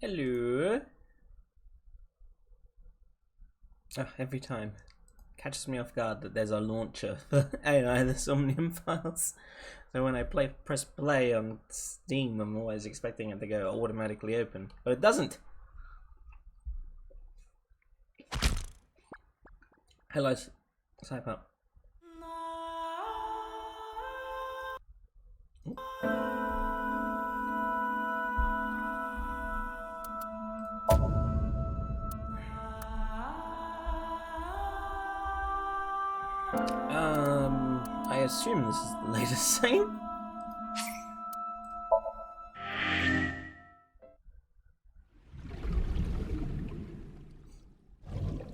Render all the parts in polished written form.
Hello. Oh, every time. Catches me off guard that there's a launcher for AI, the Somnium Files. So when I press play on Steam, I'm always expecting it to go automatically open. But it doesn't. Hello, Cypher. I assume this is the latest scene.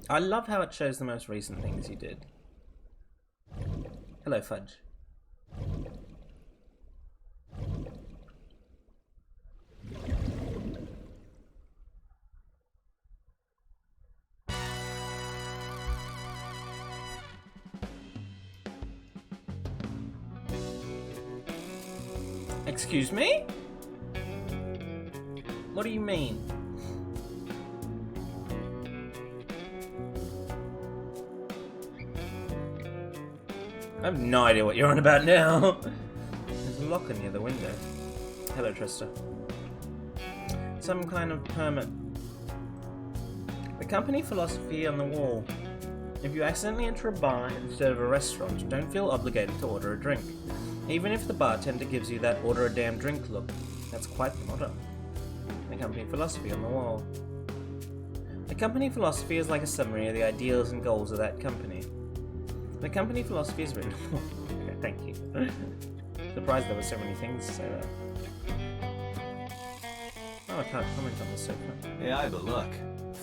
I love how it shows the most recent things you did. Hello, Fudge. Excuse me? What do you mean? I have no idea what you're on about now. There's a locker near the window. Hello, Trista. Some kind of permit. The company philosophy on the wall. If you accidentally enter a bar instead of a restaurant, don't feel obligated to order a drink. Even if the bartender gives you that order a damn drink look. That's quite the motto. The company philosophy on the wall. The company philosophy is like a summary of the ideals and goals of that company. The company philosophy is written. Okay, thank you. Surprised there were so many things to say there. Oh, I can't comment on the sofa. Yeah, but look.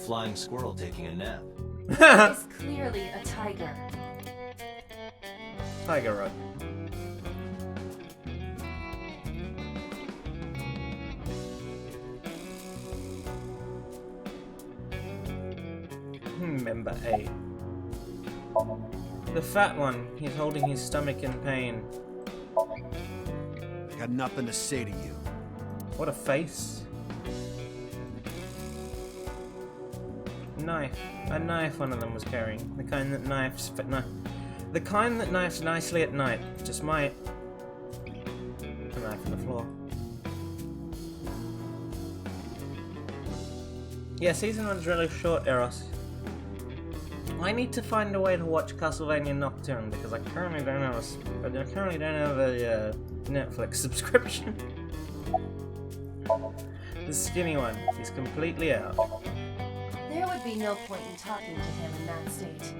Flying squirrel taking a nap. It's clearly a tiger. Tiger Rod. Member 8. The fat one. He's holding his stomach in pain. I got nothing to say to you. What a face. Knife. A knife one of them was carrying. The kind that knifes the kind that knifes nicely at night. Just might. A knife on the floor. Yeah, season 1's really short, Eros. I need to find a way to watch Castlevania Nocturne because I currently don't have a Netflix subscription. The skinny one is completely out. There would be no point in talking to him in that state.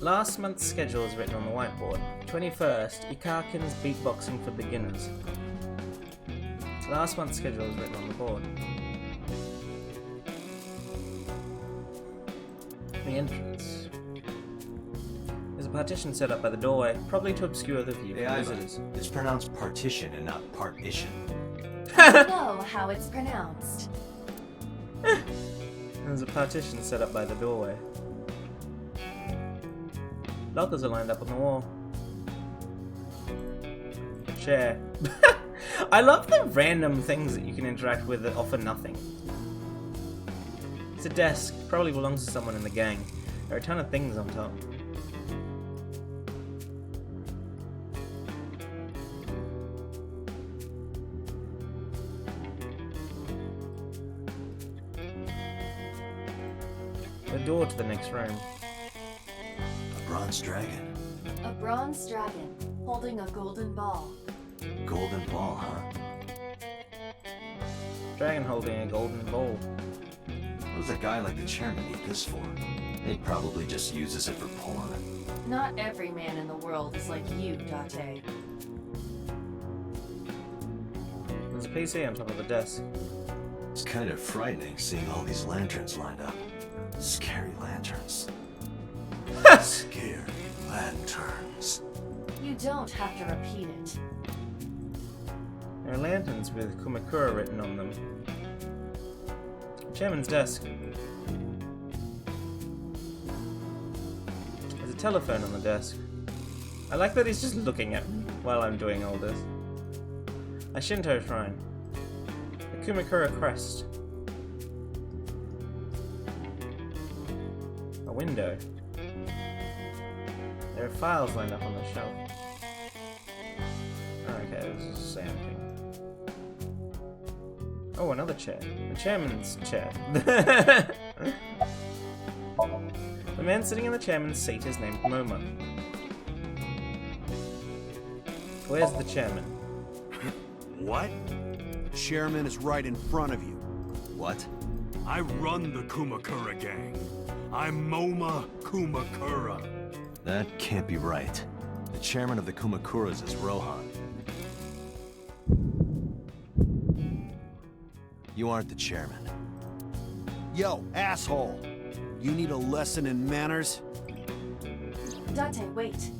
Last month's schedule is written on the whiteboard. 21st, Ikakin's beatboxing for beginners. Last month's schedule is written on the board. The entrance. There's a partition set up by the doorway, probably to obscure the view Yeah, from visitors. It's pronounced partition and not partition. I know how it's pronounced. There's a partition set up by the doorway. Lockers are lined up on the wall. A chair. I love the random things that you can interact with that offer nothing. It's a desk. Probably belongs to someone in the gang. There are a ton of things on top. The door to the next room. A bronze dragon. A bronze dragon holding a golden ball. Golden ball, huh? Dragon holding a golden ball. What does a guy like the chairman need this for? He probably just uses it for porn. Not every man in the world is like you, Date. There's a PC on top of the desk. It's kind of frightening seeing all these lanterns lined up. Scary lanterns. Scary lanterns. You don't have to repeat it. There are lanterns with Kumakura written on them. Chairman's desk. There's a telephone on the desk. I like that he's just looking at me while I'm doing all this. A Shinto shrine. Kumakura crest. A window. There are files lined up on the shelf. Oh, okay, this doesn't say anything. Oh, another chair. The chairman's chair. The man sitting in the chairman's seat is named Moma. Where's the chairman? What? The chairman is right in front of you. What? I run the Kumakura gang. I'm Moma Kumakura. That can't be right. The chairman of the Kumakuras is Rohan. You aren't the chairman. Yo, asshole! You need a lesson in manners? Date, wait.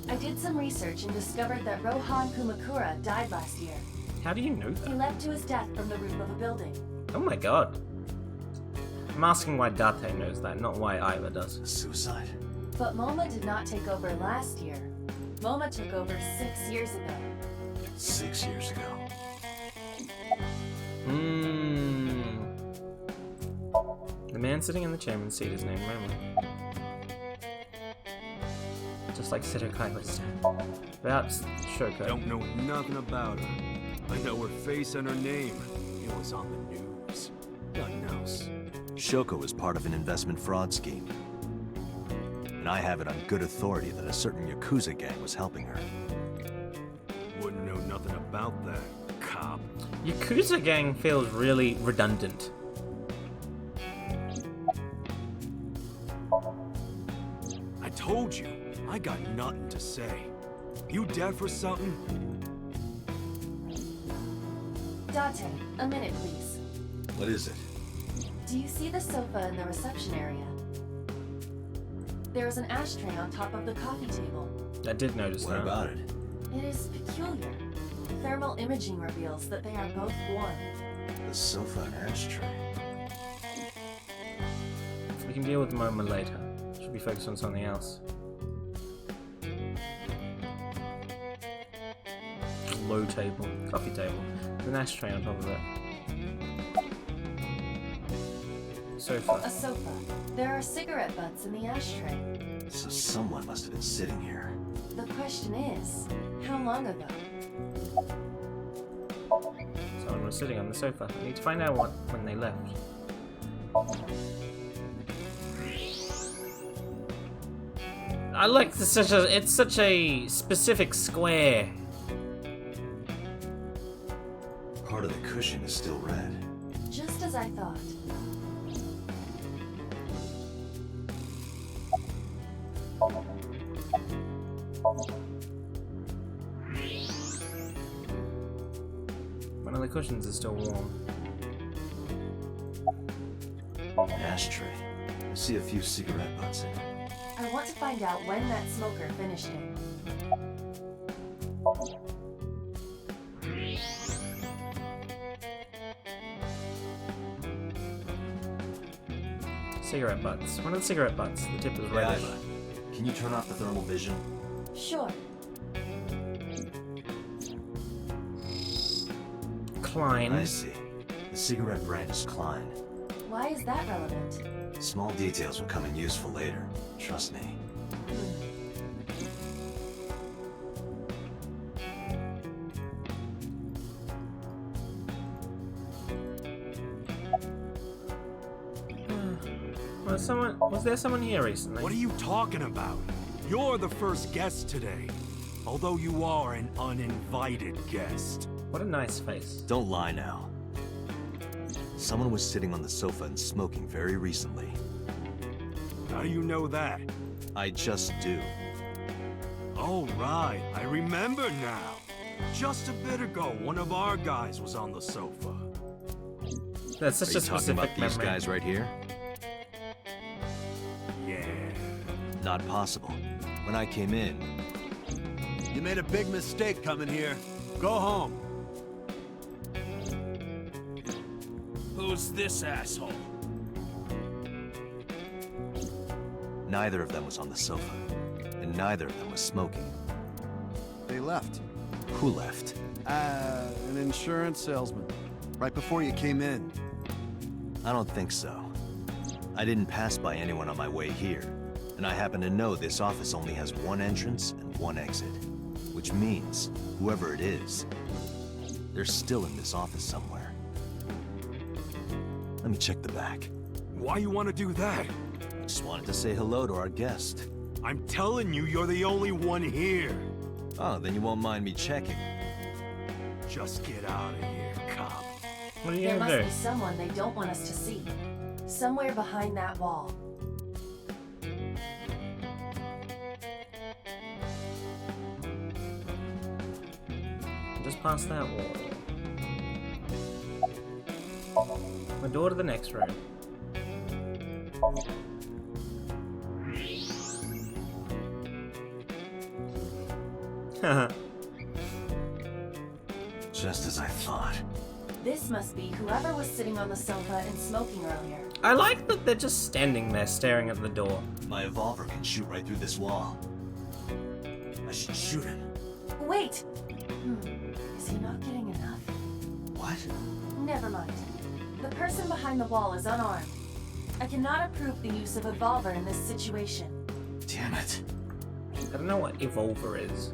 I did some research and discovered that Rohan Kumakura died last year. How do you know He that? leapt to his death from the roof of a building. Oh my god. I'm asking why Date knows that, not why Iva does. Suicide? But Moma did not take over last year. Moma took over 6 years ago. 6 years ago. The man sitting in the chairman's seat is named Moma. Just like Seto Kaiba's dad. Without Shoko. Don't know nothing about her. I know her face and her name. It was on the news. Nothing else. Shoko was part of an investment fraud scheme. And I have it on good authority that a certain Yakuza gang was helping her. Wouldn't know nothing about that, cop. Yakuza gang feels really redundant. I told you, I got nothing to say. You deaf or something? Date, a minute please. What is it? Do you see the sofa in the reception area? There is an ashtray on top of the coffee table. I did notice What that. about it? It is peculiar. Thermal imaging reveals that they are both warm. The sofa and ashtray. We can deal with Moma later. Should be focused on something else. Low table. Coffee table. With an ashtray on top of it. A Sofa. sofa. There are cigarette butts in the ashtray. So someone must have been sitting here. The question is, how long ago? Someone was sitting on the sofa. I need to find out when they left. I like this. It's such a specific square. Part of the cushion is still red. Just as I thought. One of the cushions is still warm. Ashtray. I see a few cigarette butts in it. I want to find out when that smoker finished it. Cigarette butts. One of the cigarette butts. The tip is reddish. Iva, can you turn off the thermal vision? Sure. Klein. I see. The cigarette brand is Klein. Why is that relevant? Small details will come in useful later. Trust me. Was there someone here recently? What are you talking about? You're the first guest today. Although you are an uninvited guest. What a nice face. Don't lie now. Someone was sitting on the sofa and smoking very recently. How do you know that? I just do. Oh, right. I remember now. Just a bit ago, one of our guys was on the sofa. That's Are such you a talking specific about these memory. guys right here? Yeah. Not possible. When I came in, You made a big mistake coming here. Go home. Who's this asshole? neither of them was on the sofa, and neither of them was smoking. They left. Who left? An insurance salesman. Right before you came in. I don't think so. I didn't pass by anyone on my way here, and I happen to know this office only has one entrance and one exit. Which means, whoever it is, they're still in this office somewhere. Let me check the back. Why you want to do that? Just wanted to say hello to our guest. I'm telling you, you're the only one here. Oh, then you won't mind me checking. Just get out of here, cop. What are you There gonna must do? be someone they don't want us to see. Somewhere behind that wall. Just past that wall. My door to the next room. Haha. Just as I thought. This must be whoever was sitting on the sofa and smoking earlier. I like that they're just standing there staring at the door. My evolver can shoot right through this wall. I should shoot him. Wait! Is he not getting enough? What? Never mind. The person behind the wall is unarmed. I cannot approve the use of evolver in this situation. Damn it. I don't know what evolver is.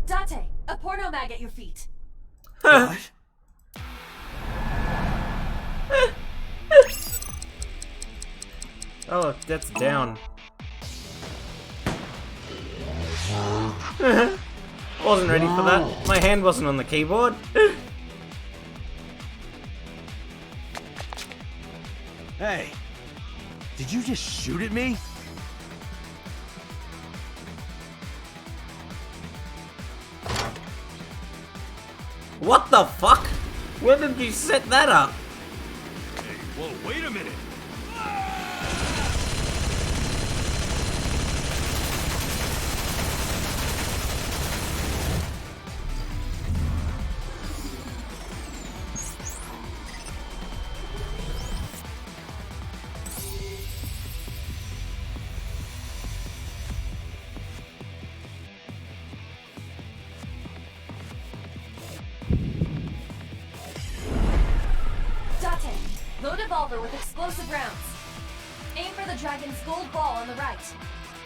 Date! A porno mag at your feet! What? Oh, that's down. Wasn't ready for that. My hand wasn't on the keyboard. Hey! Did you just shoot at me? What the fuck? Where did you set that up? Hey, whoa, wait a minute. Date! Load evolver with explosive rounds. Aim for the dragon's gold ball on the right.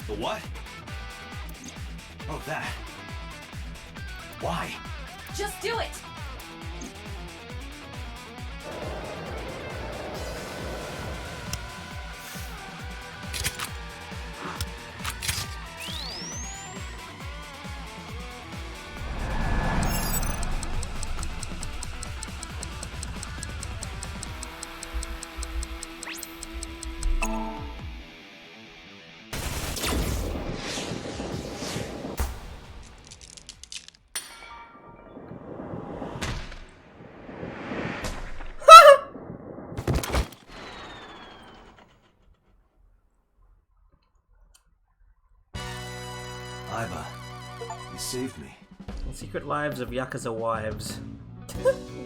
The what? Oh, that. Why? Just do it! Iva, you saved me. Secret Lives of Yakuza Wives.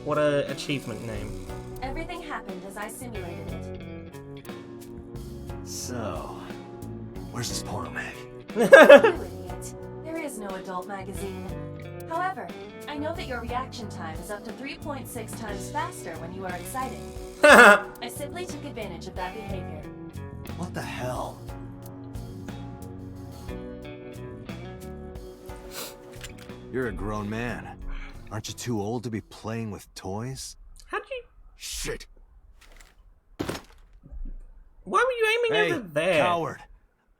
What a achievement name. Everything happened as I simulated it. So, where's this porno mag? You idiot. There is no adult magazine. However, I know that your reaction time is up to 3.6 times faster when you are excited. I simply took advantage of that behavior. What the hell? You're a grown man. Aren't you too old to be playing with toys? How'd you... Shit. Why were you aiming over there? Coward!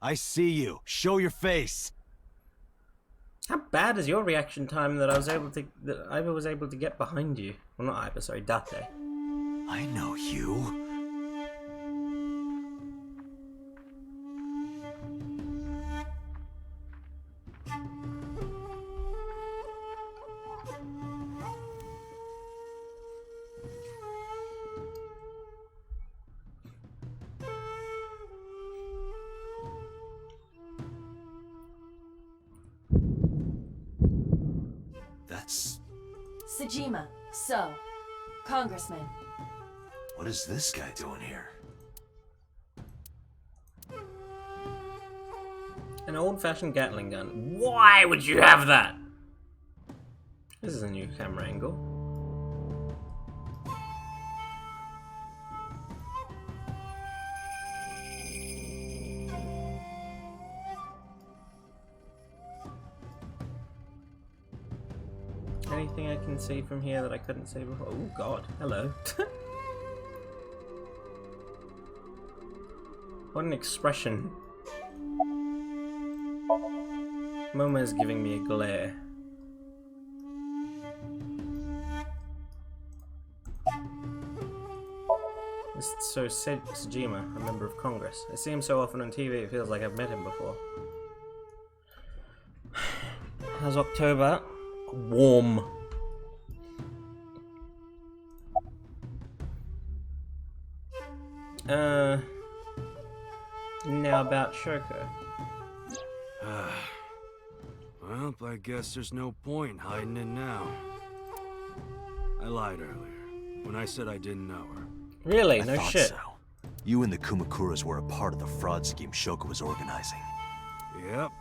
I see you. Show your face. How bad is your reaction time that Iva was able to get behind you? Well, not Iva, sorry, Date. I know you. That's... Sejima, so, Congressman. What is this guy doing here? An old-fashioned Gatling gun. Why would you have that? This is a new camera angle. Anything I can see from here that I couldn't see before? Oh god, hello. What an expression. Moma is giving me a glare. So Sejima, a member of Congress. I see him so often on TV, it feels like I've met him before. How's October? Warm. Now about Shoko. Well, I guess there's no point hiding it now. I lied earlier when I said I didn't know her. Really? I No thought shit. so. You and the Kumakuras were a part of the fraud scheme Shoko was organizing. Yep.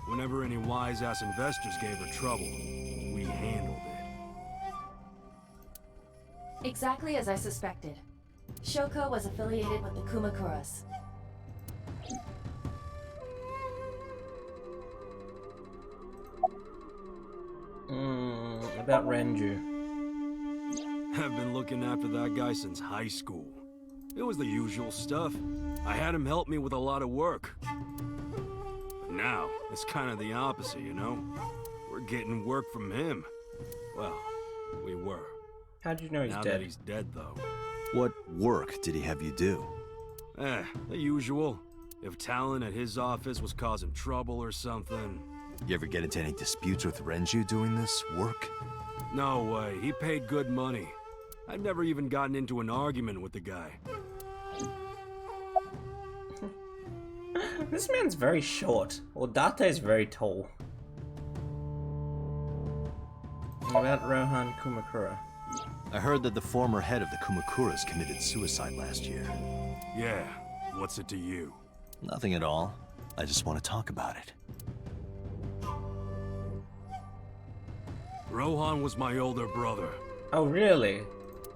Whenever any wise-ass investors gave her trouble, we handled it. Exactly as I suspected. Shoko was affiliated with the Kumakuras. About Renju. I've been looking after that guy since high school. It was the usual stuff. I had him help me with a lot of work. But now, it's kind of the opposite, you know? We're getting work from him. Well, we were. How'd you know he's Now dead? that he's dead, though. What work did he have you do? The usual. If Talon at his office was causing trouble or something. You ever get into any disputes with Renju doing this work? No way, he paid good money. I've never even gotten into an argument with the guy. This man's very short. Well, Date's very tall. About Rohan Kumakura. I heard that the former head of the Kumakuras committed suicide last year. Yeah, what's it to you? Nothing at all. I just want to talk about it. Rohan was my older brother. Oh, really?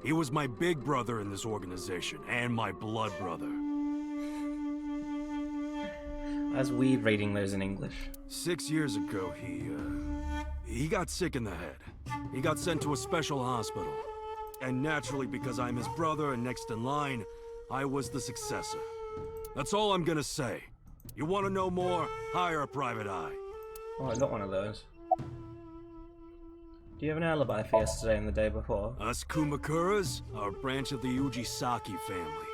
He was my big brother in this organization, and my blood brother. That's weird reading those in English. 6 years ago, he got sick in the head. He got sent to a special hospital. And naturally, because I'm his brother and next in line, I was the successor. That's all I'm gonna say. You want to know more? Hire a private eye. Oh, I got one of those. Do you have an alibi for yesterday and the day before? Us Kumakuras are a branch of the Ujisaki family.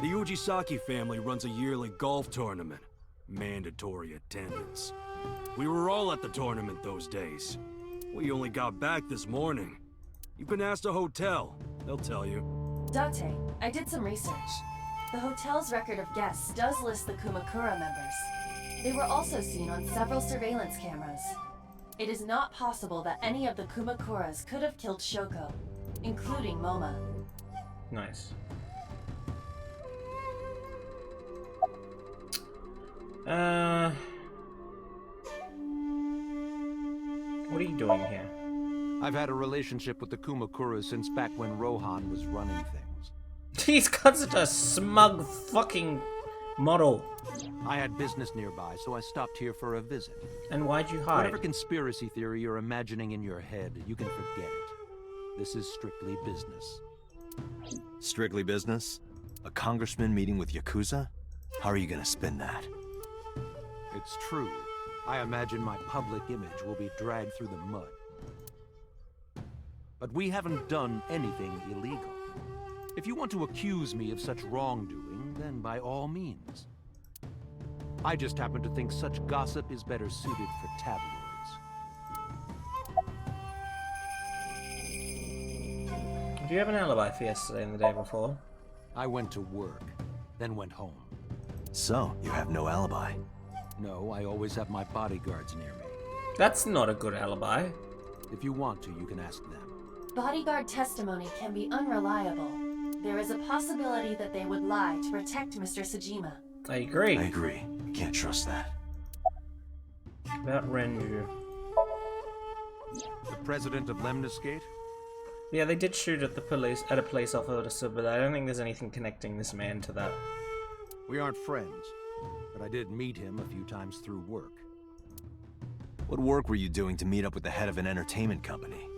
The Ujisaki family runs a yearly golf tournament. Mandatory attendance. We were all at the tournament those days. We only got back this morning. You can ask the hotel. They'll tell you. Date, I did some research. The hotel's record of guests does list the Kumakura members. They were also seen on several surveillance cameras. It is not possible that any of the Kumakuras could have killed Shoko, including Moma. Nice. What are you doing here? I've had a relationship with the Kumakuras since back when Rohan was running things. He's got such a smug fucking model. I had business nearby, so I stopped here for a visit. And why'd you hide? Whatever conspiracy theory you're imagining in your head, you can forget it. This is strictly business. Strictly business? A congressman meeting with Yakuza? How are you gonna spin that? It's true. I imagine my public image will be dragged through the mud. But we haven't done anything illegal. If you want to accuse me of such wrongdoing, then by all means. I just happen to think such gossip is better suited for tabloids. Do you have an alibi for yesterday and the day before? I went to work, then went home. So, you have no alibi. No, I always have my bodyguards near me. That's not a good alibi. If you want to, you can ask them. Bodyguard testimony can be unreliable. There is a possibility that they would lie to protect Mr. Sajima. I agree. I agree. Can't trust that. About Renju. The president of Lemniscate? Yeah, they did shoot at the police at a police officer, but I don't think there's anything connecting this man to that. We aren't friends, but I did meet him a few times through work. What work were you doing to meet up with the head of an entertainment company?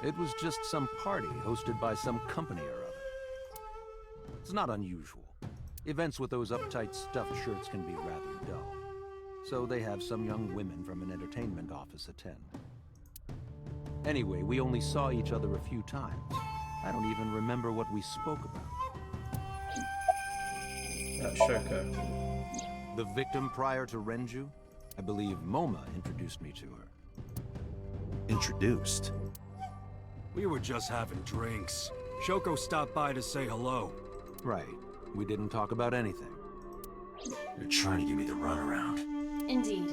It was just some party hosted by some company or other. It's not unusual. Events with those uptight stuffed shirts can be rather dull. So they have some young women from an entertainment office attend. Anyway, we only saw each other a few times. I don't even remember what we spoke about. Shoko. The victim prior to Renju? I believe Moma introduced me to her. Introduced? We were just having drinks. Shoko stopped by to say hello. Right. We didn't talk about anything. You're trying to give me the runaround. Indeed.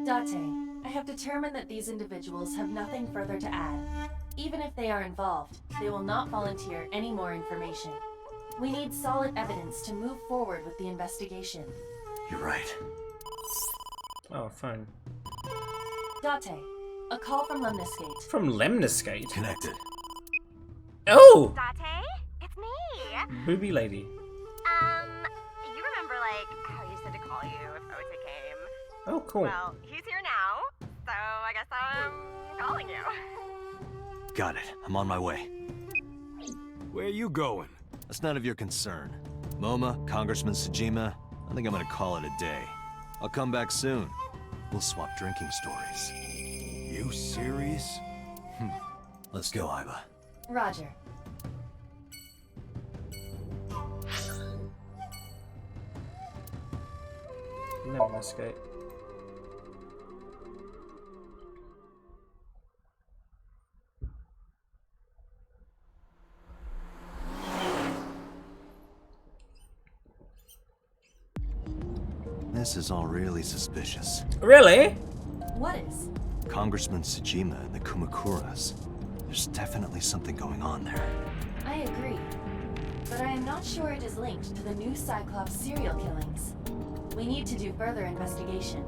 Date, I have determined that these individuals have nothing further to add. Even if they are involved, they will not volunteer any more information. We need solid evidence to move forward with the investigation. You're right. Oh, phone. Date, a call from Lemniscate. From Lemniscate? Connected. Oh! Date? It's me! Booby lady. You remember, like, how you said to call you if Ota came? Oh, cool. Well, he's here now, so I guess I'm calling you. Got it. I'm on my way. Where you going? That's none of your concern. Moma, Congressman Sajima, I think I'm gonna call it a day. I'll come back soon. We'll swap drinking stories. You serious? Let's go, Iba. Roger. Lemniscate. This is all really suspicious. Really? What is? Congressman Sajima and the Kumakuras. There's definitely something going on there. I agree. But I am not sure it is linked to the new Cyclops serial killings. We need to do further investigation.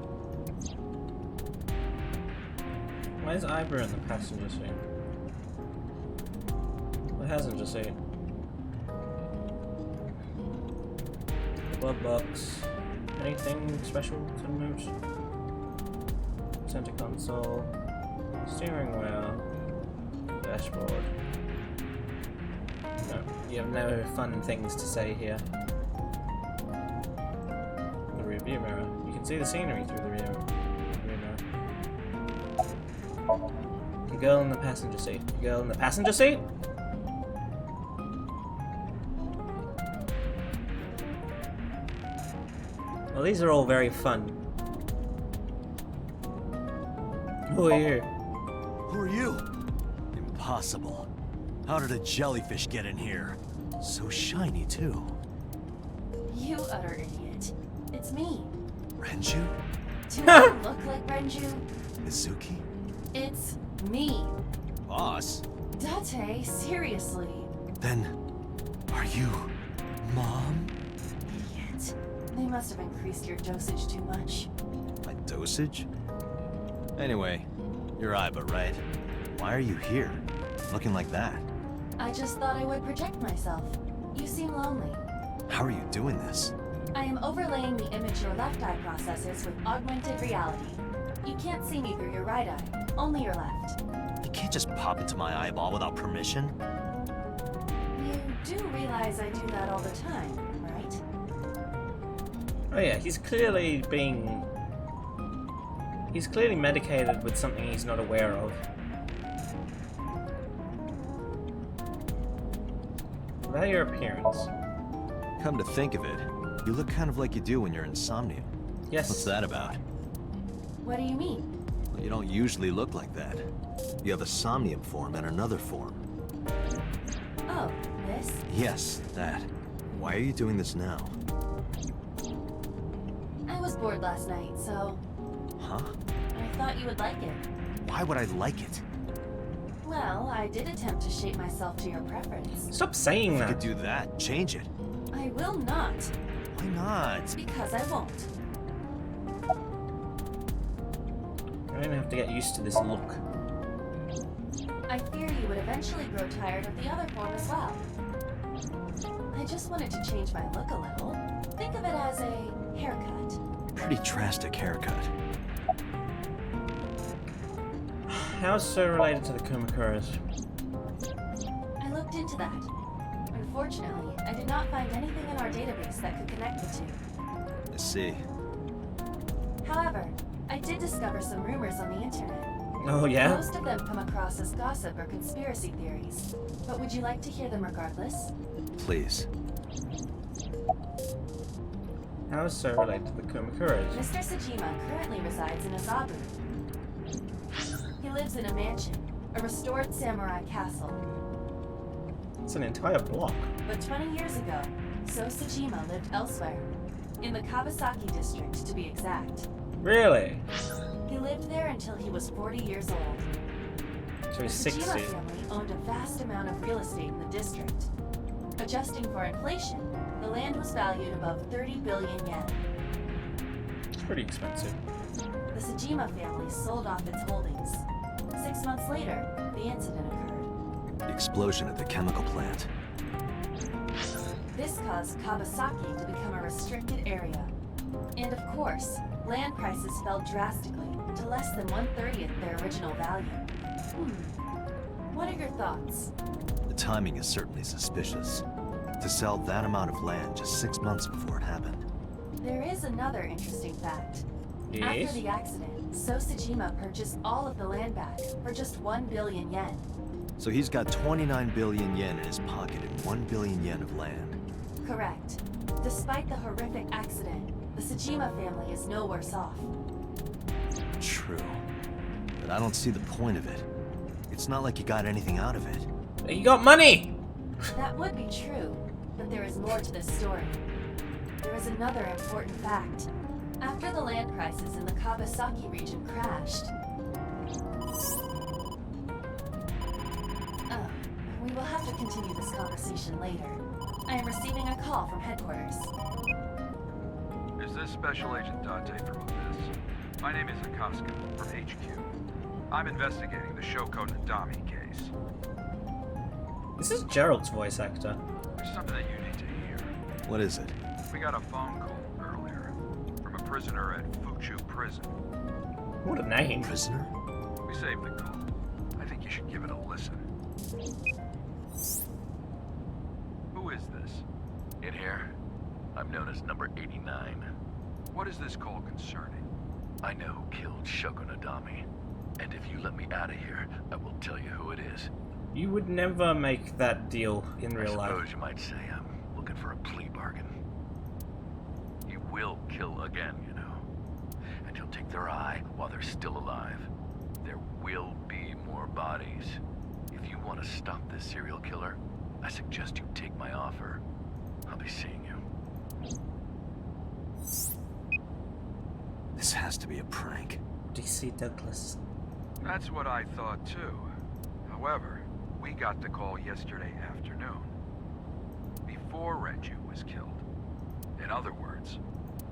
Why is Ibra in the passenger seat? The passenger seat. Glove box. Anything special to note? Center console. Steering wheel. Dashboard. No, you have no fun things to say here. The rear view mirror. You can see the scenery through the rear mirror. The girl in the passenger seat. The girl in the passenger seat? Well, these are all very fun. Who are you? Who are you? Impossible. How did a jellyfish get in here? So shiny, too. You utter idiot. It's me. Renju? Do I look like Renju? Mizuki? It's me. Boss? Date, seriously. Then, are you Mom? Idiot. They must have increased your dosage too much. My dosage? Anyway, you're Iba, right? Why are you here? Looking like that? I just thought I would protect myself. You seem lonely. How are you doing this? I am overlaying the image your left eye processes with augmented reality. You can't see me through your right eye, only your left. You can't just pop into my eyeball without permission. You do realize I do that all the time, right? Oh yeah, he's clearly medicated with something he's not aware of. About your appearance. Come to think of it, you look kind of like you do when you're in Somnium. Yes. What's that about? What do you mean? Well, you don't usually look like that. You have a Somnium form and another form. Oh, this? Yes, that. Why are you doing this now? I was bored last night, so Huh? I thought you would like it. Why would I like it? Well, I did attempt to shape myself to your preference. Stop saying I could that. do that. Change it. I will not, Why not? because I won't. I'm gonna have to get used to this look. I fear you would eventually grow tired of the other form as well. I just wanted to change my look a little. Think of it as a haircut. Pretty drastic haircut. How's so related to the Kumakuras? I looked into that. Unfortunately, I did not find anything in our database that could connect the two. I see. However, I did discover some rumors on the internet. Oh yeah? Most of them come across as gossip or conspiracy theories. But would you like to hear them regardless? Please. How is so related to the Kumakuras? Mr. Sajima currently resides in Azabu. He lives in a mansion, a restored samurai castle. It's an entire block. But 20 years ago, So Sajima lived elsewhere. In the Kawasaki district, to be exact. Really? He lived there until he was 40 years old. So The he's Sajima 60. family owned a vast amount of real estate in the district. Adjusting for inflation, the land was valued above 30 billion yen. It's pretty expensive. The Sajima family sold off its holdings. 6 months later, the incident occurred. The explosion at the chemical plant. This caused Kawasaki to become a restricted area. And of course, land prices fell drastically to less than 1/30 their original value. What are your thoughts? The timing is certainly suspicious. To sell that amount of land just 6 months before it happened. There is another interesting fact. Yes? After the accident, So Sajima purchased all of the land back for just 1 billion yen. So he's got 29 billion yen in his pocket and 1 billion yen of land. Correct. Despite the horrific accident, the Sajima family is no worse off. True. But I don't see the point of it. It's not like you got anything out of it. You got money! That would be true, but there is more to this story. There is another important fact. After the land prices in the Kawasaki region crashed... Oh, we will have to continue this conversation later. I am receiving a call from headquarters. Is this Special Agent Date from Abyss? My name is Akaska from HQ. I'm investigating the Shoko Nadami case. This is Gerald's voice actor. There's something that you need to hear. What is it? We got a phone call earlier from a prisoner at Fuchu Prison. What a name. Prisoner? We saved the call. I think you should give it a listen. Who is this? In here, I'm known as number 89. What is this call concerning? I know who killed Shoko Nadami. And if you let me out of here, I will tell you who it is. You would never make that deal in real I life. suppose you might say I'm looking for a plea bargain. He will kill again, you know. And he'll take their eye while they're still alive. There will be more bodies. If you want to stop this serial killer, I suggest you take my offer. I'll be seeing you. This has to be a prank. DC Douglas. That's what I thought too. However, we got the call yesterday afternoon. Before Renju was killed. In other words,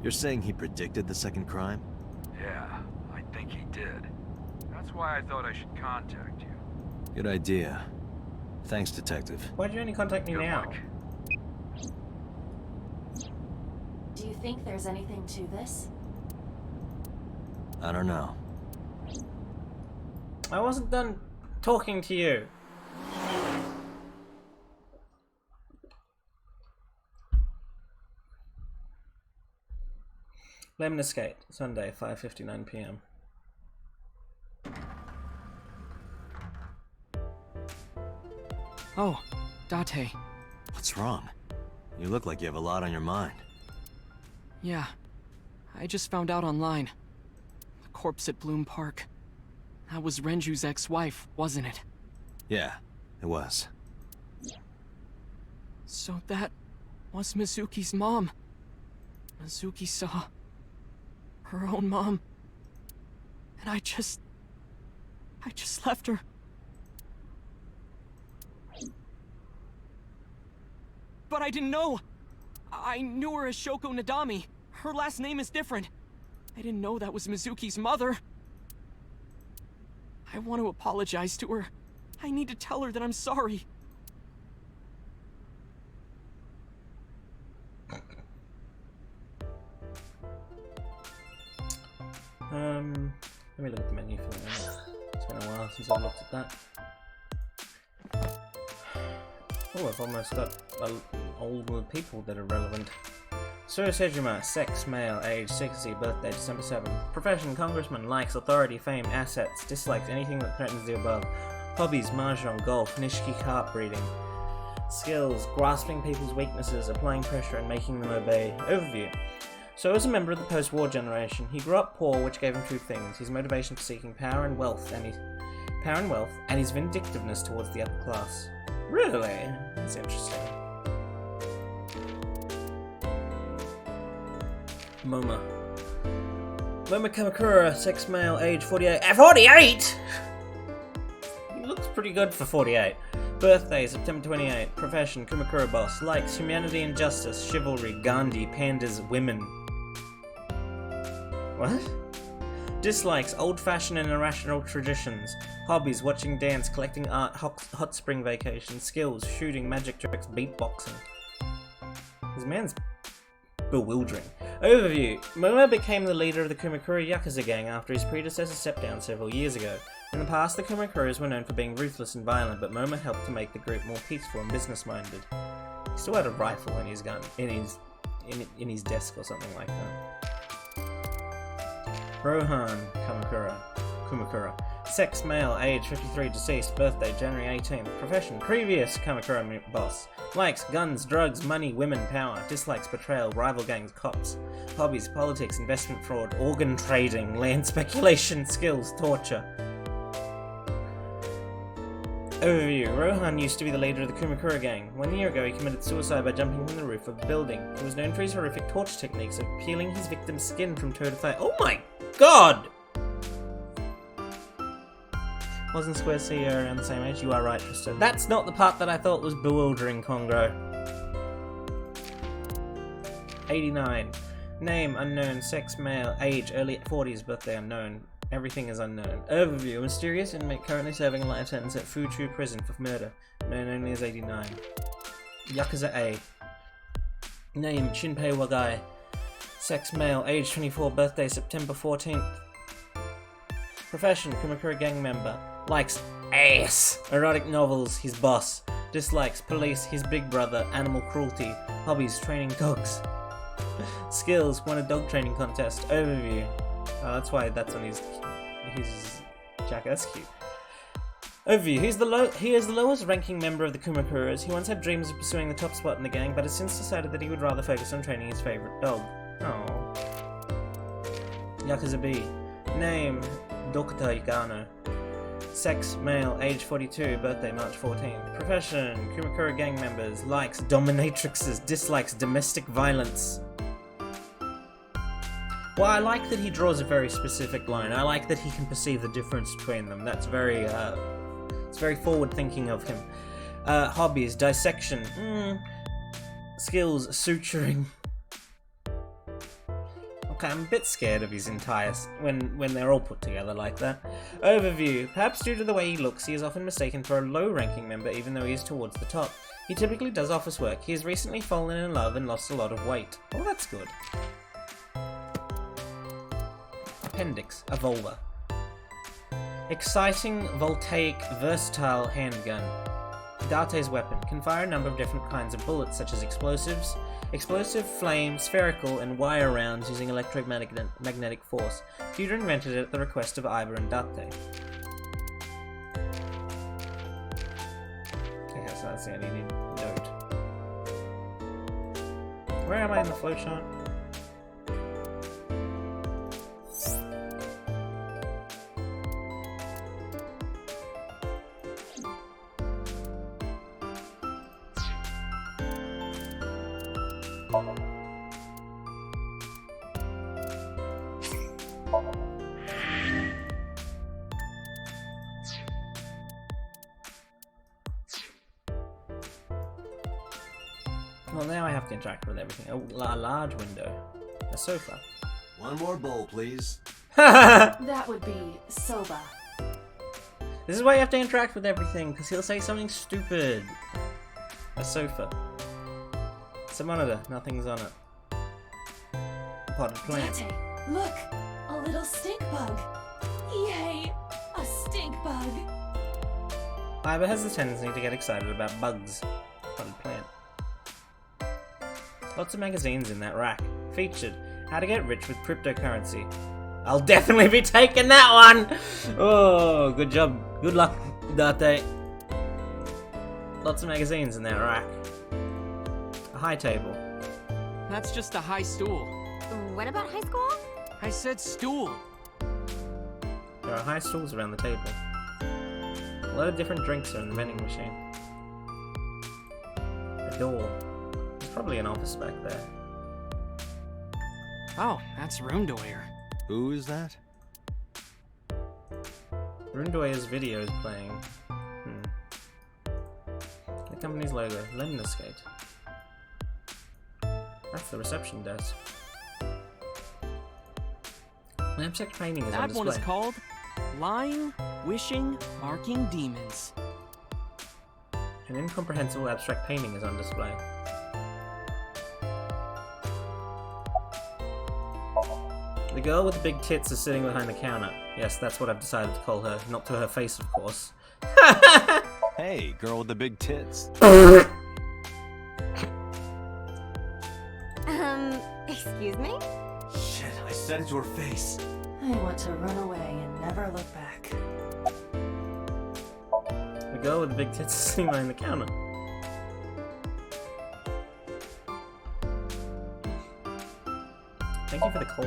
You're saying he predicted the second crime? yeah, I think he did. That's why I thought I should contact you. Good idea. Thanks, Detective. Why'd you only contact me Good now? luck. Do you think there's anything to this? I don't know. I wasn't done talking to you. Lemon Escape, Sunday, 5:59 p.m. Oh, Date. What's wrong? You look like you have a lot on your mind. Yeah. I just found out online. The corpse at Bloom Park. That was Renju's ex-wife, wasn't it? Yeah, it was. So that was Mizuki's mom. Mizuki saw her own mom. And I just... I just left her. But I didn't know. I knew her as Shoko Nadami. Her last name is different. I didn't know that was Mizuki's mother. I want to apologize to her. I need to tell her that I'm sorry. Let me look at the menu for a minute. It's been a while since I've looked at that. Oh, I've almost got older people that are relevant. Sura Sejima, sex, male, age 60, birthday December 7. Profession, congressman, likes authority, fame, assets, dislikes anything that threatens the above. Hobbies, mahjong, golf, nishiki carp breeding. Skills, grasping people's weaknesses, applying pressure and making them obey. Overview. So as a member of the post-war generation, he grew up poor, which gave him two things: his motivation for seeking power and wealth, and his vindictiveness towards the upper class. Really? That's interesting. Moma Kamakura, sex male, age 48. 48?! He looks pretty good for 48. Birthday, September 28. Profession, Kumakura boss. Likes humanity and justice, chivalry, Gandhi, pandas, women. What? Dislikes old-fashioned and irrational traditions. Hobbies, watching dance, collecting art, hot spring vacation. Skills, shooting, magic tricks, beatboxing. This man's bewildering. Overview. Moma became the leader of the Kumakura Yakuza gang after his predecessor stepped down several years ago. In the past, the Kumakuras were known for being ruthless and violent, but Moma helped to make the group more peaceful and business-minded. He still had a rifle in his gun, in his desk or something like that. Rohan Kumakura. Sex, male, age 53, deceased, birthday January 18th. Profession, previous Kamakura boss. Likes guns, drugs, money, women, power. Dislikes betrayal, rival gangs, cops. Hobbies, politics, investment fraud, organ trading, land speculation, skills, torture. Overview. Rohan used to be the leader of the Kumakura gang. 1 year ago, he committed suicide by jumping from the roof of a building. He was known for his horrific torture techniques of peeling his victim's skin from toe to thigh. Oh my god! Wasn't Square CEO around the same age? You are right, Tristan. That's not the part that I thought was bewildering, Congo. 89. Name, unknown. Sex, male. Age, early 40s. Birthday, unknown. Everything is unknown. Overview. A mysterious inmate currently serving a life sentence at Fuchu prison for murder. Known only as 89. Yakuza A. Name, Shinpei Wagai. Sex, male. Age, 24. Birthday, September 14th. Profession, Kumakura gang member. Likes ass. Erotic novels, his boss. Dislikes police, his big brother. Animal cruelty. Hobbies, training dogs. Skills, won a dog training contest. Overview. Oh, that's why that's on his jacket. That's cute. Overview. He is the lowest ranking member of the Kumakuras. He once had dreams of pursuing the top spot in the gang, but has since decided that he would rather focus on training his favorite dog. Oh. Yakuza B. Name, Dokita Yagano. Sex, male, age 42, birthday March 14th. Profession, Kumakura gang members. Likes dominatrixes, dislikes domestic violence. Well, I like that he draws a very specific line. I like that he can perceive the difference between them. That's very, it's very forward-thinking of him. Hobbies, dissection. Skills, suturing. Okay, I'm a bit scared of his entire... when they're all put together like that. Overview. Perhaps due to the way he looks, he is often mistaken for a low-ranking member even though he is towards the top. He typically does office work. He has recently fallen in love and lost a lot of weight. Oh, that's good. Appendix, a Volva. Exciting, voltaic, versatile handgun. Date's weapon can fire a number of different kinds of bullets, such as explosives, explosive, flame, spherical, and wire rounds using electromagnetic force. Future invented it at the request of Iva and Date. Okay, so that's the only note. Where am I in the flowchart? Well, now I have to interact with everything. A large window. A sofa. One more bowl, please. That would be soba. This is why you have to interact with everything, because he'll say something stupid. A sofa. It's a monitor. Nothing's on it. Potted plant. Dante, look! A little stink bug. Yay! A stink bug. Fiber has the tendency to get excited about bugs. Potted plant. Lots of magazines in that rack. Featured. How to get rich with cryptocurrency. I'll definitely be taking that one! Oh, good job. Good luck, Date. Lots of magazines in that rack. A high table. That's just a high stool. What about high school? I said stool. There are high stools around the table. A lot of different drinks are in the vending machine. A door. There's probably an office back there. Oh, that's Rundoyer. Who is that? Rundoyer's video is playing. The company's logo. Lemniscate. That's the reception desk. An abstract painting is on That display. one is called Lying, Wishing, Marking Demons. An incomprehensible abstract painting is on display. The girl with the big tits is sitting behind the counter. Yes, that's what I've decided to call her. Not to her face, of course. Hey, girl with the big tits. Excuse me? Shit, I said it to her face. I want to run away and never look back. The girl with the big tits is sitting behind the counter. Thank you for the call.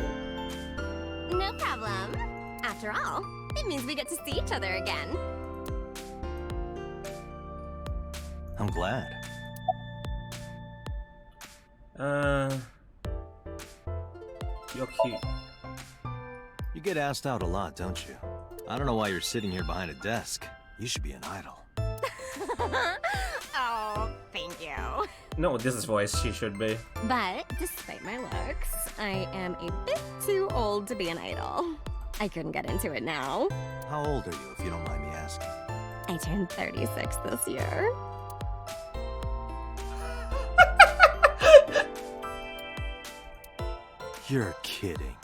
No problem. After all, it means we get to see each other again. I'm glad. You're cute. You get asked out a lot, don't you? I don't know why you're sitting here behind a desk. You should be an idol. Oh, thank you. Not with this voice, she should be. But despite my looks, I am a bit too old to be an idol. I couldn't get into it now. How old are you, if you don't mind me asking? I turned 36 this year. You're kidding.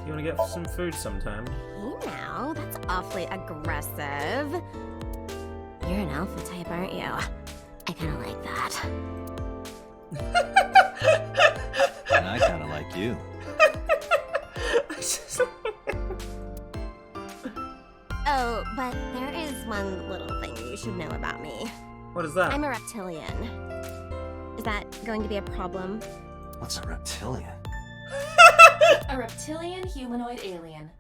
You wanna get some food sometime? Hey now, that's awfully aggressive. You're an alpha type, aren't you? I kinda like that. And I kinda like you. Oh, but there is one little thing you should know about me. What is that? I'm a reptilian. Is that going to be a problem? What's a reptilian? A reptilian humanoid alien.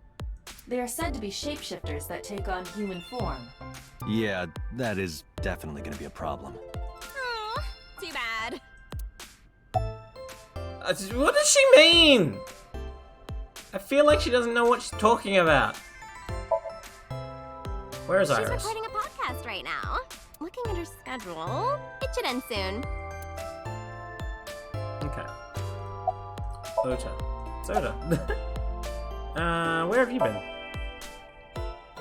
They are said to be shapeshifters that take on human form. Yeah, that is definitely gonna be a problem. Oh, too bad. What does she mean? I feel like she doesn't know what she's talking about. Where is She's Iris? recording a podcast right now. Looking at her schedule, it should end soon. Okay. Soda. Where have you been?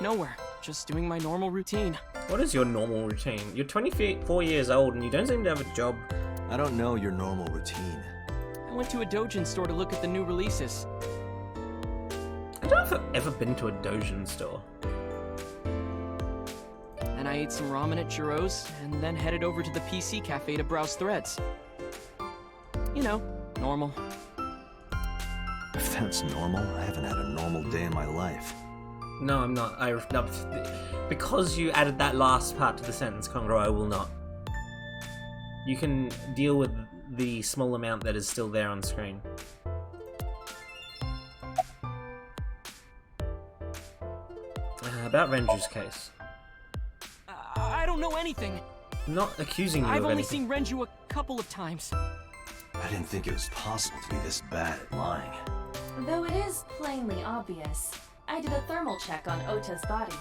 Nowhere. Just doing my normal routine. What is your normal routine? You're 24 years old and you don't seem to have a job. I don't know your normal routine. I went to a Dojin store to look at the new releases. I don't know if I've ever been to a Dojin store. Then I ate some ramen at Chiro's, and then headed over to the PC cafe to browse threads. You know, normal. If that's normal, I haven't had a normal day in my life. No, I'm not. No, because you added that last part to the sentence, Congo, I will not. You can deal with the small amount that is still there on screen. About Renju's case. I don't know anything. I'm not accusing you I've of only anything. seen Renju a couple of times. I didn't think it was possible to be this bad at lying. Though it is plainly obvious, I did a thermal check on Ota's body.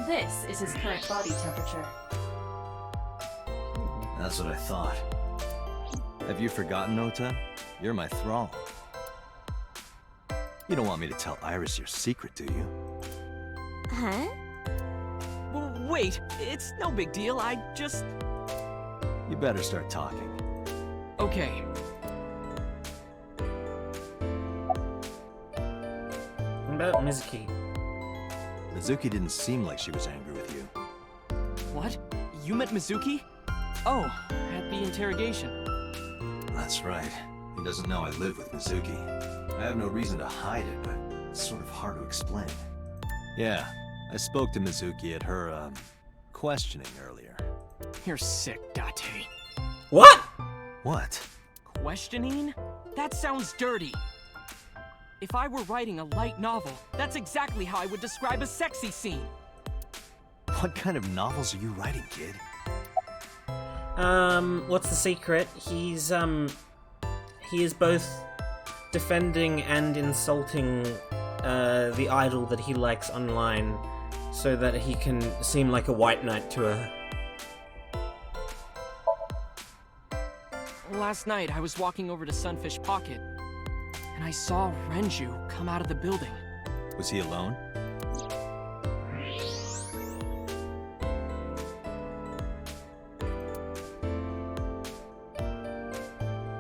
This is his current body temperature. That's what I thought. Have you forgotten, Ota? You're my thrall. You don't want me to tell Iris your secret, do you? Huh? Wait, it's no big deal. I just... You better start talking. Okay. What about Mizuki? Mizuki didn't seem like she was angry with you. What? You met Mizuki? Oh, at the interrogation. That's right. He doesn't know I live with Mizuki. I have no reason to hide it, but it's sort of hard to explain. Yeah, I spoke to Mizuki at her, questioning earlier. You're sick, Date. What? What? Questioning? That sounds dirty. If I were writing a light novel, that's exactly how I would describe a sexy scene. What kind of novels are you writing, kid? What's the secret? He is both defending and insulting the idol that he likes online so that he can seem like a white knight to her. Last night, I was walking over to Sunfish Pocket, and I saw Renju come out of the building. Was he alone?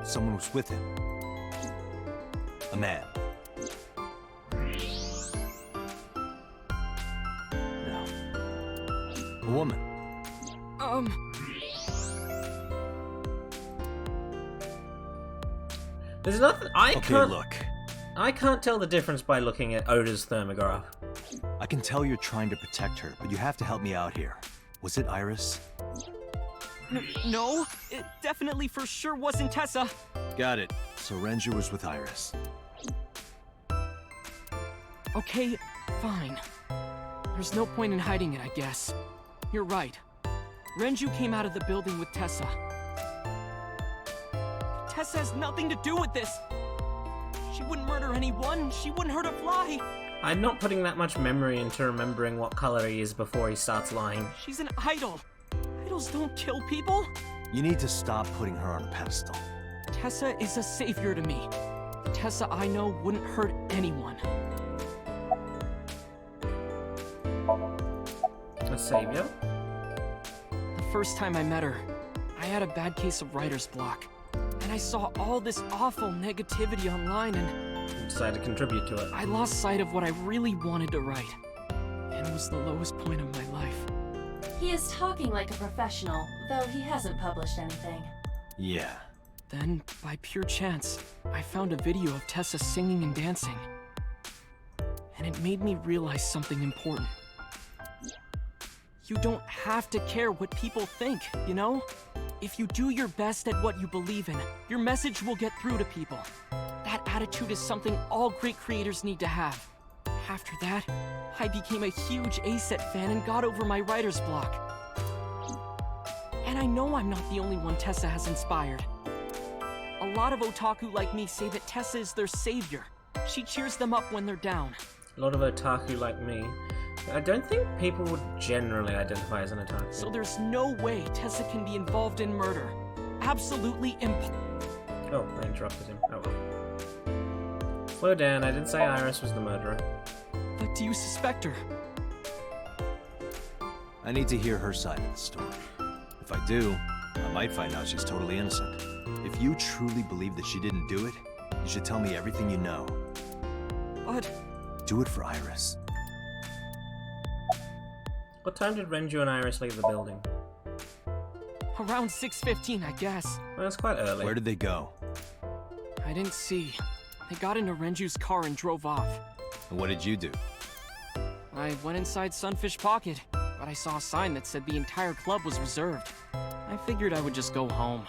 Someone was with him. A man. No. A woman. There's nothing. I Look. can't tell the difference by looking at Oda's thermograph. I can tell you're trying to protect her, but you have to help me out here. Was it Iris? No, it definitely for sure wasn't Tessa. Got it. So Renju was with Iris. Okay, fine. There's no point in hiding it, I guess. You're right. Renju came out of the building with Tessa. Tessa has nothing to do with this. She wouldn't murder anyone. She wouldn't hurt a fly. I'm not putting that much memory into remembering what color he is before he starts lying. She's an idol. Idols don't kill people. You need to stop putting her on a pedestal. Tessa is a savior to me. Tessa I know wouldn't hurt anyone. A savior? The first time I met her, I had a bad case of writer's block. And I saw all this awful negativity online and You decided to contribute to it. I lost sight of what I really wanted to write. And it was the lowest point of my life. He is talking like a professional, though he hasn't published anything. Yeah. Then, by pure chance, I found a video of Tessa singing and dancing. And it made me realize something important. You don't have to care what people think, you know? If you do your best at what you believe in, your message will get through to people. That attitude is something all great creators need to have. After that, I became a huge A-Set fan and got over my writer's block. And I know I'm not the only one Tessa has inspired. A lot of otaku like me say that Tessa is their savior. She cheers them up when they're down. A lot of otaku like me. I don't think people would generally identify as an otaku. So there's no way Tessa can be involved in murder. Absolutely Oh, I interrupted him. Oh well. Slow down, I didn't say Iris was the murderer. But do you suspect her? I need to hear her side of the story. If I do, I might find out she's totally innocent. If you truly believe that she didn't do it, you should tell me everything you know. But... Do it for Iris. What time did Renju and Iris leave the building? around 6:15, I guess. Well, that's quite early. Where did they go? I didn't see. They got into Renju's car and drove off. And what did you do? I went inside Sunfish Pocket, but I saw a sign that said the entire club was reserved. I figured I would just go home.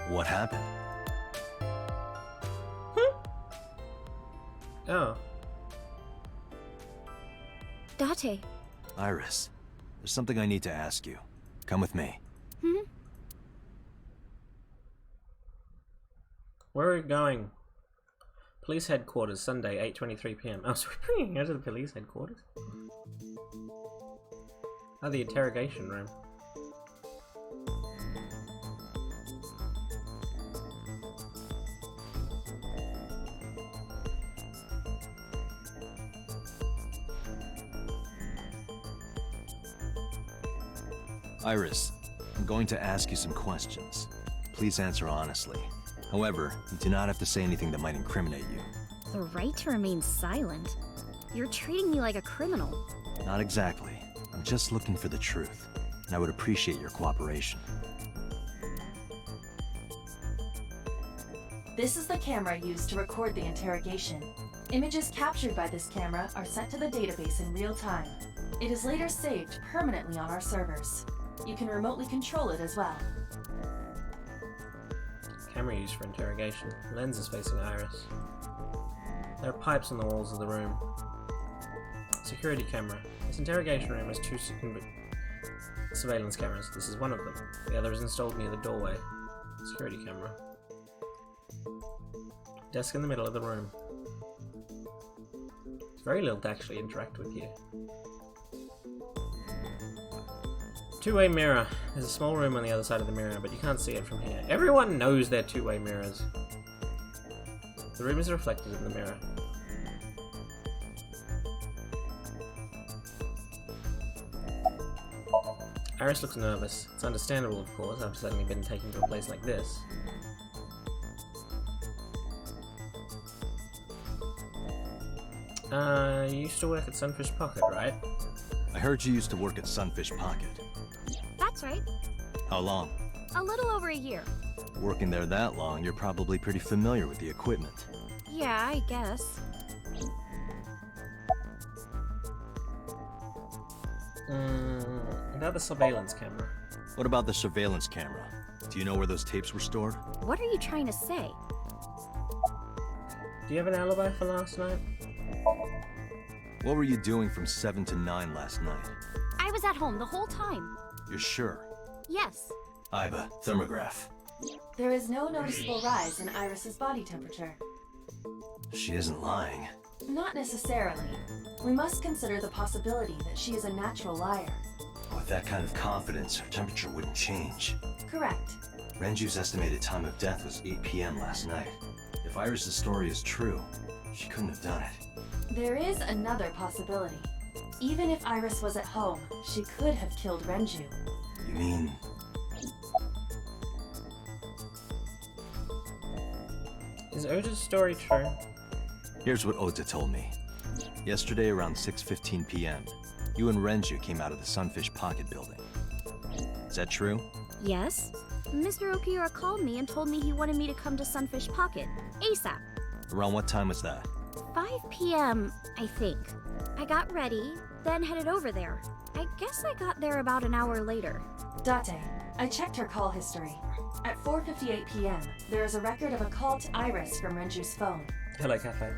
What happened? Oh. Date. Iris, there's something I need to ask you. Come with me. Where are we going? Police headquarters, Sunday, 8:23 p.m. Oh, so we're bringing her to the police headquarters? Oh, the interrogation room. Iris, I'm going to ask you some questions. Please answer honestly. However, you do not have to say anything that might incriminate you. The right to remain silent? You're treating me like a criminal. Not exactly. I'm just looking for the truth, and I would appreciate your cooperation. This is the camera used to record the interrogation. Images captured by this camera are sent to the database in real time. It is later saved permanently on our servers. You can remotely control it as well. Camera used for interrogation. Lens is facing Iris. There are pipes on the walls of the room. Security camera. This interrogation room has two surveillance cameras. This is one of them. The other is installed near the doorway. Security camera. Desk in the middle of the room. There's very little to actually interact with here. Two-way mirror. There's a small room on the other side of the mirror, but you can't see it from here. Everyone knows they're two-way mirrors. The room is reflected in the mirror. Iris looks nervous. It's understandable, of course, after suddenly being taken to a place like this. You used to work at Sunfish Pocket, right? I heard you used to work at Sunfish Pocket. That's right. How long? A little over a year. Working there that long, you're probably pretty familiar with the equipment. Yeah, I guess. About the surveillance camera. What about the surveillance camera? Do you know where those tapes were stored? What are you trying to say? Do you have an alibi for last night? What were you doing from 7 to 9 last night? I was at home the whole time. You're sure? Yes. Iba, thermograph. There is no noticeable rise in Iris's body temperature. She isn't lying. Not necessarily. We must consider the possibility that she is a natural liar. With that kind of confidence, her temperature wouldn't change. Correct. Renju's estimated time of death was 8 p.m. last night. If Iris' story is true, she couldn't have done it. There is another possibility. Even if Iris was at home, she could have killed Renju. You mean... Is Oda's story true? Here's what Ota told me. Yesterday around 6:15 p.m., you and Renju came out of the Sunfish Pocket building. Is that true? Yes. Mr. Okiura called me and told me he wanted me to come to Sunfish Pocket, ASAP. Around what time was that? 5 p.m., I think. I got ready, then headed over there. I guess I got there about an hour later. Date, I checked her call history. At 4:58 p.m., there is a record of a call to Iris from Renju's phone. Hello, Cafe.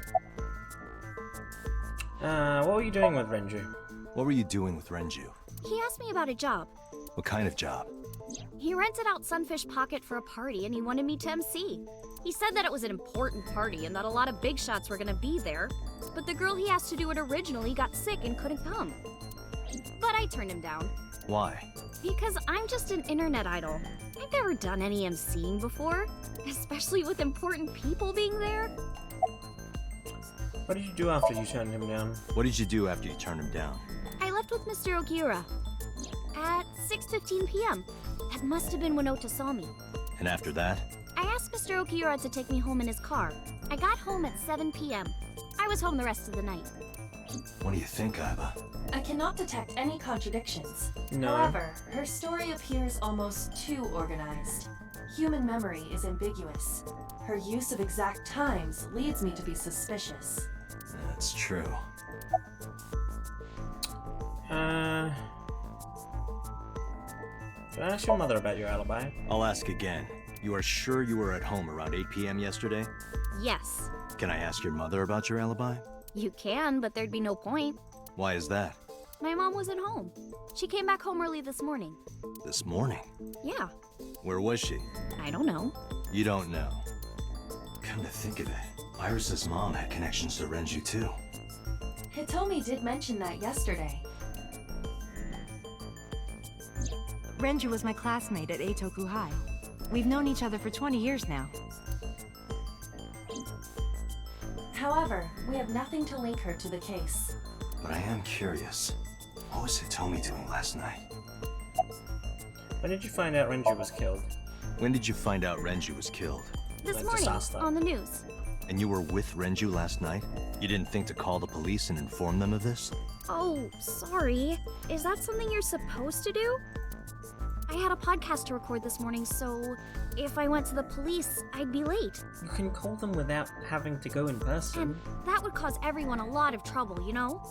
What were you doing with Renju? What were you doing with Renju? He asked me about a job. What kind of job? He rented out Sunfish Pocket for a party and he wanted me to MC. He said that it was an important party and that a lot of big shots were gonna be there, but the girl he asked to do it originally got sick and couldn't come. But I turned him down. Why? Because I'm just an internet idol. I've never done any MCing before, especially with important people being there. What did you do after you turned him down? What did you do after you turned him down? I left with Mr. Okiura at 6:15 p.m. That must have been when Ota saw me. And after that? I asked Mr. Okiura to take me home in his car. I got home at 7 p.m. I was home the rest of the night. What do you think, Iba? I cannot detect any contradictions. No. However, her story appears almost too organized. Human memory is ambiguous. Her use of exact times leads me to be suspicious. That's true. Can I ask your mother about your alibi? I'll ask again. You are sure you were at home around 8 p.m. yesterday? Yes. Can I ask your mother about your alibi? You can, but there'd be no point. Why is that? My mom wasn't home. She came back home early this morning. This morning? Yeah. Where was she? I don't know. You don't know. Come to think of it, Iris's mom had connections to Renju too. Hitomi did mention that yesterday. Renju was my classmate at Eitoku High. We've known each other for 20 years now. However, we have nothing to link her to the case. But I am curious. What was Hitomi doing last night? When did you find out Renju was killed? When did you find out Renju was killed? This Let's morning, just ask that. on the news. And you were with Renju last night? You didn't think to call the police and inform them of this? Oh, sorry. Is that something you're supposed to do? I had a podcast to record this morning, so if I went to the police, I'd be late. You can call them without having to go in person. And that would cause everyone a lot of trouble, you know?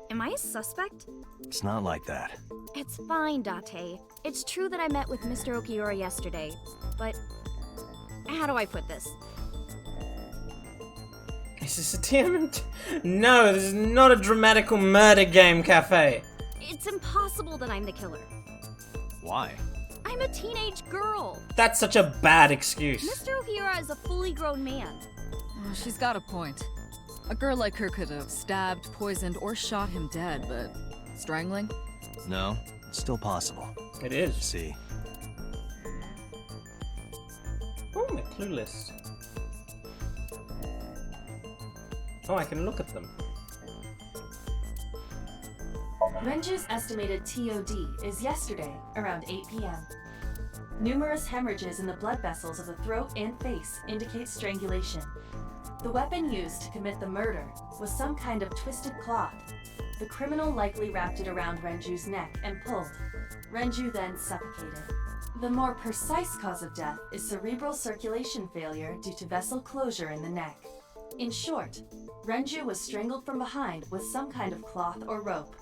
Am I a suspect? It's not like that. It's fine, Date. It's true that I met with Mr. Okiura yesterday, but how do I put this? Is this a TM? No, this is not a dramatical murder game cafe. It's impossible that I'm the killer. Why? I'm a teenage girl. That's such a bad excuse. Mr. Okiura is a fully grown man. Oh, she's got a point. A girl like her could have stabbed, poisoned, or shot him dead, but strangling? No, it's still possible. It is. See. Oh, my clue list. Oh, I can look at them. Renju's estimated TOD is yesterday, around 8 p.m. Numerous hemorrhages in the blood vessels of the throat and face indicate strangulation. The weapon used to commit the murder was some kind of twisted cloth. The criminal likely wrapped it around Renju's neck and pulled. Renju then suffocated. The more precise cause of death is cerebral circulation failure due to vessel closure in the neck. In short, Renju was strangled from behind with some kind of cloth or rope.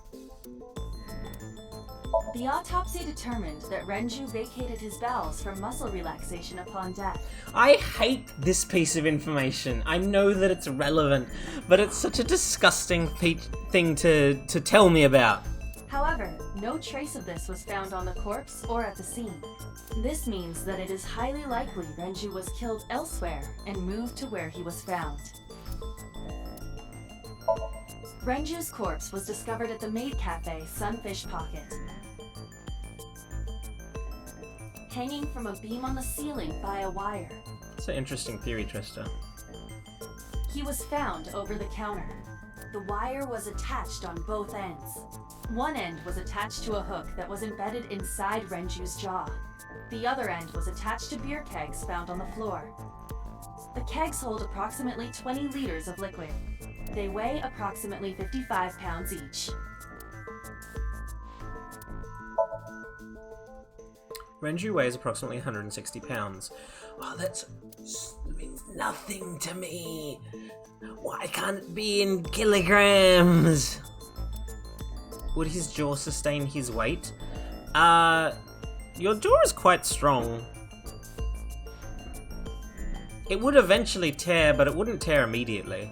The autopsy determined that Renju vacated his bowels for muscle relaxation upon death. I hate this piece of information. I know that it's relevant, but it's such a disgusting thing to tell me about. However, no trace of this was found on the corpse or at the scene. This means that it is highly likely Renju was killed elsewhere and moved to where he was found. Renju's corpse was discovered at the maid cafe Sunfish Pocket. Hanging from a beam on the ceiling by a wire. It's an interesting theory, Trista. He was found over the counter. The wire was attached on both ends. One end was attached to a hook that was embedded inside Renju's jaw. The other end was attached to beer kegs found on the floor. The kegs hold approximately 20 liters of liquid. They weigh approximately 55 pounds each. Renju weighs approximately 160 pounds. Oh, that means nothing to me. Why can't it be in kilograms? Would his jaw sustain his weight? Your jaw is quite strong. It would eventually tear, but it wouldn't tear immediately.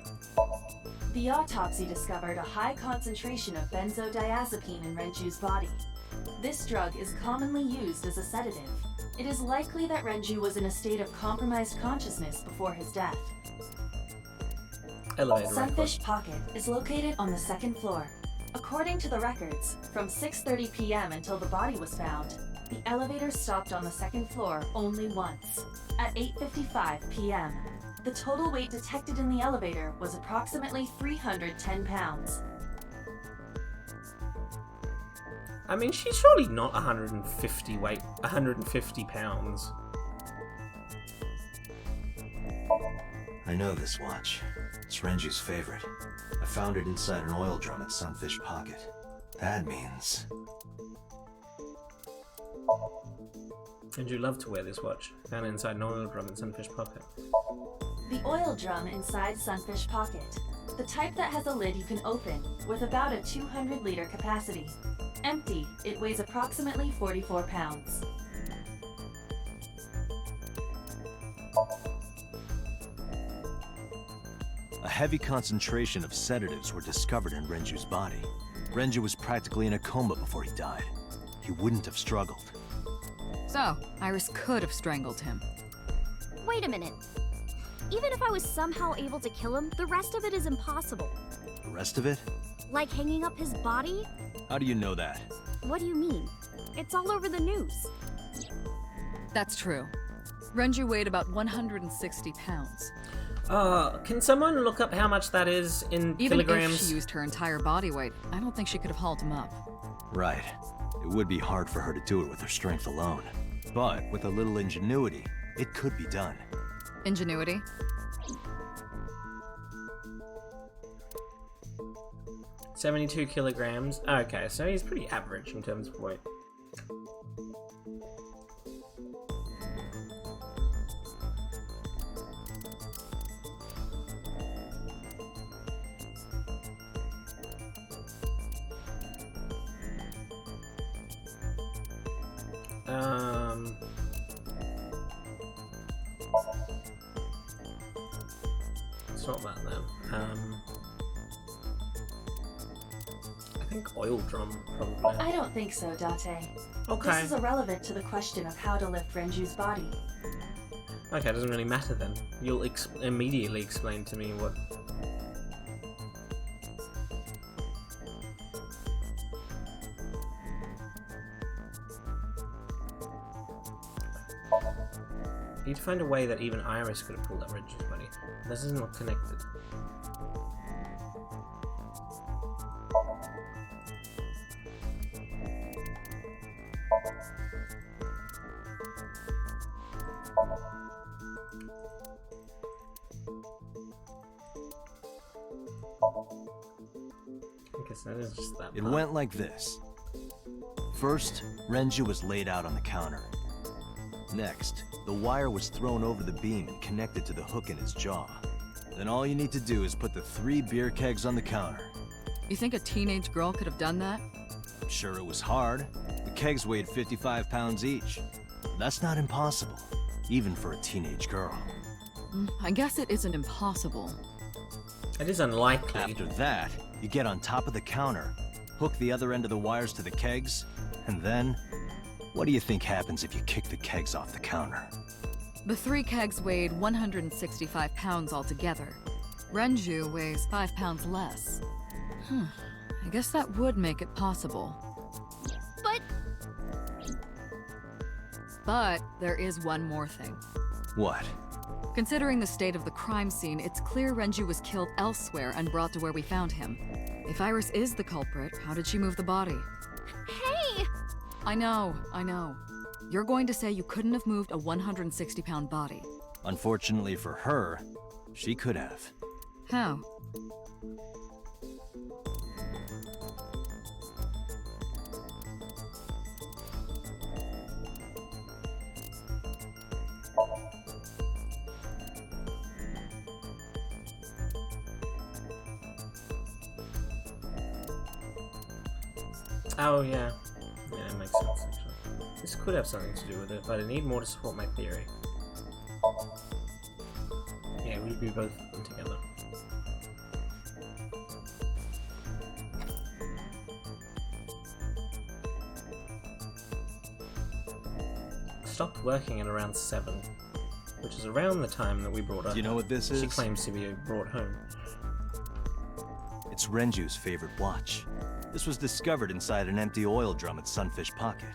The autopsy discovered a high concentration of benzodiazepine in Renju's body. This drug is commonly used as a sedative. It is likely that Renju was in a state of compromised consciousness before his death. Elevator Sunfish Pocket is located on the second floor. According to the records, from 6:30 p.m. until the body was found, the elevator stopped on the second floor only once, at 8:55 p.m. The total weight detected in the elevator was approximately 310 pounds. I mean, she's surely not 150 pounds. I know this watch. It's Renju's favorite. I found it inside an oil drum at Sunfish Pocket. That means... Renju loved to wear this watch. Found it inside an oil drum in Sunfish Pocket. The oil drum inside Sunfish Pocket. The type that has a lid you can open, with about a 200-liter capacity. Empty, it weighs approximately 44 pounds. A heavy concentration of sedatives were discovered in Renju's body. Renju was practically in a coma before he died. He wouldn't have struggled. So, Iris could have strangled him. Wait a minute. Even if I was somehow able to kill him, the rest of it is impossible. The rest of it? Like hanging up his body? How do you know that? What do you mean? It's all over the news. That's true. Renju weighed about 160 pounds. Can someone look up how much that is in Even kilograms? if she used her entire body weight, I don't think she could have hauled him up. Right. It would be hard for her to do it with her strength alone. But with a little ingenuity, it could be done. Ingenuity? $72 kilograms. Okay, so he's pretty average in terms of weight. It's not that then. I think oil drum, probably. I don't think so, Date. Okay. This is irrelevant to the question of how to lift Renju's body. Okay, it doesn't really matter then. You'll immediately explain to me what... You'd find a way that even Iris could have pulled up Renju's body. This isn't look connected. I guess that is just that It part. went like this. First, Renju was laid out on the counter. Next, the wire was thrown over the beam and connected to the hook in his jaw. Then all you need to do is put the 3 beer kegs on the counter. You think a teenage girl could have done that? I'm sure it was hard. The kegs weighed 55 pounds each. That's not impossible, even for a teenage girl. I guess it isn't impossible. It is unlikely. After that, you get on top of the counter, hook the other end of the wires to the kegs, and then... what do you think happens if you kick the kegs off the counter? The 3 kegs weighed 165 pounds altogether. Renju weighs 5 pounds less. I guess that would make it possible. But there is one more thing. What? Considering the state of the crime scene, it's clear Renju was killed elsewhere and brought to where we found him. If Iris is the culprit, how did she move the body? Hey! I know. You're going to say you couldn't have moved a 160-pound body. Unfortunately for her, she could have. How? Oh, yeah. Yeah, it makes sense, actually. This could have something to do with it, but I need more to support my theory. Yeah, we'd be both of them together. Stopped working at around 7, which is around the time that we brought her. Do you know what this is? She claims to be brought home. It's Renju's favorite watch. This was discovered inside an empty oil drum at Sunfish Pocket.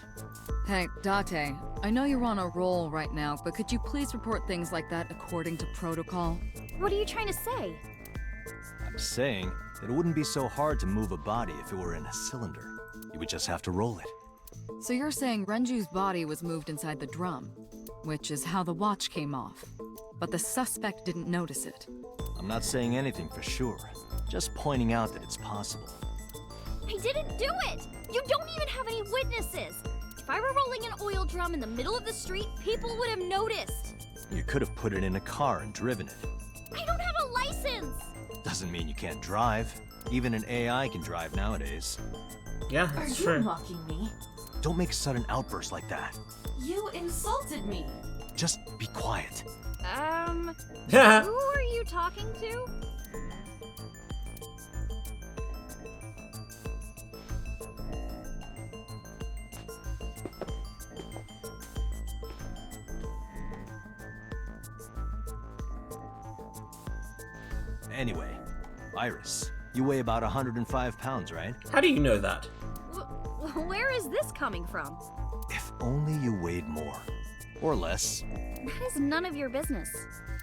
Hey, Date, I know you're on a roll right now, but could you please report things like that according to protocol? What are you trying to say? I'm saying that it wouldn't be so hard to move a body if it were in a cylinder. You would just have to roll it. So you're saying Renju's body was moved inside the drum, which is how the watch came off. But the suspect didn't notice it. I'm not saying anything for sure, just pointing out that it's possible. I didn't do it! You don't even have any witnesses! If I were rolling an oil drum in the middle of the street, people would have noticed! You could have put it in a car and driven it. I don't have a license! Doesn't mean you can't drive. Even an AI can drive nowadays. Yeah, Are that's you true. mocking me? Don't make sudden outbursts like that. You insulted me! Just be quiet. Who Yeah. are you talking to? Anyway, Iris, you weigh about 105 pounds, right? How do you know that? Where is this coming from? If only you weighed more. Or less. That is none of your business.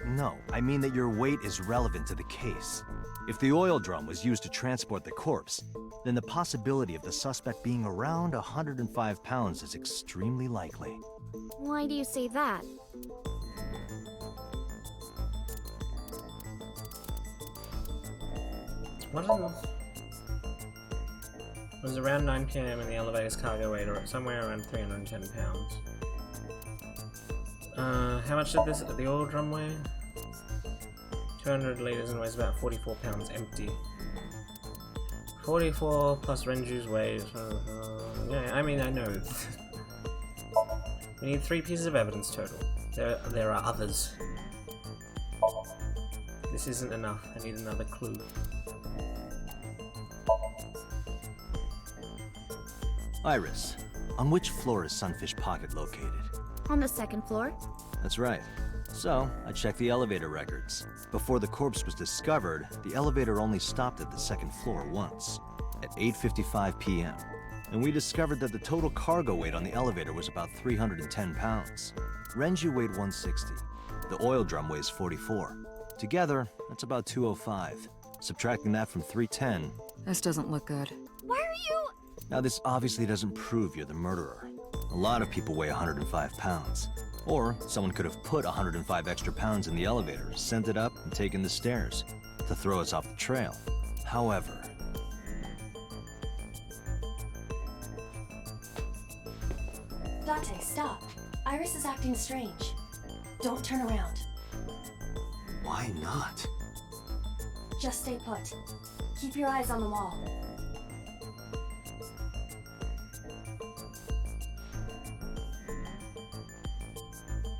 No, I mean that your weight is relevant to the case. If the oil drum was used to transport the corpse, then the possibility of the suspect being around 105 pounds is extremely likely. Why do you say that? It was around 9 p.m. and the elevator's cargo weight or somewhere around 310 pounds. How much did the oil drum weigh? 200 liters and weighs about 44 pounds empty. 44 plus Renju's weight. Yeah, I mean, I know. We need 3 pieces of evidence total. There are others. This isn't enough. I need another clue. Iris, on which floor is Sunfish Pocket located? On the 2nd floor. That's right. So, I checked the elevator records. Before the corpse was discovered, the elevator only stopped at the 2nd floor once, at 8:55 p.m. And we discovered that the total cargo weight on the elevator was about 310 pounds. Renju weighed 160. The oil drum weighs 44. Together, that's about 205. Subtracting that from 310... This doesn't look good. Why are you... Now, this obviously doesn't prove you're the murderer. A lot of people weigh 105 pounds. Or someone could have put 105 extra pounds in the elevator, sent it up, and taken the stairs to throw us off the trail. However... Dante, stop. Iris is acting strange. Don't turn around. Why not? Just stay put. Keep your eyes on the wall.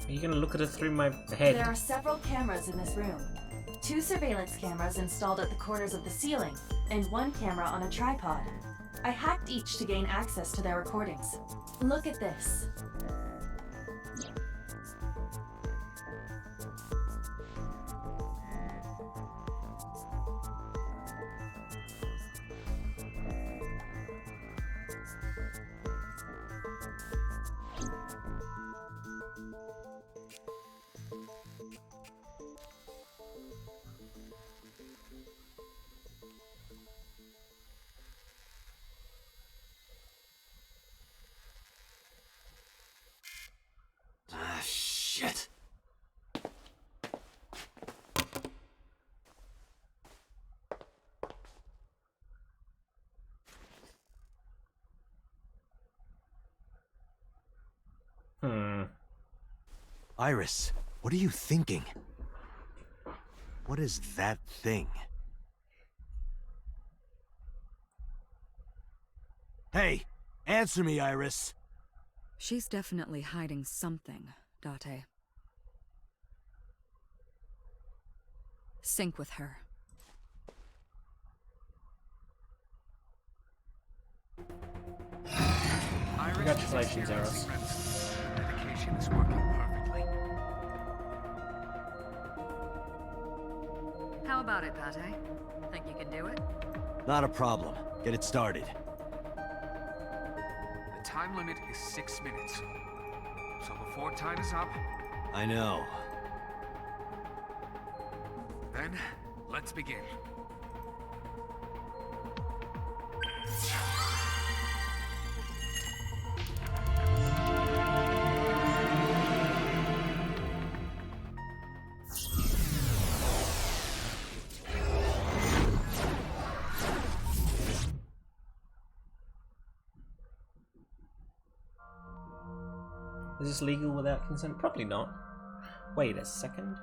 Are you gonna look at it through my head? There are several cameras in this room. 2 surveillance cameras installed at the corners of the ceiling, and 1 camera on a tripod. I hacked each to gain access to their recordings. Look at this. Ah, shit. Iris, what are you thinking? What is that thing? Hey, answer me, Iris. She's definitely hiding something, Date. Sync with her. Congratulations, Eros. Medication is working perfectly. How about it, Date? Think you can do it? Not a problem. Get it started. The time limit is 6 minutes. So before time is up, I know. then let's begin. Is this legal without consent? Probably not. Wait a second.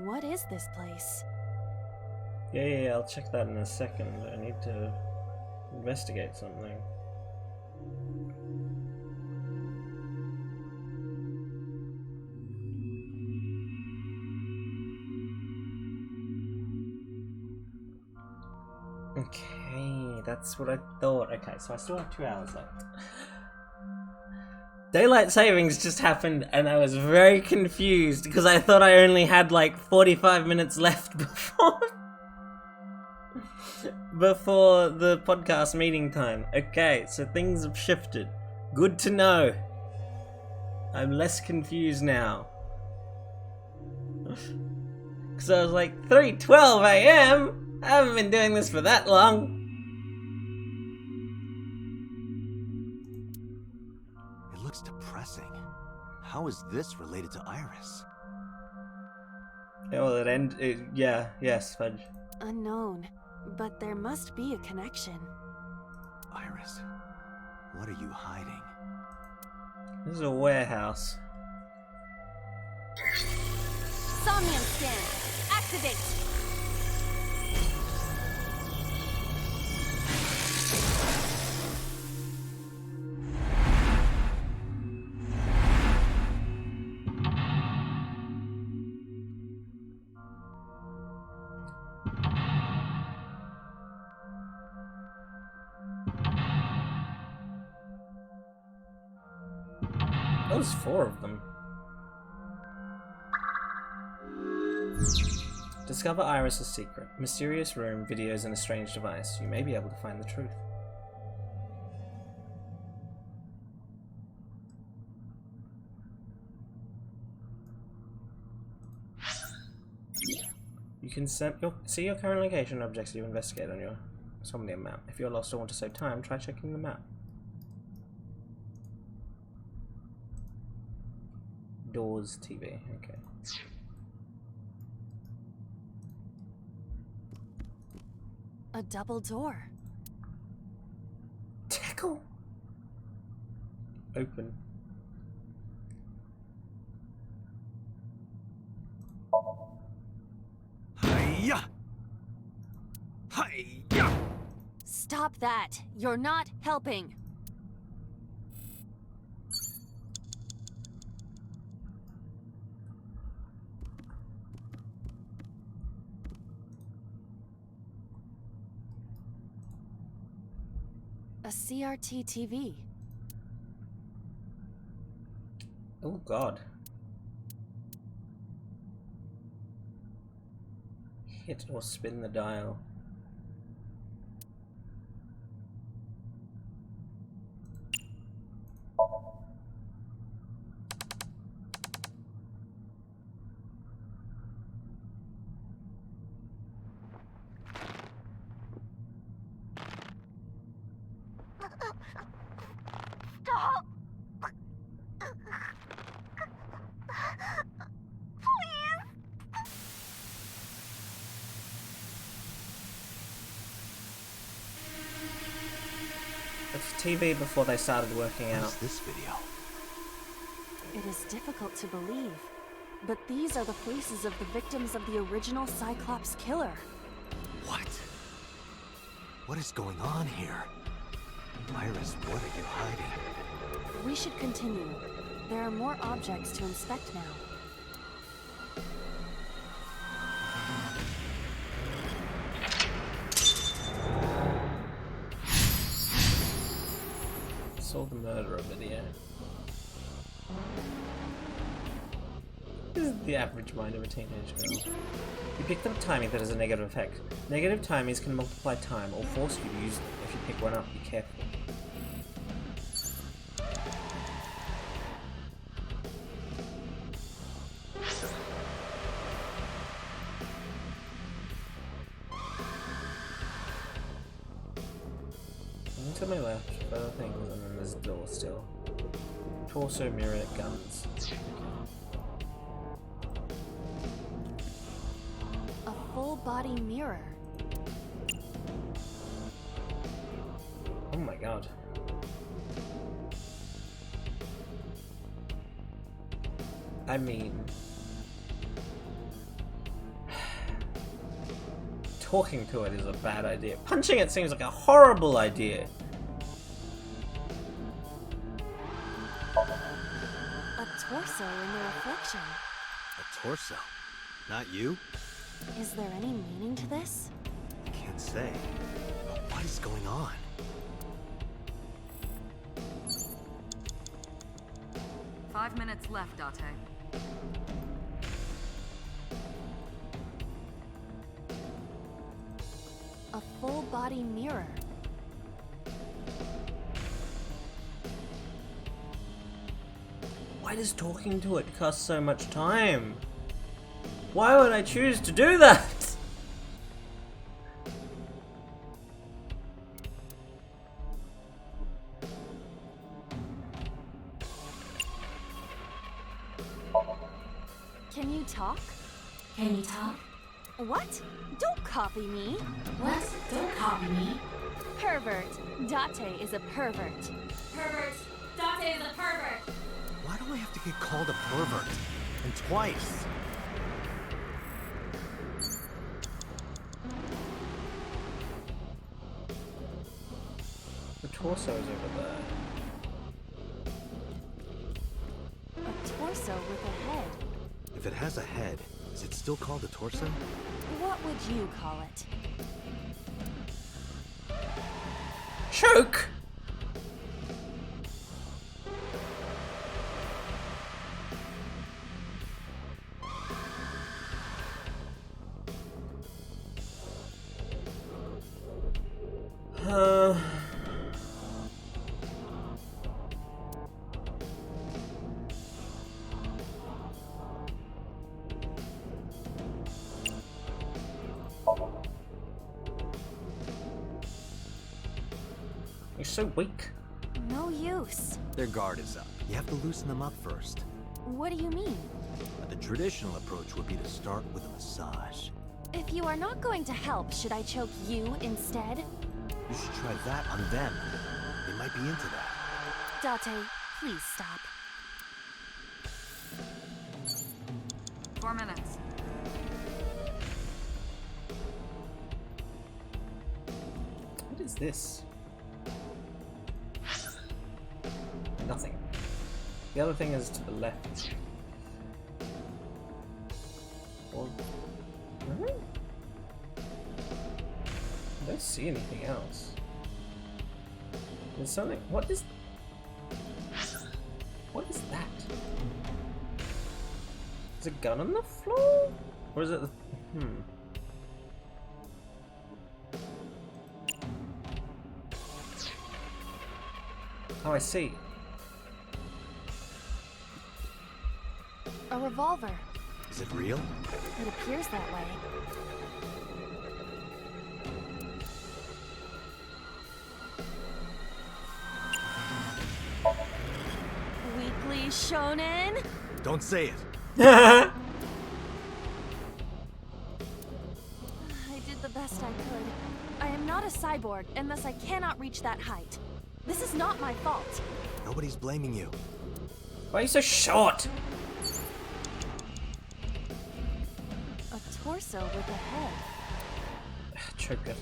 What is this place? Yeah, I'll check that in a second. I need to investigate something. Okay. Okay, that's what I thought. Okay, so I still have 2 hours left. Daylight savings just happened and I was very confused because I thought I only had like 45 minutes left before the podcast meeting time. Okay, so things have shifted. Good to know. I'm less confused now. Because I was like, 3:12 a.m.? I haven't been doing this for that long. It looks depressing. How is this related to Iris? Yeah, well, yes, Fudge. Unknown, but there must be a connection. Iris, what are you hiding? This is a warehouse. Somnium scan, activate! That was 4 of them. Discover Iris' secret. Mysterious room, videos, and a strange device. You may be able to find the truth. You can see your current location and objects you investigate on your Somnium map. If you're lost or want to save time, try checking the map. Doors, TV, okay. A double door. Tackle! Open. Hiya! Hiya! Stop that! You're not helping! A CRT TV. Oh god. Hit or spin the dial. Stop! It's TV before they started working out. What is this video? It is difficult to believe, but these are the faces of the victims of the original Cyclops killer. What? What is going on here? Iris, what are you hiding? We should continue. There are more objects to inspect now. Saw the murderer video. This is the average mind of a teenage girl. You picked up timing that has a negative effect. Negative timies can multiply time or force you to use them. If you pick one up, be careful. To my left, further things, and then there's a door still. Torso, mirror, guns. A full body mirror. Oh my god. I mean... talking to it is a bad idea. Punching it seems like a horrible idea. A torso in the reflection. A torso? Not you? Is there any meaning to this? I can't say. But what is is going on? Five minutes left, Date. A full body mirror. Why does talking to it cost so much time? Why would I choose to do that? Can you talk? Can you talk? What? Don't copy me. What? Don't copy me. Pervert. Date is a pervert. Pervert. Date is a pervert. Why do I have to get called a pervert? And twice? The torso is over there. A torso with a head. If it has a head, is it still called a torso? What would you call it? Choke! You're so weak. No use. Their guard is up. You have to loosen them up first. What do you mean? The traditional approach would be to start with a massage. If you are not going to help, should I choke you instead? You should try that on them. They might be into that. Date, please stop. 4 minutes. What is this? Nothing. The other thing is to the left. Or... I don't see anything else. There's something. What is that? Is a gun on the floor? Or is it the... Oh, I see. A revolver. Is it real? It appears that way. Weekly Shonen? Don't say it. I did the best I could. I am not a cyborg, and thus I cannot reach that height. This is not my fault. Nobody's blaming you. Why are you so short? A torso with a head. Choke it.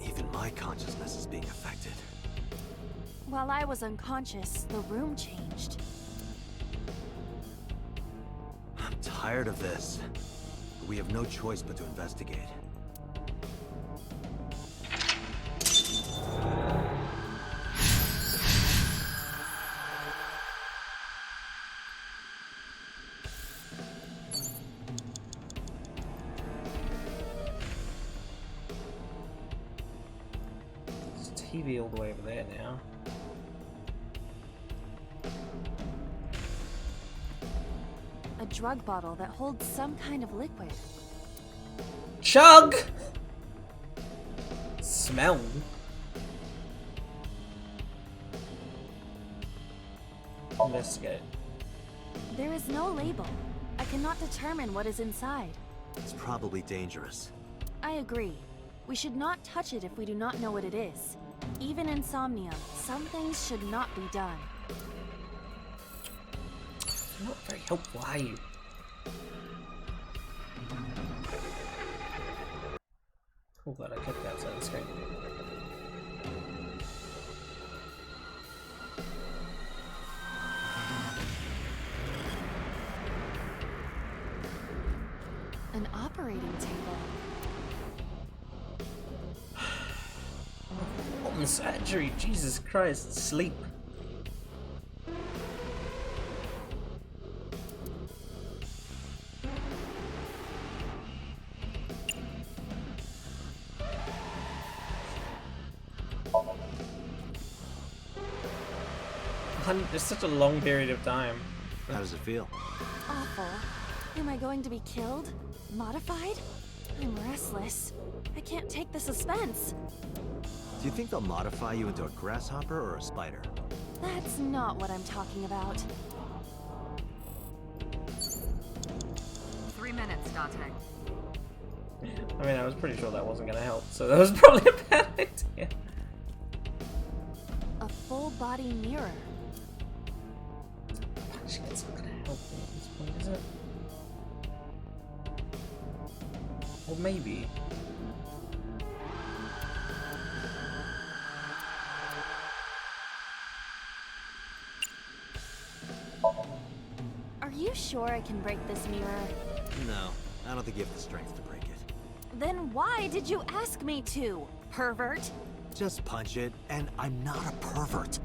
Even my consciousness is being affected. While I was unconscious, the room changed. I'm tired of this. But we have no choice but to investigate. There's a TV all the way over there now. A drug bottle that holds some kind of liquid. Chug! Smell. Investigate. There is no label. I cannot determine what is inside. It's probably dangerous. I agree. We should not touch it if we do not know what it is. Even in Somnium, some things should not be done. You're not very helpful, are you? Oh god, I kept that outside the screen. An operating table. What in surgery? Jesus Christ, sleep. It's such a long period of time. How does it feel? Awful. Am I going to be killed? Modified? I'm restless. I can't take the suspense. Do you think they'll modify you into a grasshopper or a spider? That's not what I'm talking about. 3 minutes, Dante. I mean, I was pretty sure that wasn't going to help, so that was probably a bad idea. A full body mirror. Actually, it's not going to help me at this point, is it? Or maybe. Are you sure I can break this mirror? No, I don't think you have the strength to break it. Then why did you ask me to, pervert? Just punch it, and I'm not a pervert.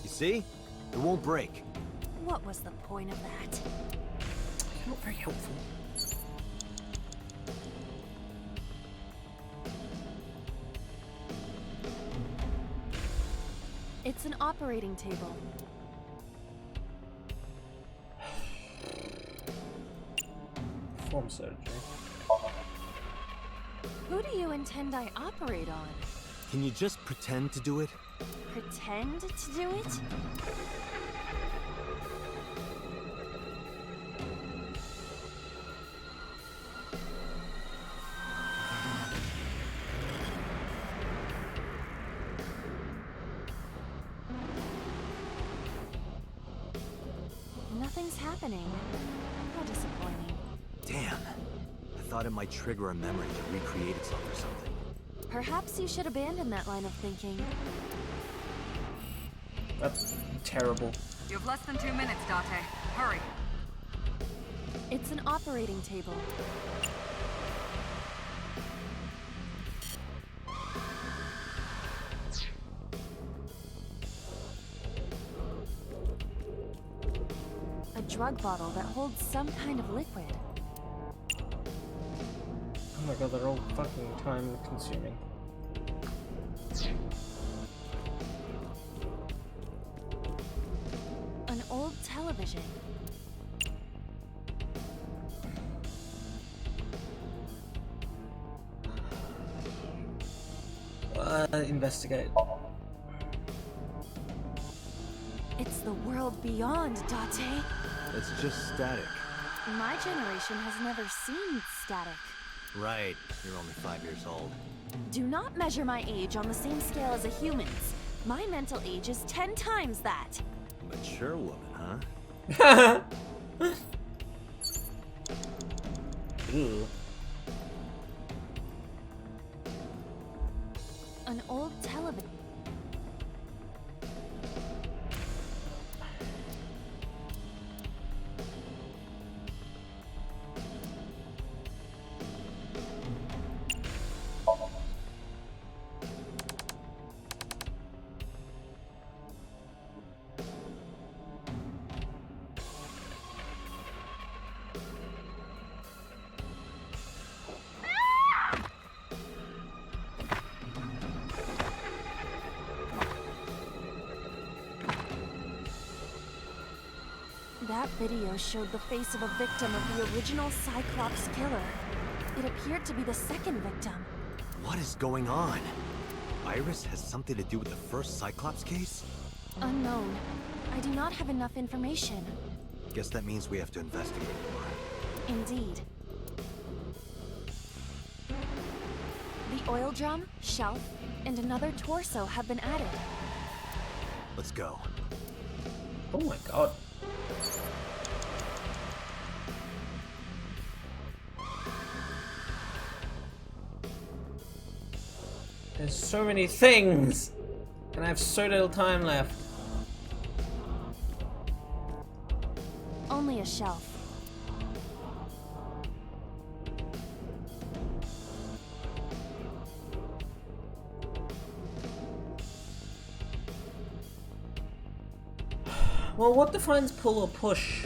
You see? It won't break. What was the point of that? You're not very helpful. It's an operating table. Perform surgery. Who do you intend I operate on? Can you just pretend to do it? Pretend to do it? Nothing's happening. How disappointing. Damn. I thought it might trigger a memory to recreate itself or something. Perhaps you should abandon that line of thinking. That's terrible. You have less than 2 minutes, Dante. Hurry. It's an operating table. A drug bottle that holds some kind of liquid. Oh my god, they're all fucking time consuming. An old television. Investigate. It's the world beyond, Date. It's just static. My generation has never seen static. Right. You're only 5 years old. Do not measure my age on the same scale as a human's. My mental age is 10 times that. Mature woman, huh? Ew. An old television. That video showed the face of a victim of the original Cyclops killer. It appeared to be the second victim. What is going on? Iris has something to do with the first Cyclops case? Unknown. I do not have enough information. Guess that means we have to investigate more. Indeed. The oil drum, shelf, and another torso have been added. Let's go. Oh my god. There's so many things! And I have so little time left. Only a shelf. Well, what defines pull or push?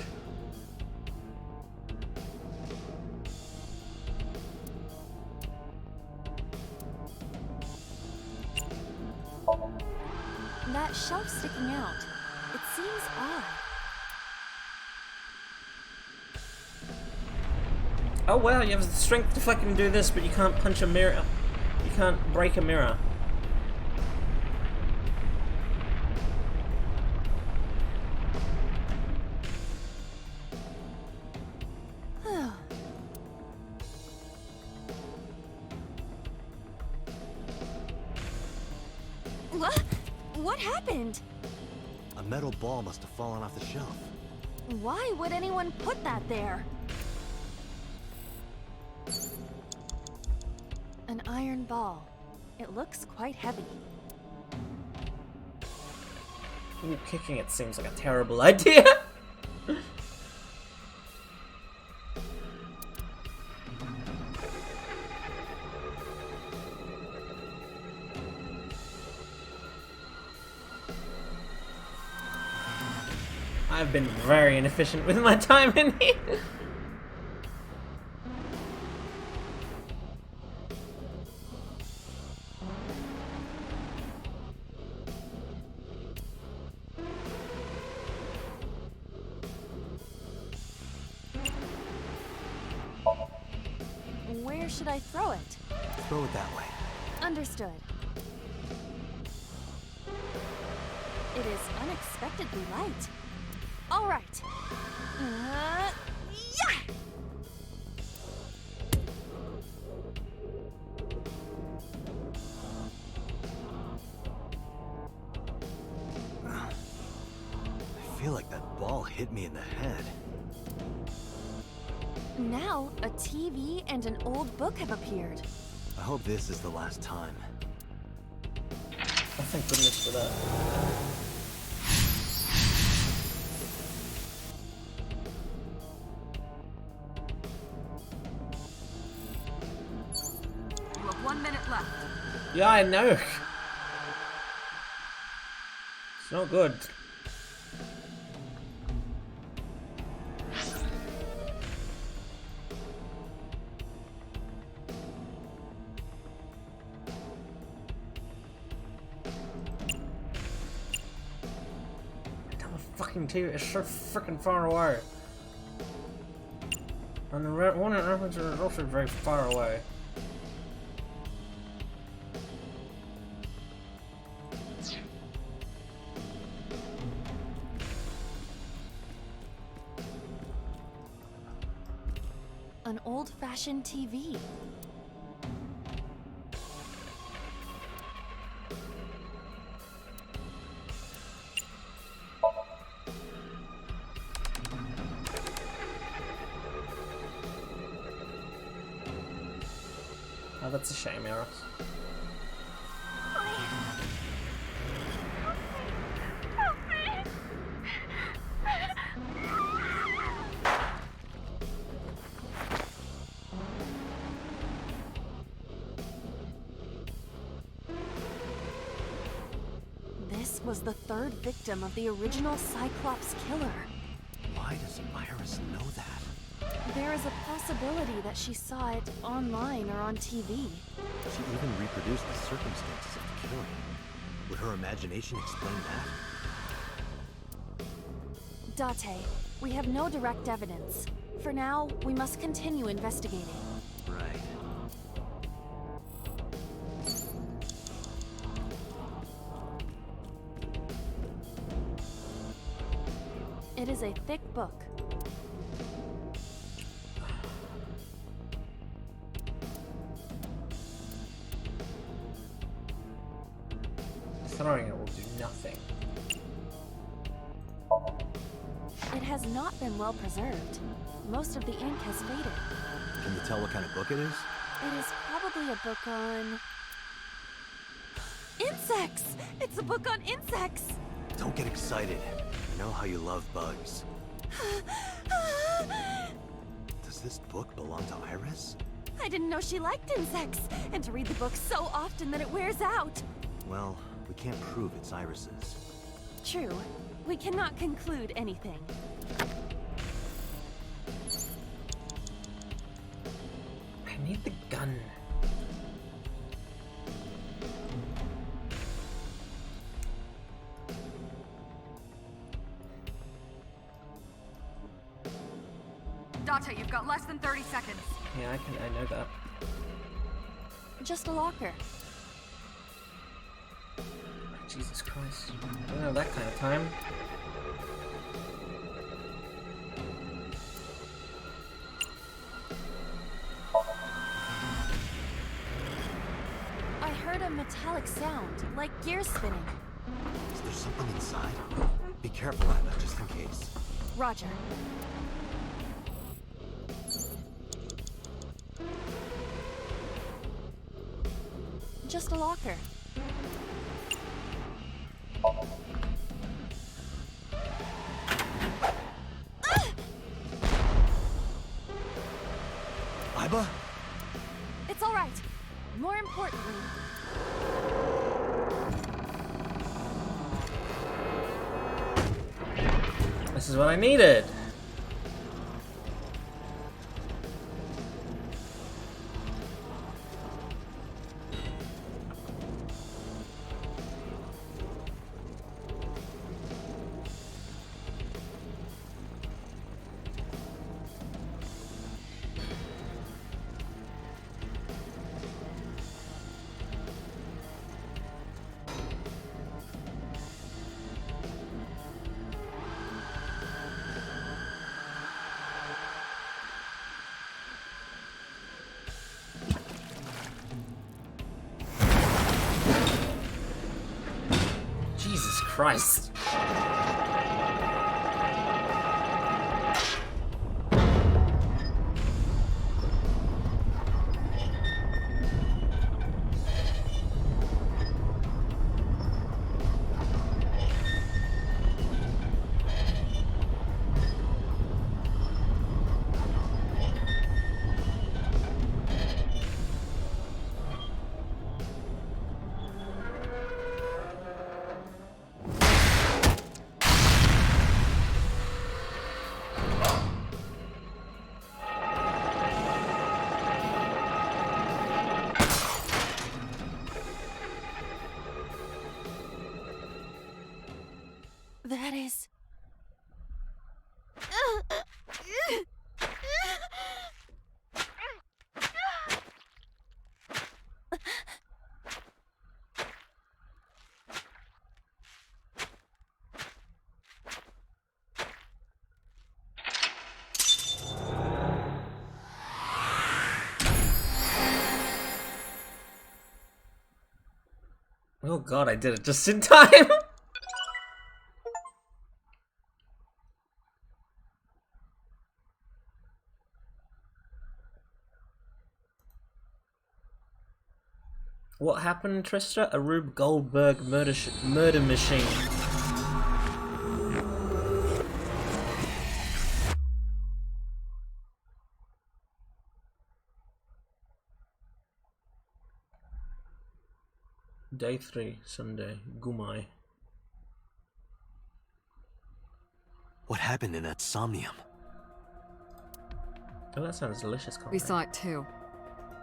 That shelf sticking out. It seems odd. Oh wow, you have the strength to fucking do this, but you can't punch a mirror. You can't break a mirror. What happened? A metal ball must have fallen off the shelf. Why would anyone put that there? An iron ball. It looks quite heavy. Ooh, kicking it seems like a terrible idea. I've been very inefficient with my time in here. Where should I throw it? Throw it that way. Understood. It is unexpectedly light. All right. Yeah! I feel like that ball hit me in the head. Now, a TV and an old book have appeared. I hope this is the last time. Oh, thank goodness for that. You have 1 minute left. Yeah, I know. It's not good. Fucking TV is so freaking far away. And the one in reference is also very far away. An old-fashioned TV. Oh, that's a shame, Eros. This was the third victim of the original Cyclops killer. Why does Iris know that? There is a possibility that she saw it online or on TV. She even reproduced the circumstances of the killing. Would her imagination explain that? Date, we have no direct evidence. For now, we must continue investigating. Right. It is a thick book. Throwing it will do nothing. It has not been well preserved. Most of the ink has faded. Can you tell what kind of book it is? It is probably a book on... insects! It's a book on insects! Don't get excited. I know how you love bugs. Does this book belong to Iris? I didn't know she liked insects, and to read the book so often that it wears out. Well, we can't prove it's Iris's. True. We cannot conclude anything. I need the gun. Date, you've got less than 30 seconds. Yeah, I know that. Just a locker. Jesus Christ. I don't have that kind of time. I heard a metallic sound, like gears spinning. Is there something inside? Be careful, Anna, just in case. Roger. Just a locker. Iba? It's all right. More importantly, This is what I needed. Jesus Christ. that is... Oh god, I did it just in time! What happened, Trista? A Rube Goldberg murder machine. Day 3, Sunday, Gumai. What happened in that Somnium? Oh, that sounds delicious. We saw it too.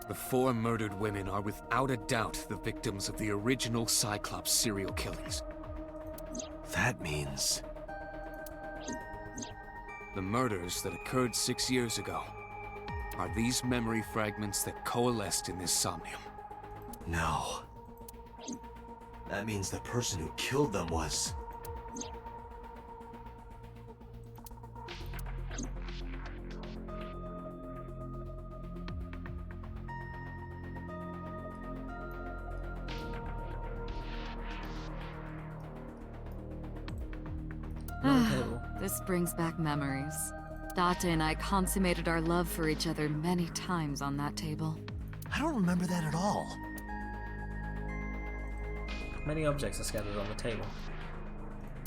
The 4 murdered women are without a doubt the victims of the original Cyclops serial killings. That means... The murders that occurred 6 years ago are these memory fragments that coalesced in this Somnium. No. That means the person who killed them was... This brings back memories. Date and I consummated our love for each other many times on that table. I don't remember that at all. Many objects are scattered on the table.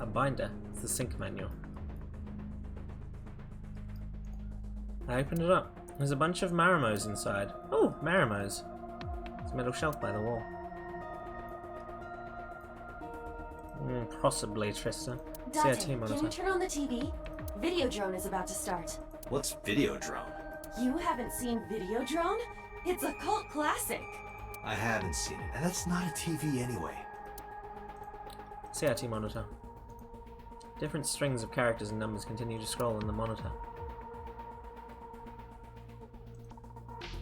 A binder. It's the sink manual. I opened it up. There's a bunch of Marimos inside. Oh, Marimos. There's a metal shelf by the wall. Possibly, Trista. Date, CRT can monitor. you turn on the TV? Videodrone is about to start. What's Videodrone? You haven't seen Videodrone? It's a cult classic. I haven't seen it, and that's not a TV anyway. CRT monitor. Different strings of characters and numbers continue to scroll on the monitor.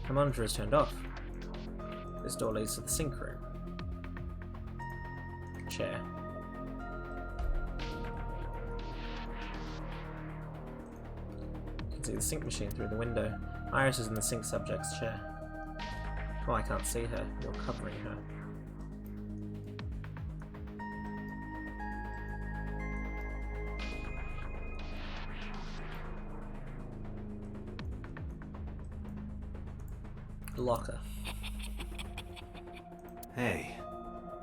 The monitor is turned off. This door leads to the sink room. Chair. You can see the sink machine through the window. Iris is in the sink subject's chair. Oh, I can't see her. You're covering her. Locker. Hey,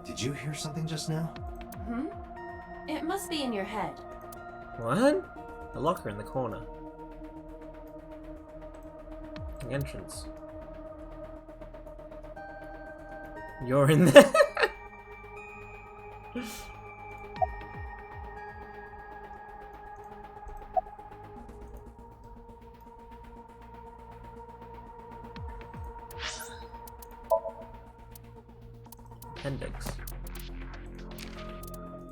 did you hear something just now? It must be in your head. What? A locker in the corner. The entrance. You're in there. Appendix.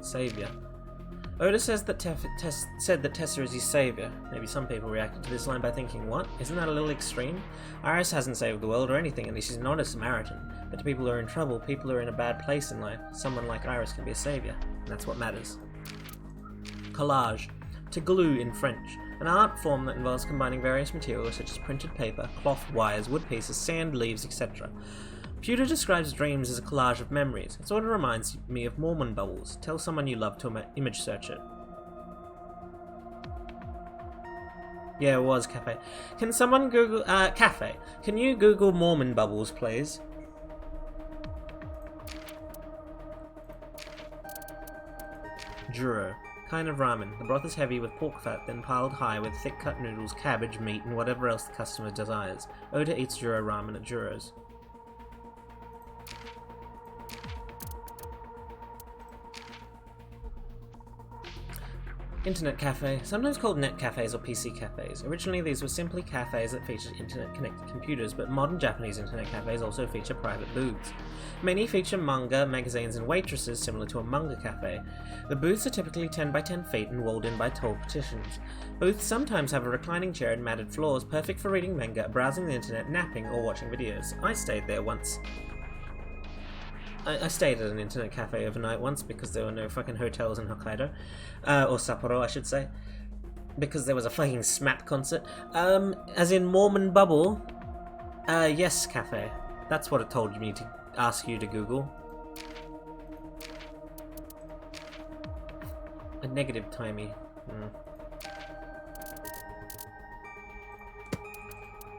Savior. Oda says that said that Tessa is his savior. Maybe some people reacted to this line by thinking, what? Isn't that a little extreme? Iris hasn't saved the world or anything, and she's not a Samaritan. But to people who are in trouble, people who are in a bad place in life, someone like Iris can be a savior. And that's what matters. Collage. To glue in French. An art form that involves combining various materials such as printed paper, cloth, wires, wood pieces, sand, leaves, etc. Pewter describes dreams as a collage of memories. It sort of reminds me of Mormon bubbles. Tell someone you love to image search it. Yeah, it was cafe. Can someone Google cafe? Can you Google Mormon bubbles, please? Juro. Kind of ramen. The broth is heavy with pork fat, then piled high with thick cut noodles, cabbage, meat, and whatever else the customer desires. Oda eats Juro ramen at Juro's. Internet cafe, sometimes called net cafes or PC cafes. Originally these were simply cafes that featured internet-connected computers, but modern Japanese internet cafes also feature private booths. Many feature manga, magazines, and waitresses similar to a manga cafe. The booths are typically 10 by 10 feet and walled in by tall partitions. Booths sometimes have a reclining chair and matted floors, perfect for reading manga, browsing the internet, napping, or watching videos. I stayed there once. I stayed at an internet cafe overnight once because there were no fucking hotels in Hokkaido. Or Sapporo, I should say. Because there was a fucking SMAP concert. As in Mormon Bubble. Yes, cafe. That's what it told me to ask you to Google. A negative timey.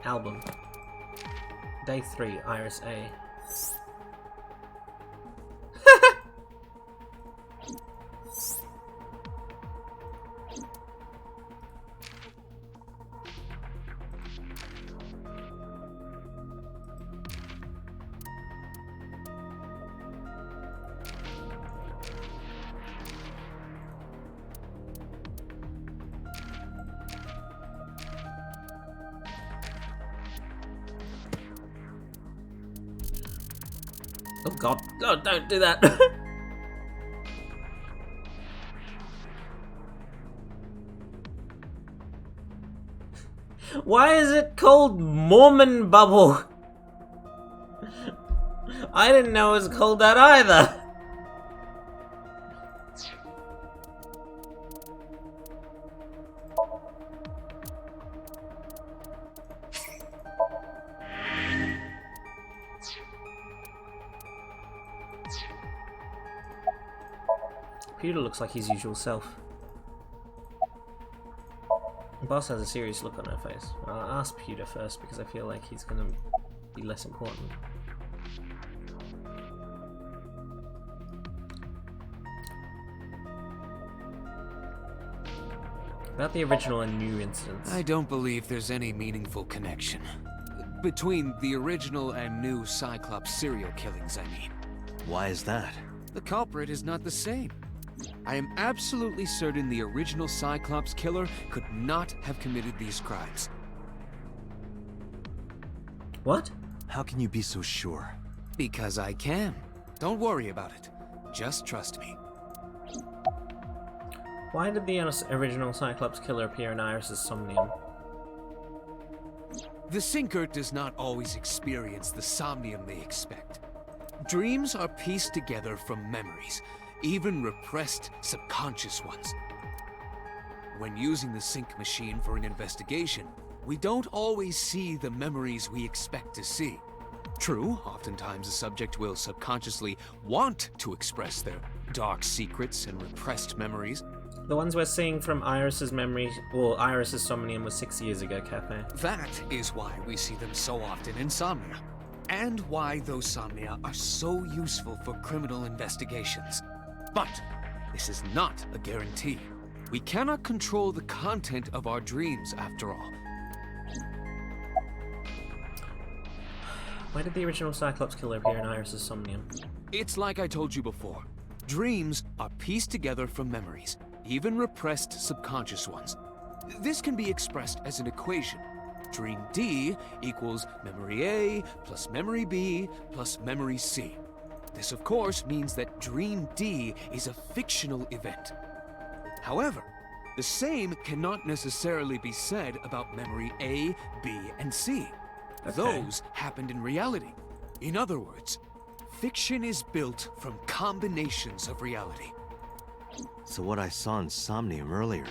Album. Day 3, Iris A. Oh god, no, don't do that. Why is it called Mormon Bubble? I didn't know it was called that either. Peter looks like his usual self. The boss has a serious look on her face. I'll ask Pewter first because I feel like he's gonna be less important. About the original and new incidents. I don't believe there's any meaningful connection. Between the original and new Cyclops serial killings, I mean. Why is that? The culprit is not the same. I am absolutely certain the original Cyclops killer could not have committed these crimes. What? How can you be so sure? Because I can. Don't worry about it. Just trust me. Why did the original Cyclops killer appear in Iris's Somnium? The Sinker does not always experience the Somnium they expect. Dreams are pieced together from memories, even repressed subconscious ones. When using the sync machine for an investigation, we don't always see the memories we expect to see. True, oftentimes the subject will subconsciously want to express their dark secrets and repressed memories. The ones we're seeing from Iris's memory, well, Iris's Somnium was 6 years ago, Cafe. That is why we see them so often in Somnia, and why those Somnia are so useful for criminal investigations. But this is not a guarantee. We cannot control the content of our dreams, after all. Why did the original Cyclops killer appear in Iris's Somnium? It's like I told you before. Dreams are pieced together from memories, even repressed subconscious ones. This can be expressed as an equation. Dream D equals memory A plus memory B plus memory C. This, of course, means that Dream D is a fictional event. However, the same cannot necessarily be said about memory A, B, and C. Okay. Those happened in reality. In other words, fiction is built from combinations of reality. So what I saw in Somnium earlier...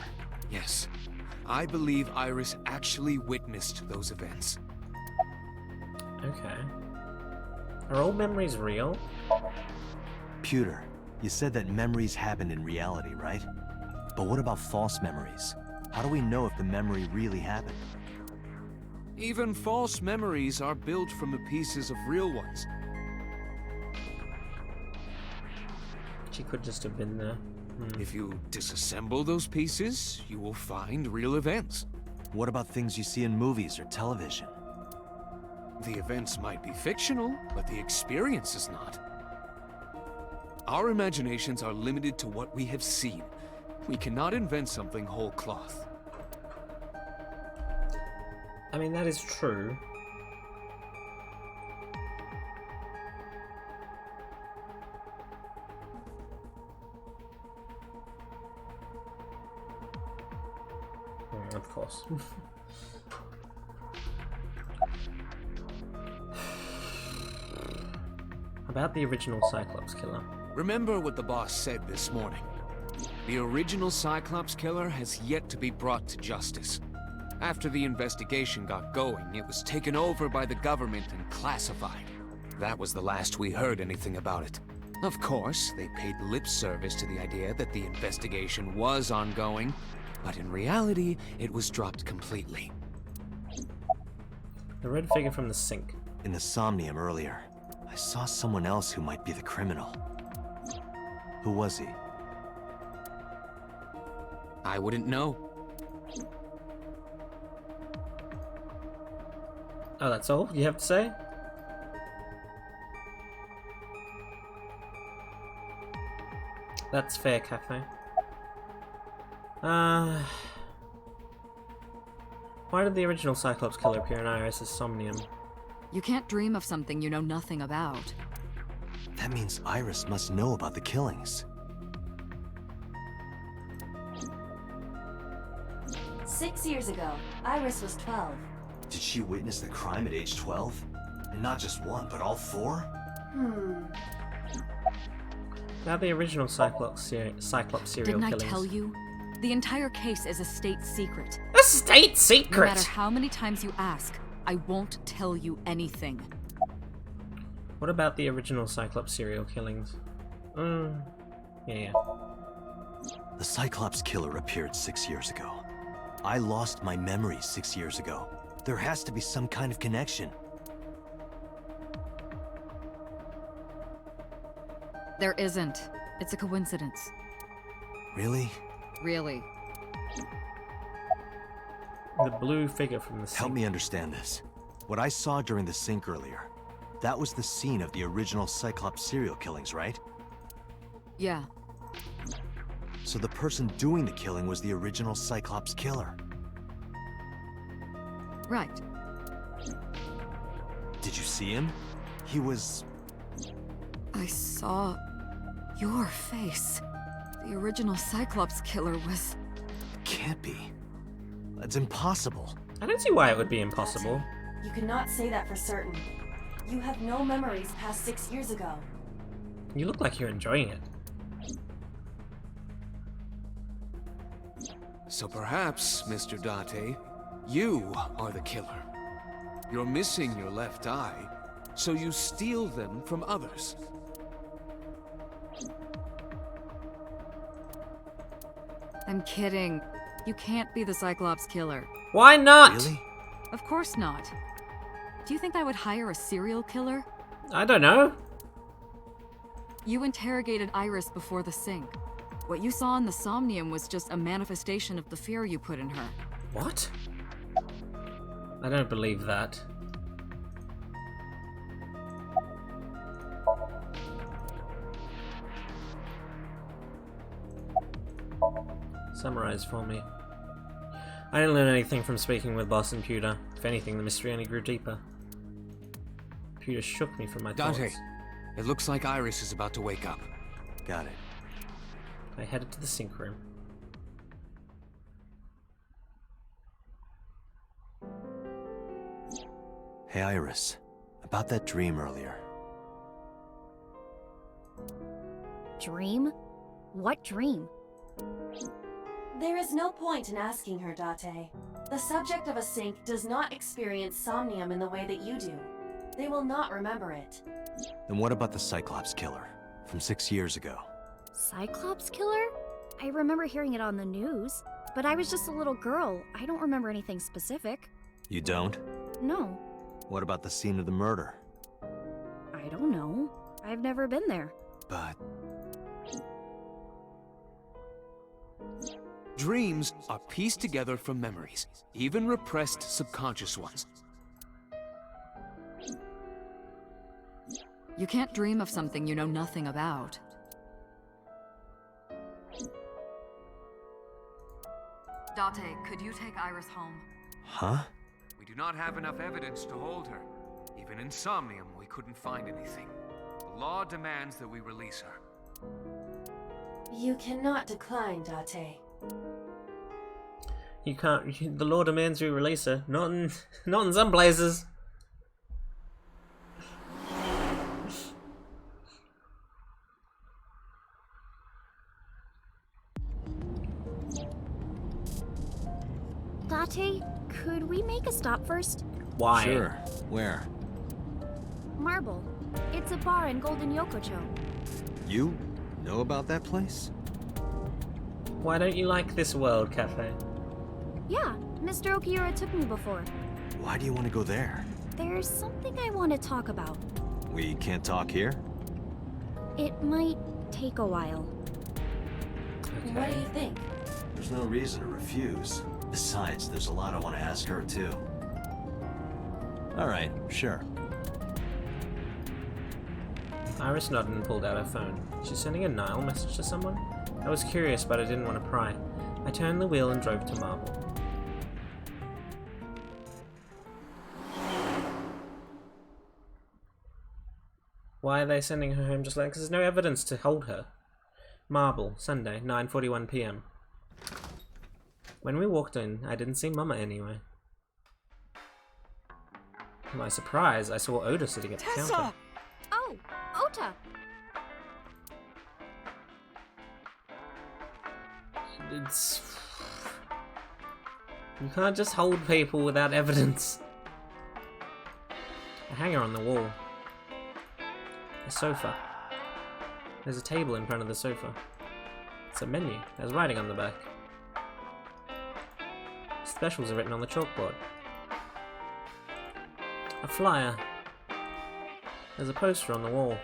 Yes. I believe Iris actually witnessed those events. Okay. Are all memories real? Pewter, you said that memories happen in reality, right? But what about false memories? How do we know if the memory really happened? Even false memories are built from the pieces of real ones. She could just have been there. If you disassemble those pieces, you will find real events. What about things you see in movies or television? The events might be fictional, but the experience is not. Our imaginations are limited to what we have seen. We cannot invent something whole cloth. I mean, that is true. Of course. About the original Cyclops killer. Remember what the boss said this morning. The original Cyclops killer has yet to be brought to justice. After the investigation got going, it was taken over by the government and classified. That was the last we heard anything about it. Of course, they paid lip service to the idea that the investigation was ongoing, but in reality, it was dropped completely. The red figure from the sink. In the Somnium earlier, I saw someone else who might be the criminal. Who was he? I wouldn't know. Oh, that's all you have to say? That's fair, Cafe. Why did the original Cyclops killer appear in Iris's Somnium? You can't dream of something you know nothing about. That means Iris must know about the killings. 6 years ago, Iris was 12. Did she witness the crime at age 12? And not just one, but all four? Now the original Cyclops serial Didn't killings. I tell you? The entire case is a state secret. A state No secret! matter how many times you ask, I won't tell you anything. What about the original Cyclops serial killings? Yeah. The Cyclops killer appeared 6 years ago. I lost my memories 6 years ago. There has to be some kind of connection. There isn't. It's a coincidence. Really? Really. The blue figure from the sink. Help me understand this. What I saw during the sink earlier, that was the scene of the original Cyclops serial killings, right? Yeah. So the person doing the killing was the original Cyclops killer. Right. Did you see him? He was... I saw your face. The original Cyclops killer was... Can't be. That's impossible. I don't see why it would be impossible. You cannot say that for certain. You have no memories past 6 years ago. You look like you're enjoying it. So perhaps, Mr. Date, you are the killer. You're missing your left eye, so you steal them from others. I'm kidding. You can't be the Cyclops killer. Why not? Really? Of course not. Do you think I would hire a serial killer? I don't know. You interrogated Iris before the sink. What you saw in the Somnium was just a manifestation of the fear you put in her. What? I don't believe that. Summarize for me. I didn't learn anything from speaking with Boss and Pewter. If anything, the mystery only grew deeper. Pewter shook me from my Dante, thoughts. it looks like Iris is about to wake up. Got it. I headed to the sink room. Hey Iris, about that dream earlier. Dream? What dream? There is no point in asking her, Date. The subject of a sink does not experience somnium in the way that you do. They will not remember it. Then what about the Cyclops killer from 6 years ago? Cyclops killer? I remember hearing it on the news, but I was just a little girl. I don't remember anything specific. You don't? No, What about the scene of the murder? I don't know. I've never been there. But Dreams are pieced together from memories, even repressed subconscious ones. You can't dream of something you know nothing about. Date, could you take Iris home? Huh? We do not have enough evidence to hold her. Even in Somnium, we couldn't find anything. The law demands that we release her. You cannot decline, Date. You can't. The law demands we release her. Not in some places. Date, could we make a stop first? Why? Sure. Where? Marble. It's a bar in Golden Yokocho. You know about that place? Why don't you like this world cafe? Yeah, Mr. Okiura took me before. Why do you want to go there? There's something I want to talk about. We can't talk here? It might take a while. What do you think? There's no reason to refuse. Besides, there's a lot I want to ask her, too. Alright, sure. Iris nodded and pulled out her phone. She's sending a Nile message to someone? I was curious, but I didn't want to pry. I turned the wheel and drove to Marble. Why are they sending her home just like? Because there's no evidence to hold her. Marble, Sunday, 9:41 p.m. When we walked in, I didn't see Mama anywhere. To my surprise, I saw Oda sitting at the counter. Oh, Ota! It's... You can't just hold people without evidence. A hanger on the wall. A sofa. There's a table in front of the sofa. It's a menu. There's writing on the back. Specials are written on the chalkboard. A flyer. There's a poster on the wall.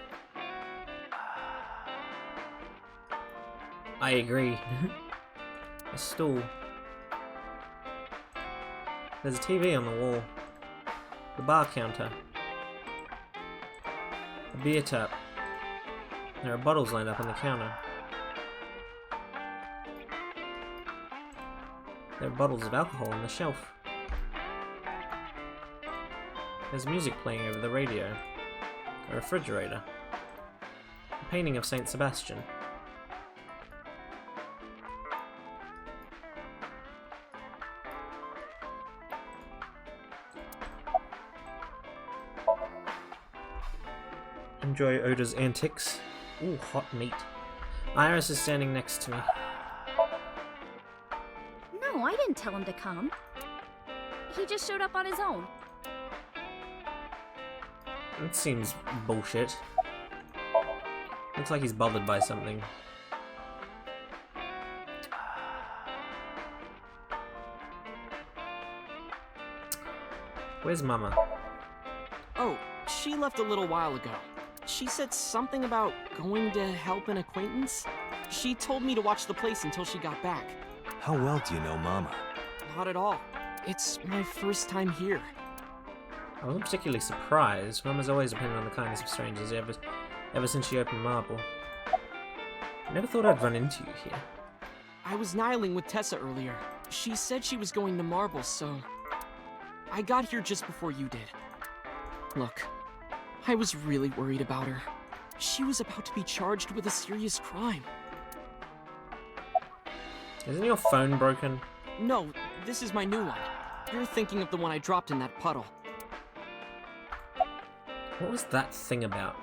I agree. A stool. There's a TV on the wall. The bar counter. A beer tap. There are bottles lined up on the counter. There are bottles of alcohol on the shelf. There's music playing over the radio. A refrigerator. A painting of Saint Sebastian. Enjoy Oda's antics. Ooh, hot meat. Iris is standing next to me. No, I didn't tell him to come. He just showed up on his own. That seems bullshit. Looks like he's bothered by something. Where's Mama? Oh, she left a little while ago. She said something about going to help an acquaintance. She told me to watch the place until she got back. How well do you know Mama? Not at all. It's my first time here. I wasn't particularly surprised. Mama's always depended on the kindness of strangers ever since she opened Marble. I never thought I'd run into you here. I was nihiling with Tessa earlier. She said she was going to Marble, so I got here just before you did. Look, I was really worried about her. She was about to be charged with a serious crime. Isn't your phone broken? No, this is my new one. You're thinking of the one I dropped in that puddle. What was that thing about?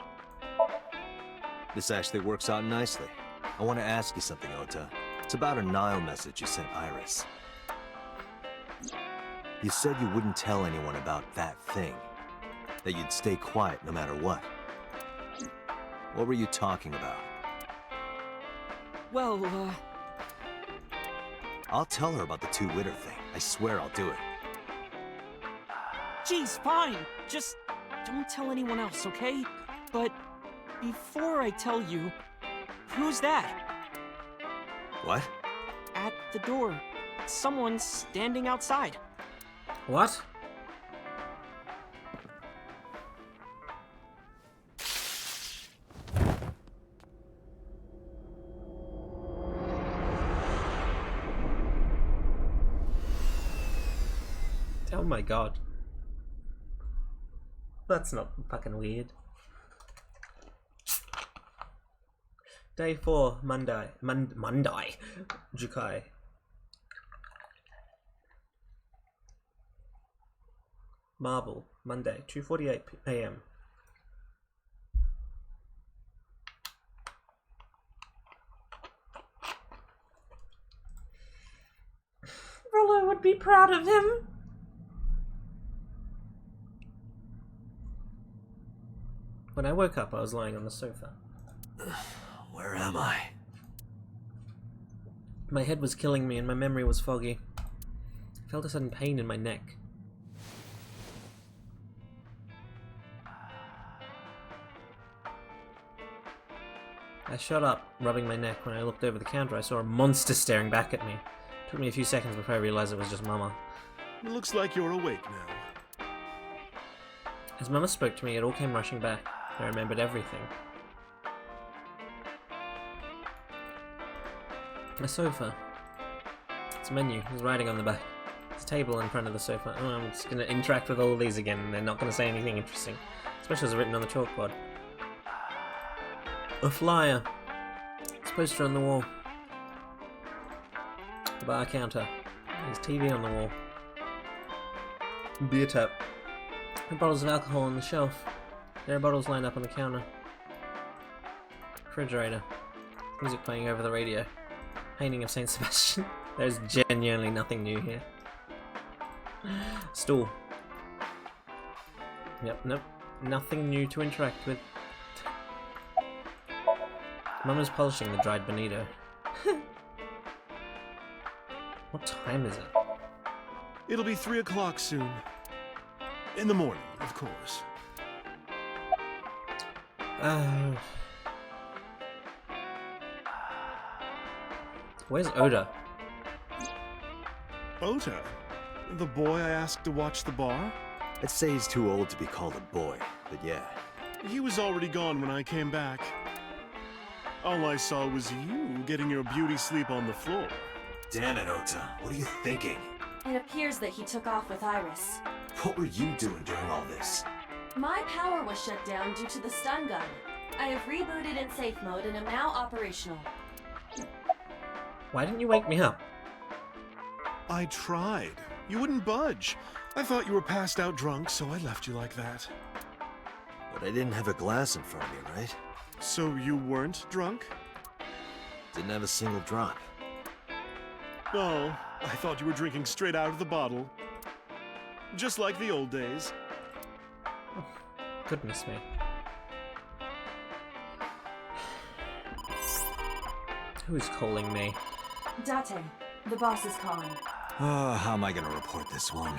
This actually works out nicely. I want to ask you something, Ota. It's about a Nile message you sent Iris. You said you wouldn't tell anyone about that thing. That you'd stay quiet no matter what. What were you talking about? Well, I'll tell her about the two-witter thing. I swear I'll do it. Geez, fine. Just don't tell anyone else, okay? But before I tell you, who's that? What? At the door. Someone's standing outside. What? Oh my god. That's not fucking weird. Day 4, Monday. Monday. Jukai. Marble, Monday, 2:48 AM. Rollo would be proud of him. When I woke up, I was lying on the sofa. Where am I? My head was killing me and my memory was foggy. I felt a sudden pain in my neck. I shot up, rubbing my neck. When I looked over the counter, I saw a monster staring back at me. It took me a few seconds before I realized it was just Mama. It looks like you're awake now. As Mama spoke to me, it all came rushing back. I remembered everything. A sofa. Its menu is writing on the back. There's a table in front of the sofa. Oh, I'm just going to interact with all of these again, and they're not going to say anything interesting. Especially as written on the chalkboard. A flyer. It's a poster on the wall. A bar counter. There's TV on the wall. Beer tap. And bottles of alcohol on the shelf. There are bottles lined up on the counter. Refrigerator. Music playing over the radio. Painting of Saint Sebastian. There's genuinely nothing new here. Stool. Yep, nope. Nothing new to interact with. Mama's polishing the dried bonito. What time is it? It'll be 3 o'clock soon. In the morning, of course. Where's Oda? Ota? The boy I asked to watch the bar? I'd say he's too old to be called a boy, but yeah. He was already gone when I came back. All I saw was you getting your beauty sleep on the floor. Damn it, Ota. What are you thinking? It appears that he took off with Iris. What were you doing during all this? My power was shut down due to the stun gun. I have rebooted in safe mode and am now operational. Why didn't you wake me up? I tried. You wouldn't budge. I thought you were passed out drunk, so I left you like that. But I didn't have a glass in front of me, right? So you weren't drunk? Didn't have a single drop. Oh, I thought you were drinking straight out of the bottle. Just like the old days. Oh, goodness me. Who's calling me? Date, the boss is calling. How am I gonna report this one?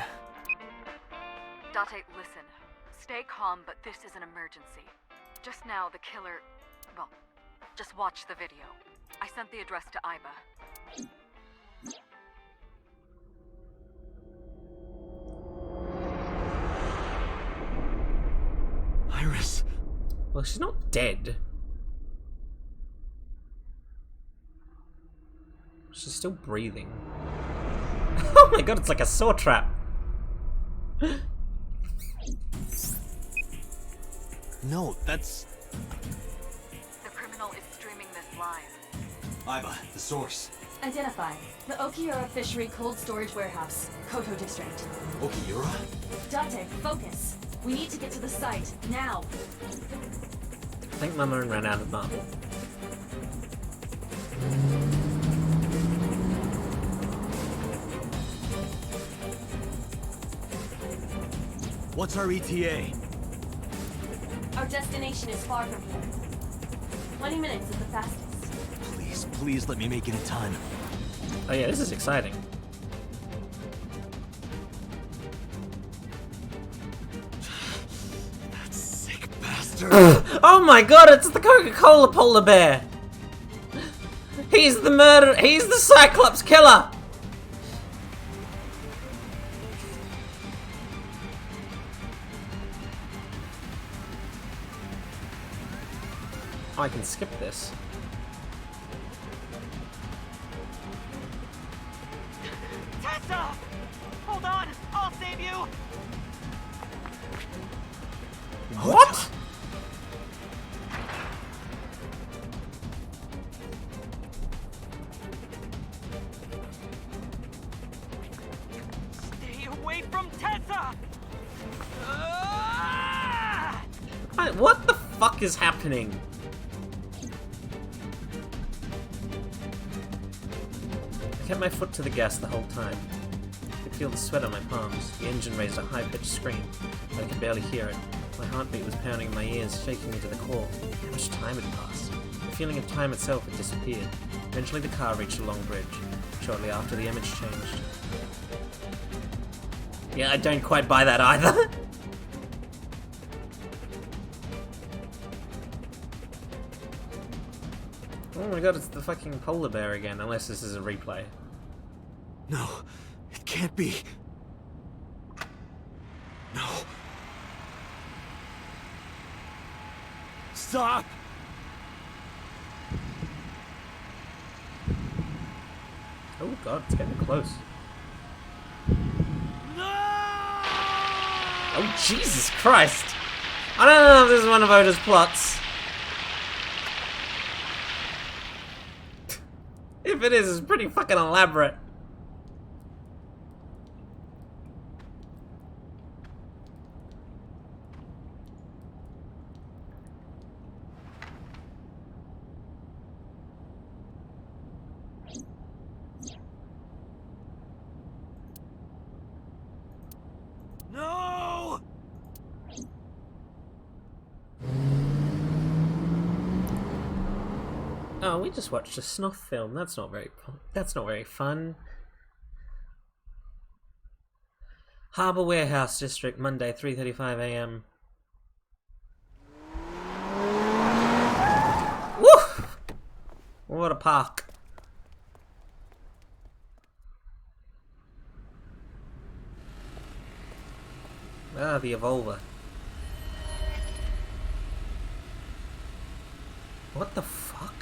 Date, listen. Stay calm, but this is an emergency. Just now, the killer... Well, just watch the video. I sent the address to Iba. Iris. Well, she's not dead. She's still breathing. Oh my god, it's like a saw trap. No, that's... The criminal is streaming this live. Iba, the source. Identified. The Okiura Fishery Cold Storage Warehouse, Koto District. Okiura? Date, focus. We need to get to the site, now. I think Mama ran out of marble. What's our ETA? Our destination is far from here. 20 minutes is the fastest. Please let me make it in time. Oh yeah, this is exciting. That sick bastard. Oh my god, it's the Coca-Cola polar bear! He's the murderer, he's the Cyclops killer! Oh, I can skip this. Tessa! Hold on! I'll save you! What? Stay away from Tessa! What the fuck is happening? I kept my foot to the gas the whole time. I could feel the sweat on my palms. The engine raised a high-pitched scream, but I could barely hear it. My heartbeat was pounding in my ears, shaking me to the core. How much time had passed? The feeling of time itself had disappeared. Eventually the car reached a long bridge. Shortly after, the image changed. Yeah, I don't quite buy that either. Oh my god, it's the fucking polar bear again, unless this is a replay. No, it can't be. No. Stop! Oh god, it's getting close. No! Oh Jesus Christ! I don't know if this is one of Oda's plots. If it is, it's pretty fucking elaborate. No! Oh, we just watched a snuff film. That's not very fun. Harbour Warehouse District, Monday, 3:35 a.m. Woo! What a park. Ah, the Evolver. What the fuck?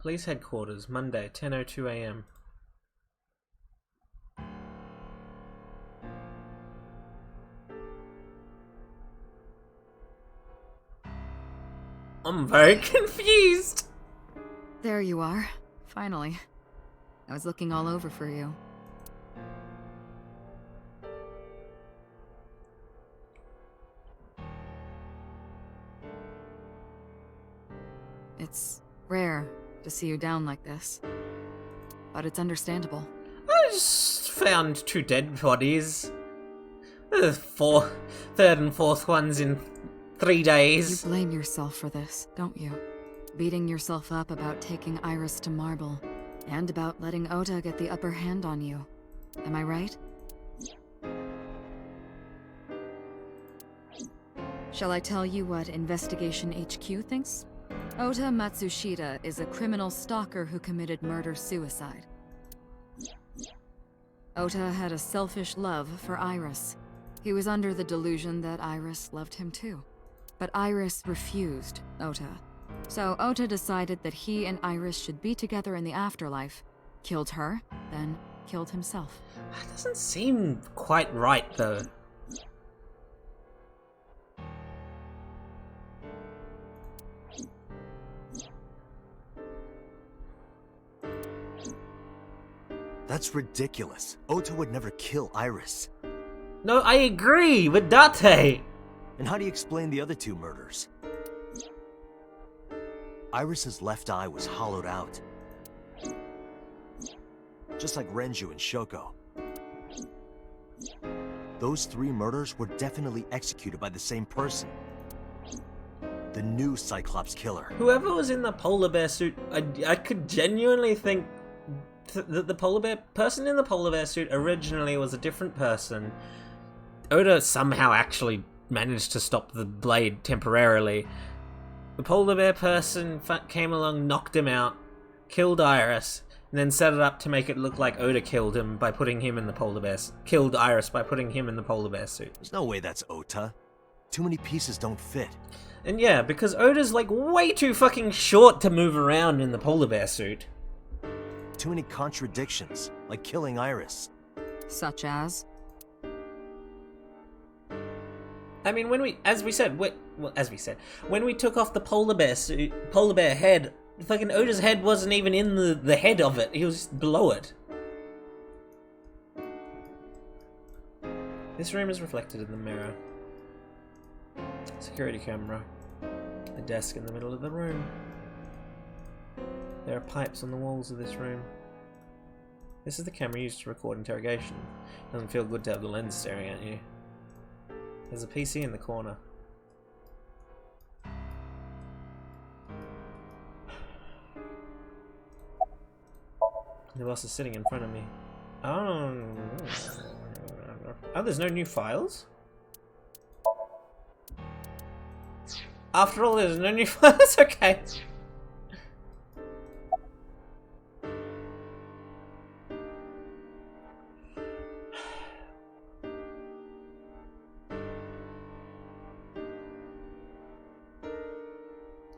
Police headquarters, Monday, 10:02 a.m. I'm very confused. There you are. Finally. I was looking all over for you. It's rare to see you down like this, but it's understandable. I just found 2 dead bodies. The third and fourth ones in 3 days. You blame yourself for this, don't you? Beating yourself up about taking Iris to Marble, and about letting Ota get the upper hand on you. Am I right? Shall I tell you what Investigation HQ thinks? Ota Matsushita is a criminal stalker who committed murder-suicide. Ota had a selfish love for Iris. He was under the delusion that Iris loved him too. But Iris refused Ota. So Ota decided that he and Iris should be together in the afterlife, killed her, then killed himself. That doesn't seem quite right, though. That's ridiculous. Ota would never kill Iris. No, I agree with Date. And how do you explain the other 2 murders? Iris's left eye was hollowed out. Just like Renju and Shoko. Those 3 murders were definitely executed by the same person. The new Cyclops killer. Whoever was in the polar bear suit, I could genuinely think that the polar bear person in the polar bear suit originally was a different person. Oda somehow actually managed to stop the blade temporarily. The polar bear person came along, knocked him out, killed Iris, and then set it up to make it look like Oda killed him by putting him in the polar bear killed Iris by putting him in the polar bear suit. There's no way that's Ota. Too many pieces don't fit. And yeah, because Oda's like way too fucking short to move around in the polar bear suit. Too many contradictions, like killing Iris. Such as? I mean, when we took off the polar bear suit, polar bear head, fucking Oda's head wasn't even in the head of it. He was just below it. This room is reflected in the mirror. Security camera. A desk in the middle of the room. There are pipes on the walls of this room. This is the camera used to record interrogation. Doesn't feel good to have the lens staring at you. There's a PC in the corner. The boss is sitting in front of me. Oh, there's no new files? After all, there's no new files? Okay.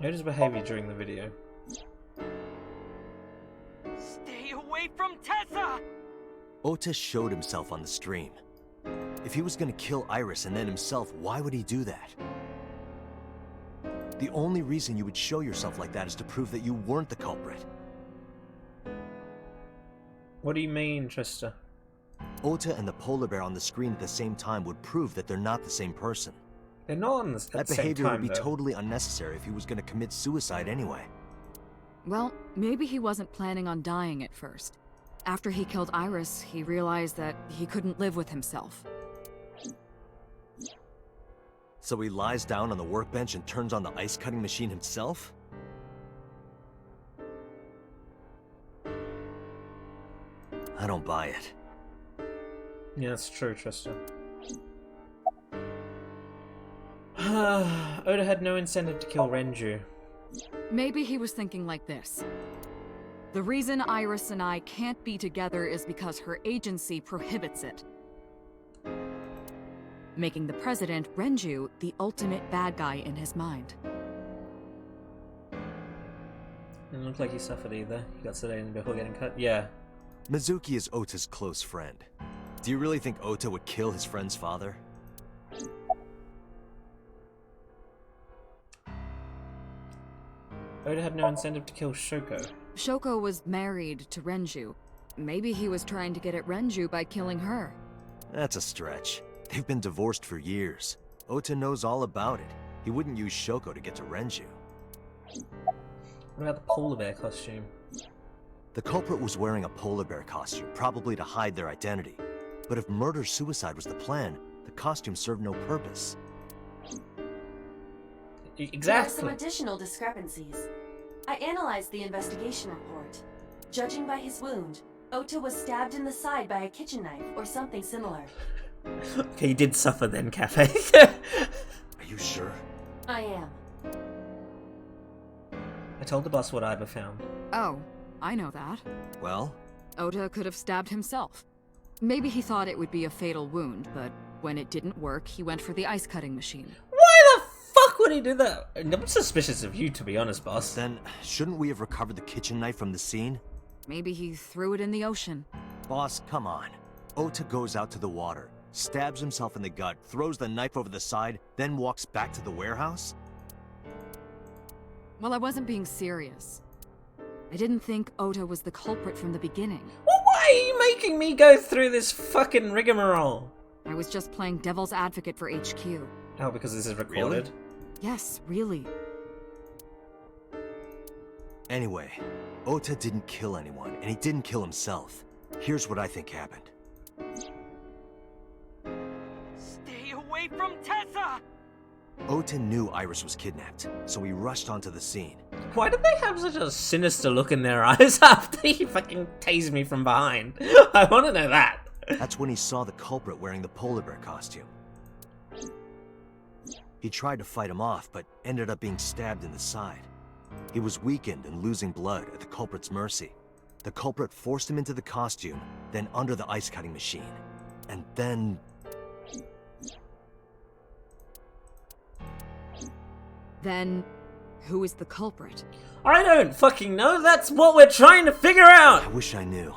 Oda's behavior during the video. Stay away from Tessa! Ota showed himself on the stream. If he was gonna kill Iris and then himself, why would he do that? The only reason you would show yourself like that is to prove that you weren't the culprit. What do you mean, Trista? Ota and the polar bear on the screen at the same time would prove that they're not the same person. They're not on the same time, That behavior would be though. totally unnecessary if he was going to commit suicide anyway. Well, maybe he wasn't planning on dying at first. After he killed Iris, he realized that he couldn't live with himself. So he lies down on the workbench and turns on the ice-cutting machine himself? I don't buy it. Yeah, that's true, Trista. Oda had no incentive to kill Renju. Maybe he was thinking like this. The reason Iris and I can't be together is because her agency prohibits it. Making the president, Renju, the ultimate bad guy in his mind. Didn't look like he suffered either. He got sedated before getting cut. Yeah. Mizuki is Ota's close friend. Do you really think Ota would kill his friend's father? Oda had no incentive to kill Shoko. Shoko was married to Renju. Maybe he was trying to get at Renju by killing her. That's a stretch. They've been divorced for years. Ota knows all about it. He wouldn't use Shoko to get to Renju. What about the polar bear costume? The culprit was wearing a polar bear costume, probably to hide their identity. But if murder-suicide was the plan, the costume served no purpose. Exactly. There are some additional discrepancies. I analyzed the investigation report. Judging by his wound, Ota was stabbed in the side by a kitchen knife or something similar. Okay, he did suffer then, Cafe. Are you sure? I am. I told the boss what Iba found. Oh, I know that. Well? Ota could have stabbed himself. Maybe he thought it would be a fatal wound, but when it didn't work, he went for the ice-cutting machine. Why the fuck would he do that? I'm suspicious of you, to be honest, boss. Then, shouldn't we have recovered the kitchen knife from the scene? Maybe he threw it in the ocean. Boss, come on. Ota goes out to the water, stabs himself in the gut, throws the knife over the side, then walks back to the warehouse? Well, I wasn't being serious. I didn't think Ota was the culprit from the beginning. Well, why are you making me go through this fucking rigmarole? I was just playing devil's advocate for HQ. Oh, because this is recorded? Really? Yes, really. Anyway, Ota didn't kill anyone, and he didn't kill himself. Here's what I think happened. Stay away from Tessa! Ota knew Iris was kidnapped, so he rushed onto the scene. Why did they have such a sinister look in their eyes after he fucking tased me from behind? I want to know that. That's when he saw the culprit wearing the polar bear costume. He tried to fight him off, but ended up being stabbed in the side. He was weakened and losing blood at the culprit's mercy. The culprit forced him into the costume, then under the ice-cutting machine. And then... Then, who is the culprit? I don't fucking know. That's what we're trying to figure out. I wish I knew.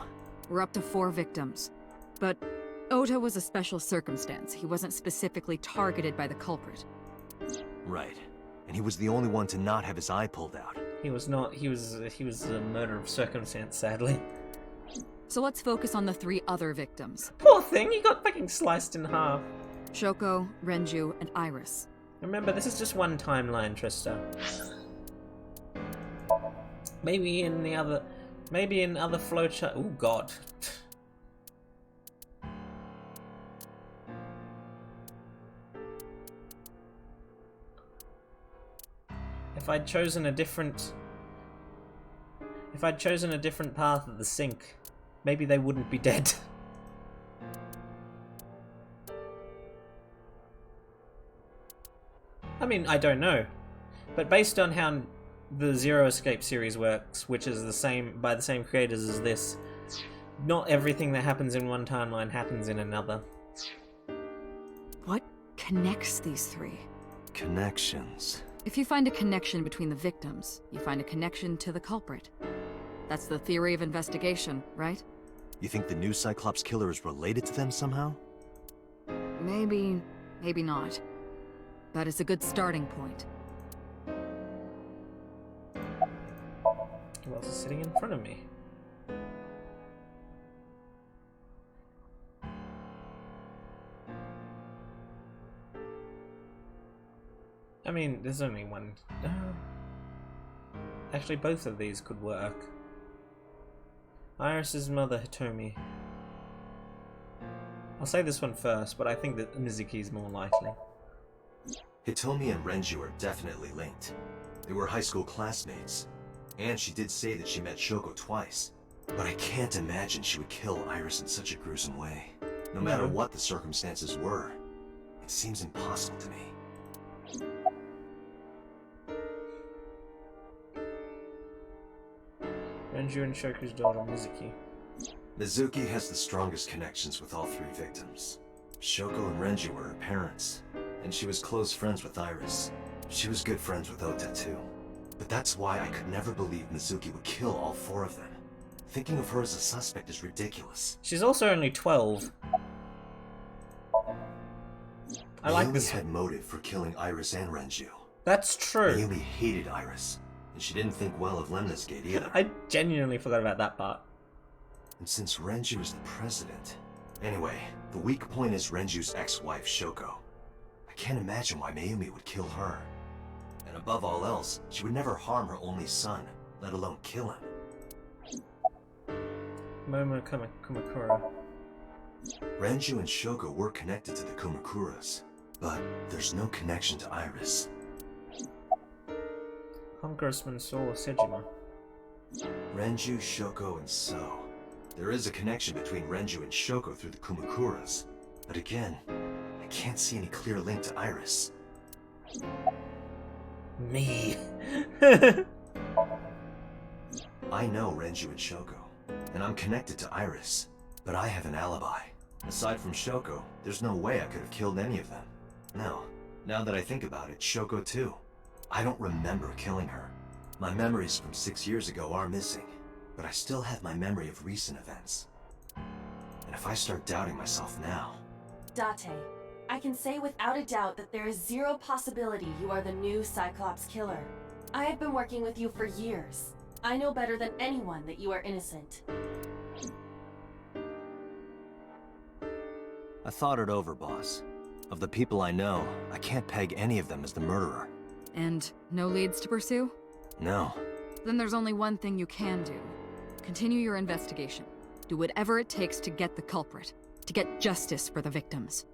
We're up to 4 victims. But Ota was a special circumstance. He wasn't specifically targeted by the culprit. Right. And he was the only one to not have his eye pulled out. He was not. He was a murder of circumstance, sadly. So let's focus on the 3 other victims. Poor thing, he got fucking sliced in half. Shoko, Renju, and Iris. Remember, this is just one timeline, Trista. Maybe in other flowchart. Oh God. If I'd chosen a different path at the sink, maybe they wouldn't be dead. I mean, I don't know. But based on how the Zero Escape series works, which is by the same creators as this, not everything that happens in one timeline happens in another. What connects these 3? Connections. If you find a connection between the victims, you find a connection to the culprit. That's the theory of investigation, right? You think the new Cyclops killer is related to them somehow? Maybe, maybe not. But it's a good starting point. Who else is sitting in front of me? I mean, there's only one. Actually, both of these could work. Iris's mother, Hitomi. I'll say this one first, but I think that Mizuki's more likely. Hitomi and Renju are definitely linked. They were high school classmates. And she did say that she met Shoko twice. But I can't imagine she would kill Iris in such a gruesome way. No matter what the circumstances were. It seems impossible to me. Renju and Shoko's daughter, Mizuki. Mizuki has the strongest connections with all three victims. Shoko and Renju were her parents, and she was close friends with Iris. She was good friends with Ota too. But that's why I could never believe Mizuki would kill all four of them. Thinking of her as a suspect is ridiculous. She's also only 12. I like this. Mayumi had motive for killing Iris and Renju. That's true. Mayumi hated Iris, and she didn't think well of Lemnis Gate either. I genuinely forgot about that part. And since Renju is the president... Anyway, the weak point is Renju's ex-wife, Shoko. I can't imagine why Mayumi would kill her. And above all else, she would never harm her only son, let alone kill him. Momo Kumakura. Renju and Shoko were connected to the Kumakuras, but there's no connection to Iris. Congressman Saw Sejima. Renju, Shoko, and So. There is a connection between Renju and Shoko through the Kumakuras, but again, I can't see any clear link to Iris. Me. I know Renju and Shoko, and I'm connected to Iris, but I have an alibi. Aside from Shoko, there's no way I could have killed any of them. No, now that I think about it, Shoko too. I don't remember killing her. My memories from 6 years ago are missing, but I still have my memory of recent events. And if I start doubting myself now... Date, I can say without a doubt that there is zero possibility you are the new Cyclops killer. I have been working with you for years. I know better than anyone that you are innocent. I thought it over, boss. Of the people I know, I can't peg any of them as the murderer. And no leads to pursue? No. Then there's only one thing you can do. Continue your investigation. Do whatever it takes to get the culprit. To get justice for the victims.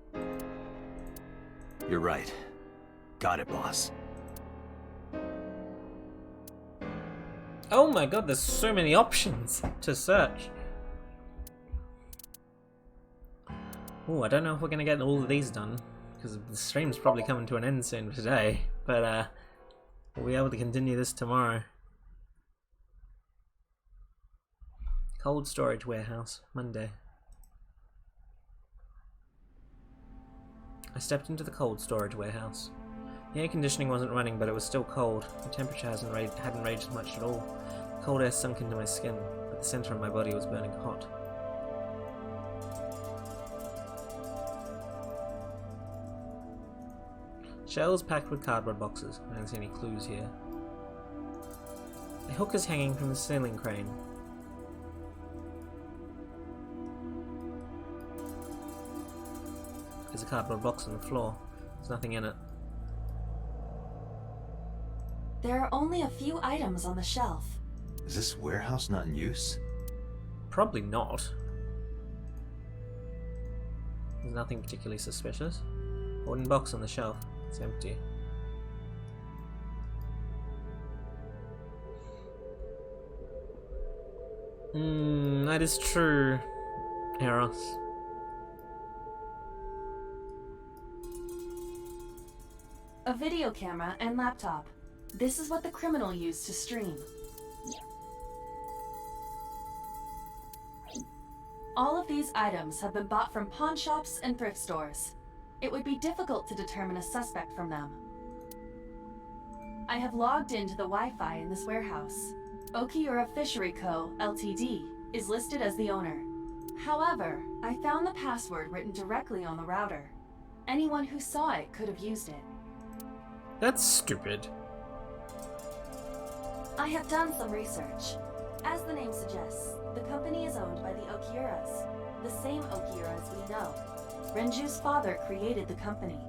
You're right. Got it, boss. Oh my god, there's so many options to search. Oh, I don't know if we're gonna get all of these done, because the stream's probably coming to an end soon today, but we'll be able to continue this tomorrow. Cold storage warehouse, Monday. I stepped into the cold storage warehouse. The air conditioning wasn't running, but it was still cold. The temperature hadn't raged much at all. The cold air sunk into my skin, but the center of my body was burning hot. Shelves packed with cardboard boxes. I don't see any clues here. A hook is hanging from the ceiling crane. There's a cardboard box on the floor. There's nothing in it. There are only a few items on the shelf. Is this warehouse not in use? Probably not. There's nothing particularly suspicious. A wooden box on the shelf. It's empty. That is true, Eros. A video camera and laptop. This is what the criminal used to stream. All of these items have been bought from pawn shops and thrift stores. It would be difficult to determine a suspect from them. I have logged into the Wi-Fi in this warehouse. Okiura Fishery Co., Ltd. is listed as the owner. However, I found the password written directly on the router. Anyone who saw it could have used it. That's stupid. I have done some research. As the name suggests, the company is owned by the Okiuras, the same Okiuras we know. Renju's father created the company.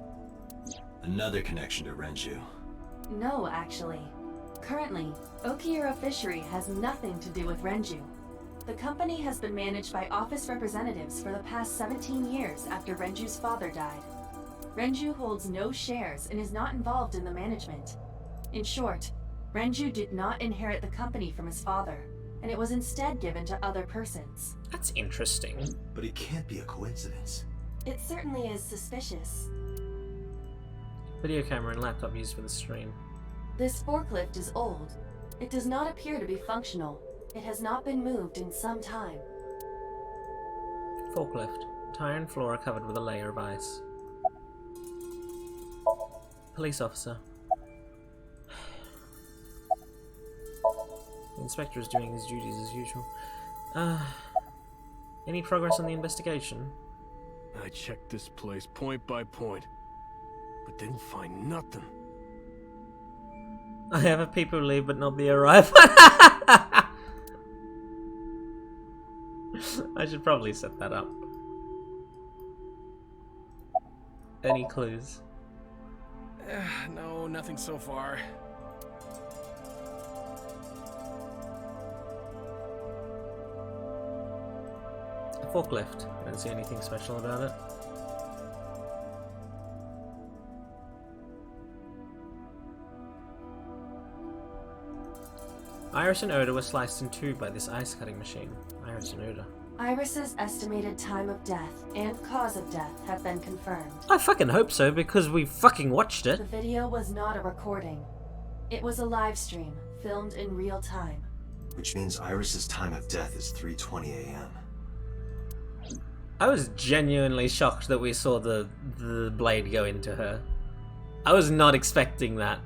Another connection to Renju. No, actually. Currently, Okiura Fishery has nothing to do with Renju. The company has been managed by office representatives for the past 17 years after Renju's father died. Renju holds no shares and is not involved in the management. In short, Renju did not inherit the company from his father, and it was instead given to other persons. That's interesting. But it can't be a coincidence. It certainly is suspicious. Video camera and laptop used for the stream. This forklift is old. It does not appear to be functional. It has not been moved in some time. Forklift. Tire and floor are covered with a layer of ice. Police officer. The inspector is doing his duties as usual. Any progress on the investigation? I checked this place point by point, but didn't find nothing. I have a people leave but not the arrive. I should probably set that up. Any clues? No, nothing so far. A forklift. I don't see anything special about it. Iris and Oda were sliced in two by this ice cutting machine. Iris and Oda. Iris's estimated time of death and cause of death have been confirmed. I fucking hope so, because we fucking watched it. The video was not a recording. It was a live stream, filmed in real time. Which means Iris's time of death is 3:20 a.m. I was genuinely shocked that we saw the blade go into her. I was not expecting that.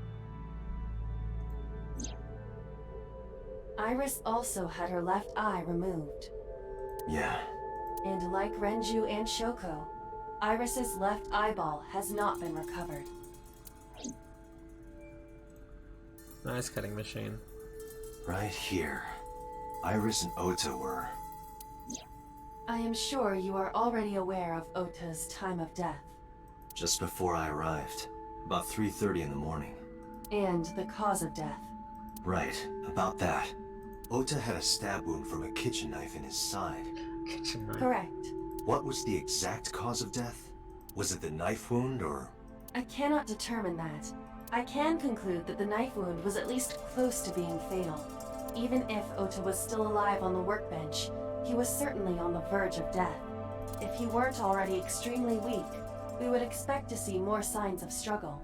Iris also had her left eye removed. Yeah. And like Renju and Shoko, Iris's left eyeball has not been recovered. Nice cutting machine. Right here. Iris and Ota were. I am sure you are already aware of Ota's time of death. Just before I arrived. About 3:30 in the morning. And the cause of death. Right, about that. Ota had a stab wound from a kitchen knife in his side. Kitchen knife? Correct. What was the exact cause of death? Was it the knife wound, or...? I cannot determine that. I can conclude that the knife wound was at least close to being fatal. Even if Ota was still alive on the workbench, he was certainly on the verge of death. If he weren't already extremely weak, we would expect to see more signs of struggle.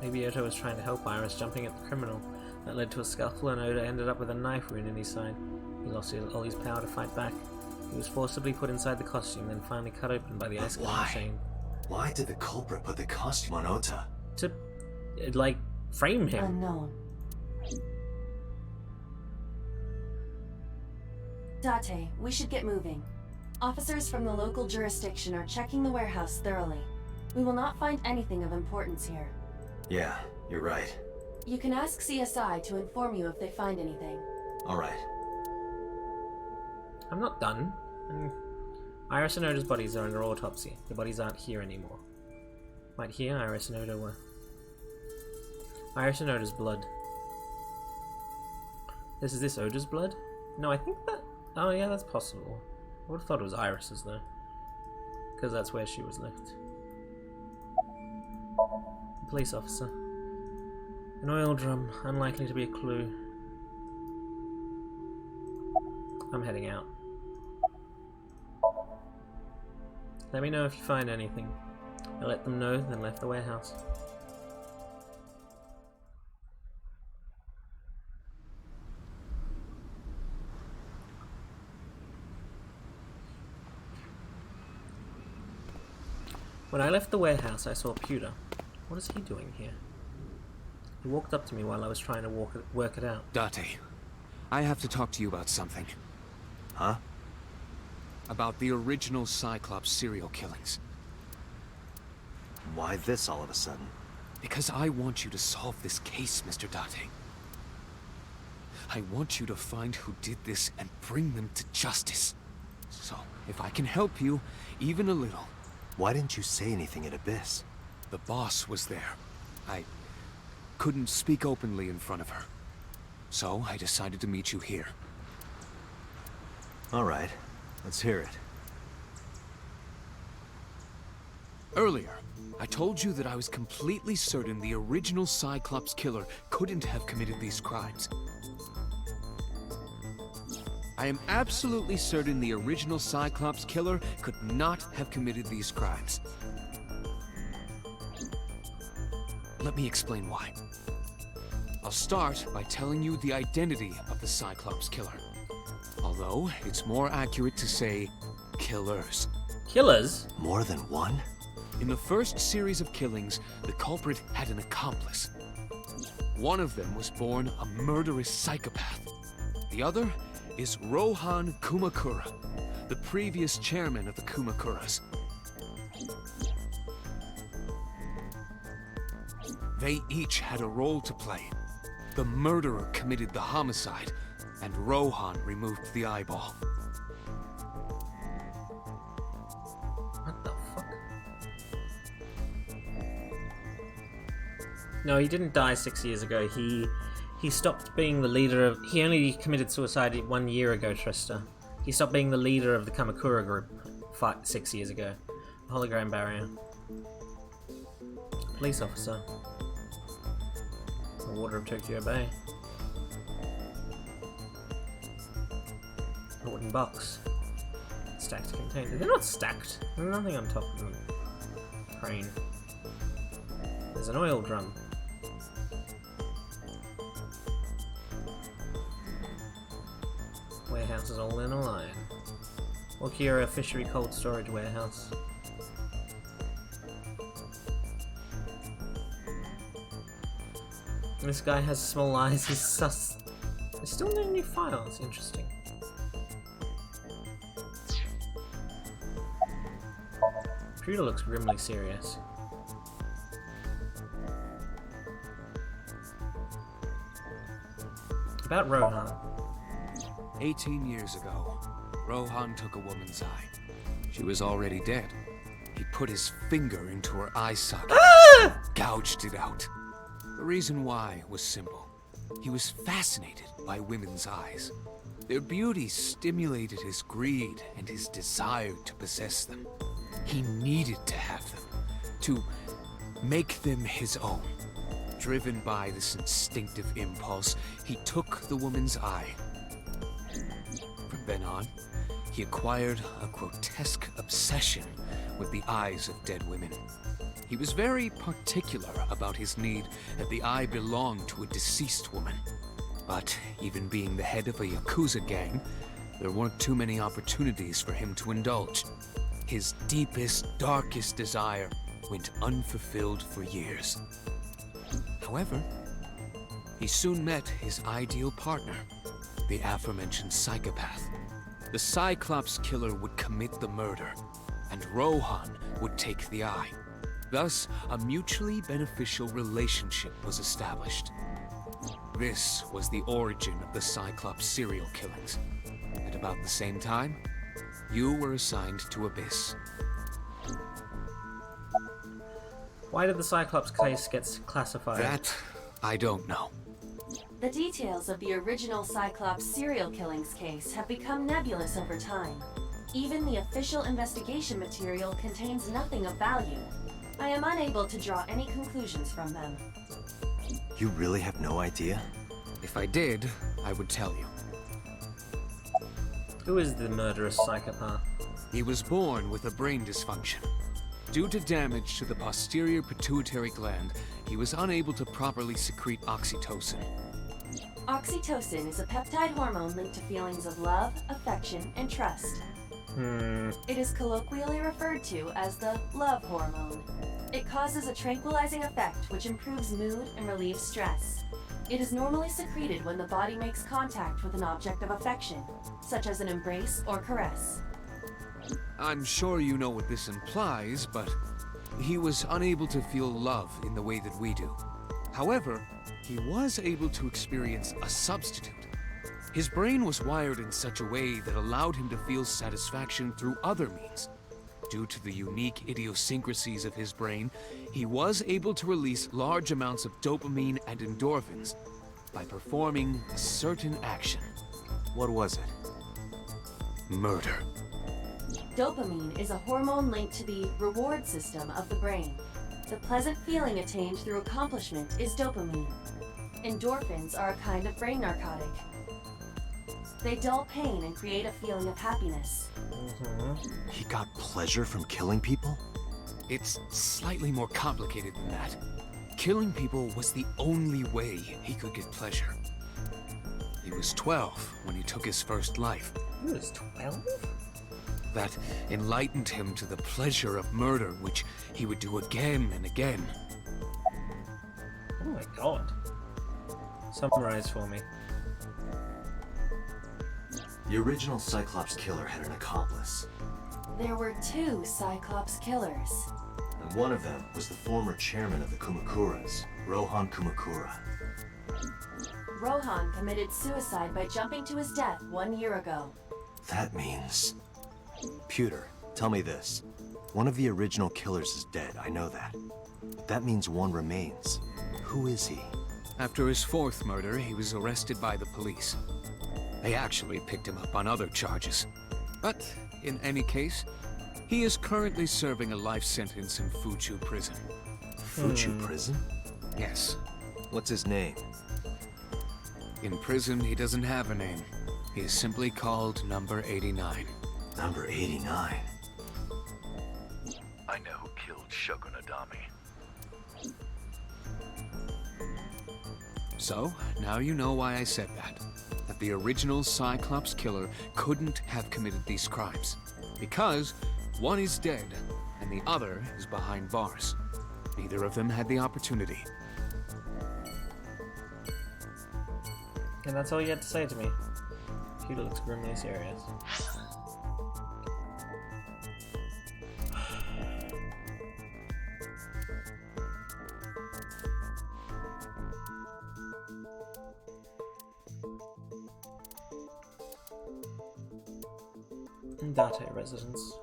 Maybe Ota was trying to help Iris, jumping at the criminal. That led to a scuffle, and Ota ended up with a knife wound in his side. He lost all his power to fight back. He was forcibly put inside the costume, then finally cut open by the ice cream machine. Why did the culprit put the costume on Ota? To, like, frame him. Unknown. Date, we should get moving. Officers from the local jurisdiction are checking the warehouse thoroughly. We will not find anything of importance here. Yeah, you're right. You can ask CSI to inform you if they find anything. Alright. I'm not done. Iris and Oda's bodies are under autopsy. The bodies aren't here anymore. Right here, Iris and Oda were. Iris and Oda's blood. Is this Oda's blood? No, I think that... Oh yeah, that's possible. I would have thought it was Iris's though. Because that's where she was left. A police officer. An oil drum, unlikely to be a clue. I'm heading out. Let me know if you find anything. I let them know, then left the warehouse. When I left the warehouse, I saw Pewter. What is he doing here? He walked up to me while I was trying to work it out. Date, I have to talk to you about something. Huh? About the original Cyclops serial killings. Why this all of a sudden? Because I want you to solve this case, Mr. Date. I want you to find who did this and bring them to justice. So, if I can help you, even a little... Why didn't you say anything at Abyss? The boss was there. I couldn't speak openly in front of her. So, I decided to meet you here. All right, let's hear it. Earlier, I told you that I was completely certain the original Cyclops killer couldn't have committed these crimes. I am absolutely certain the original Cyclops killer could not have committed these crimes. Let me explain why. I'll start by telling you the identity of the Cyclops killer. Although, it's more accurate to say, killers. Killers? More than one? In the first series of killings, the culprit had an accomplice. One of them was born a murderous psychopath. The other is Rohan Kumakura, the previous chairman of the Kumakuras. They each had a role to play. The murderer committed the homicide, and Rohan removed the eyeball. What the fuck? No, he didn't die 6 years ago. He stopped being the leader of... He only committed suicide 1 year ago, Trista. He stopped being the leader of the Kamakura group 6 years ago. Hologram barrier. Police officer. The water of Tokyo Bay. A wooden box. Stacked containers. They're not stacked. There's nothing on top of them. Crane. There's an oil drum. Warehouse is all in a line. Wakira Fishery Cold Storage Warehouse. This guy has small eyes, he's sus. There's still no new files, interesting. Computer looks grimly serious. About Rohan. 18 years ago, Rohan took a woman's eye. She was already dead. He put his finger into her eye socket, gouged it out. The reason why was simple. He was fascinated by women's eyes. Their beauty stimulated his greed and his desire to possess them. He needed to have them, to make them his own. Driven by this instinctive impulse, he took the woman's eye. From then on, he acquired a grotesque obsession with the eyes of dead women. He was very particular about his need that the eye belonged to a deceased woman. But even being the head of a Yakuza gang, there weren't too many opportunities for him to indulge. His deepest, darkest desire went unfulfilled for years. However, he soon met his ideal partner, the aforementioned psychopath. The Cyclops killer would commit the murder, and Rohan would take the eye. Thus, a mutually beneficial relationship was established. This was the origin of the Cyclops serial killings. At about the same time, you were assigned to Abyss. Why did the Cyclops case get classified? That, I don't know. The details of the original Cyclops serial killings case have become nebulous over time. Even the official investigation material contains nothing of value. I am unable to draw any conclusions from them. You really have no idea? If I did, I would tell you. Who is the murderous psychopath? He was born with a brain dysfunction. Due to damage to the posterior pituitary gland, he was unable to properly secrete oxytocin. Oxytocin is a peptide hormone linked to feelings of love, affection, and trust. It is colloquially referred to as the love hormone. It causes a tranquilizing effect which improves mood and relieves stress. It is normally secreted when the body makes contact with an object of affection, such as an embrace or caress. I'm sure you know what this implies, but he was unable to feel love in the way that we do. However, he was able to experience a substitute. His brain was wired in such a way that allowed him to feel satisfaction through other means. Due to the unique idiosyncrasies of his brain, he was able to release large amounts of dopamine and endorphins by performing a certain action. What was it? Murder. Dopamine is a hormone linked to the reward system of the brain. The pleasant feeling attained through accomplishment is dopamine. Endorphins are a kind of brain narcotic. They dull pain and create a feeling of happiness. He got pleasure from killing people? It's slightly more complicated than that. Killing people was the only way he could get pleasure. He was 12 when he took his first life. He was 12? That enlightened him to the pleasure of murder, which he would do again and again. Oh my god. Summarize for me. The original Cyclops killer had an accomplice, There were 2 Cyclops killers. and one of them was the former chairman of the Kumakuras, Rohan Kumakura. Rohan committed suicide by jumping to his death 1 year ago. That means... Pewter, tell me this. One of the original killers is dead, I know that. But that means one remains. Who is he? After his 4th murder, he was arrested by the police. They actually picked him up on other charges. But, in any case, he is currently serving a life sentence in Fuchu prison. Fuchu prison? Yes. What's his name? In prison, he doesn't have a name. He is simply called Number 89. Number 89? I know who killed Shogun Adami. So, now you know why I said that. That the original Cyclops killer couldn't have committed these crimes. Because one is dead, and the other is behind bars. Neither of them had the opportunity. And that's all you had to say to me. Peter looks grimly serious. Date residence.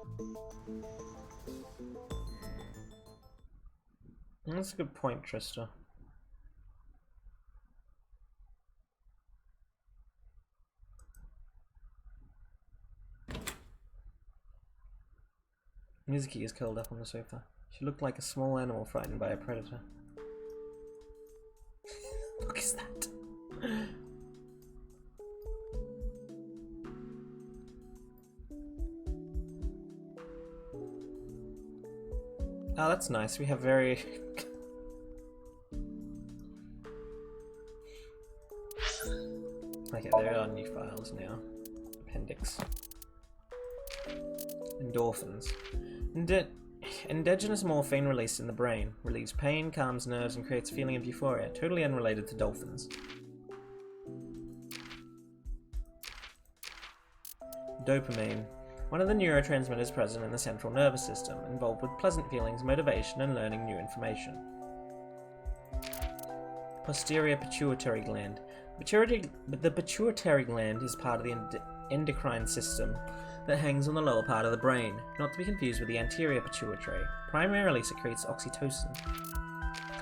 That's a good point, Trista. Mizuki is curled up on the sofa. She looked like a small animal frightened by a predator. What is that? Oh, that's nice. We have very... Okay, there are new files now. Appendix. Endorphins. Endogenous morphine released in the brain. Relieves pain, calms nerves, and creates a feeling of euphoria. Totally unrelated to dolphins. Dopamine. One of the neurotransmitters present in the central nervous system, involved with pleasant feelings, motivation, and learning new information. Posterior pituitary gland. The pituitary gland is part of the endocrine system that hangs on the lower part of the brain, not to be confused with the anterior pituitary. Primarily secretes oxytocin,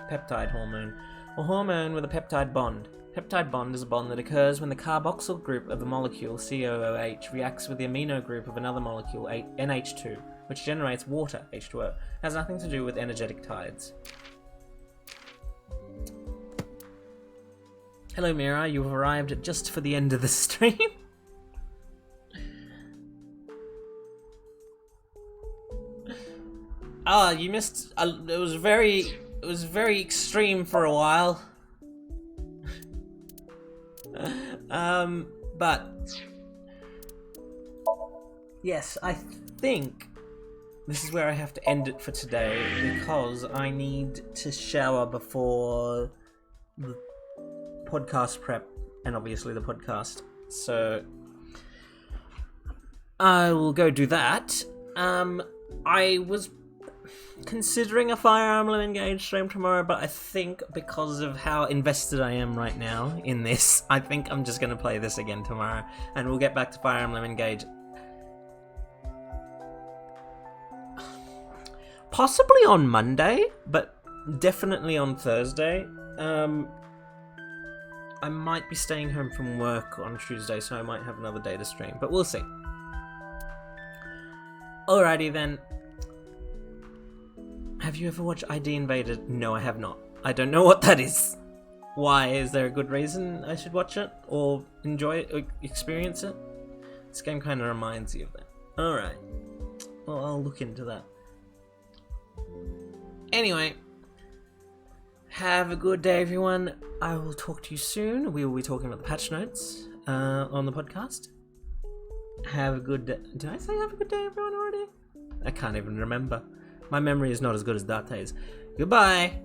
peptide hormone, or hormone with a peptide bond. Peptide bond is a bond that occurs when the carboxyl group of a molecule, COOH, reacts with the amino group of another molecule, NH2, which generates water, H2O. It has nothing to do with energetic tides. Hello Mira, you've arrived just for the end of the stream. Ah, you missed. It was very extreme for a while. But yes, I think this is where I have to end it for today because I need to shower before the podcast prep and obviously the podcast. So I will go do that. I was considering a Fire Emblem Engage stream tomorrow, but I think because of how invested I am right now in this, I think I'm just going to play this again tomorrow, and we'll get back to Fire Emblem Engage. Possibly on Monday, but definitely on Thursday. I might be staying home from work on Tuesday, so I might have another day to stream, but we'll see. Alrighty then. Have you ever watched ID Invaded? No, I have not. I don't know what that is. Why? Is there a good reason I should watch it? Or enjoy it? Or experience it? This game kind of reminds you of that. Alright. Well, I'll look into that. Anyway. Have a good day, everyone. I will talk to you soon. We will be talking about the patch notes on the podcast. Have a good day. Did I say have a good day, everyone, already? I can't even remember. My memory is not as good as Date's. Goodbye!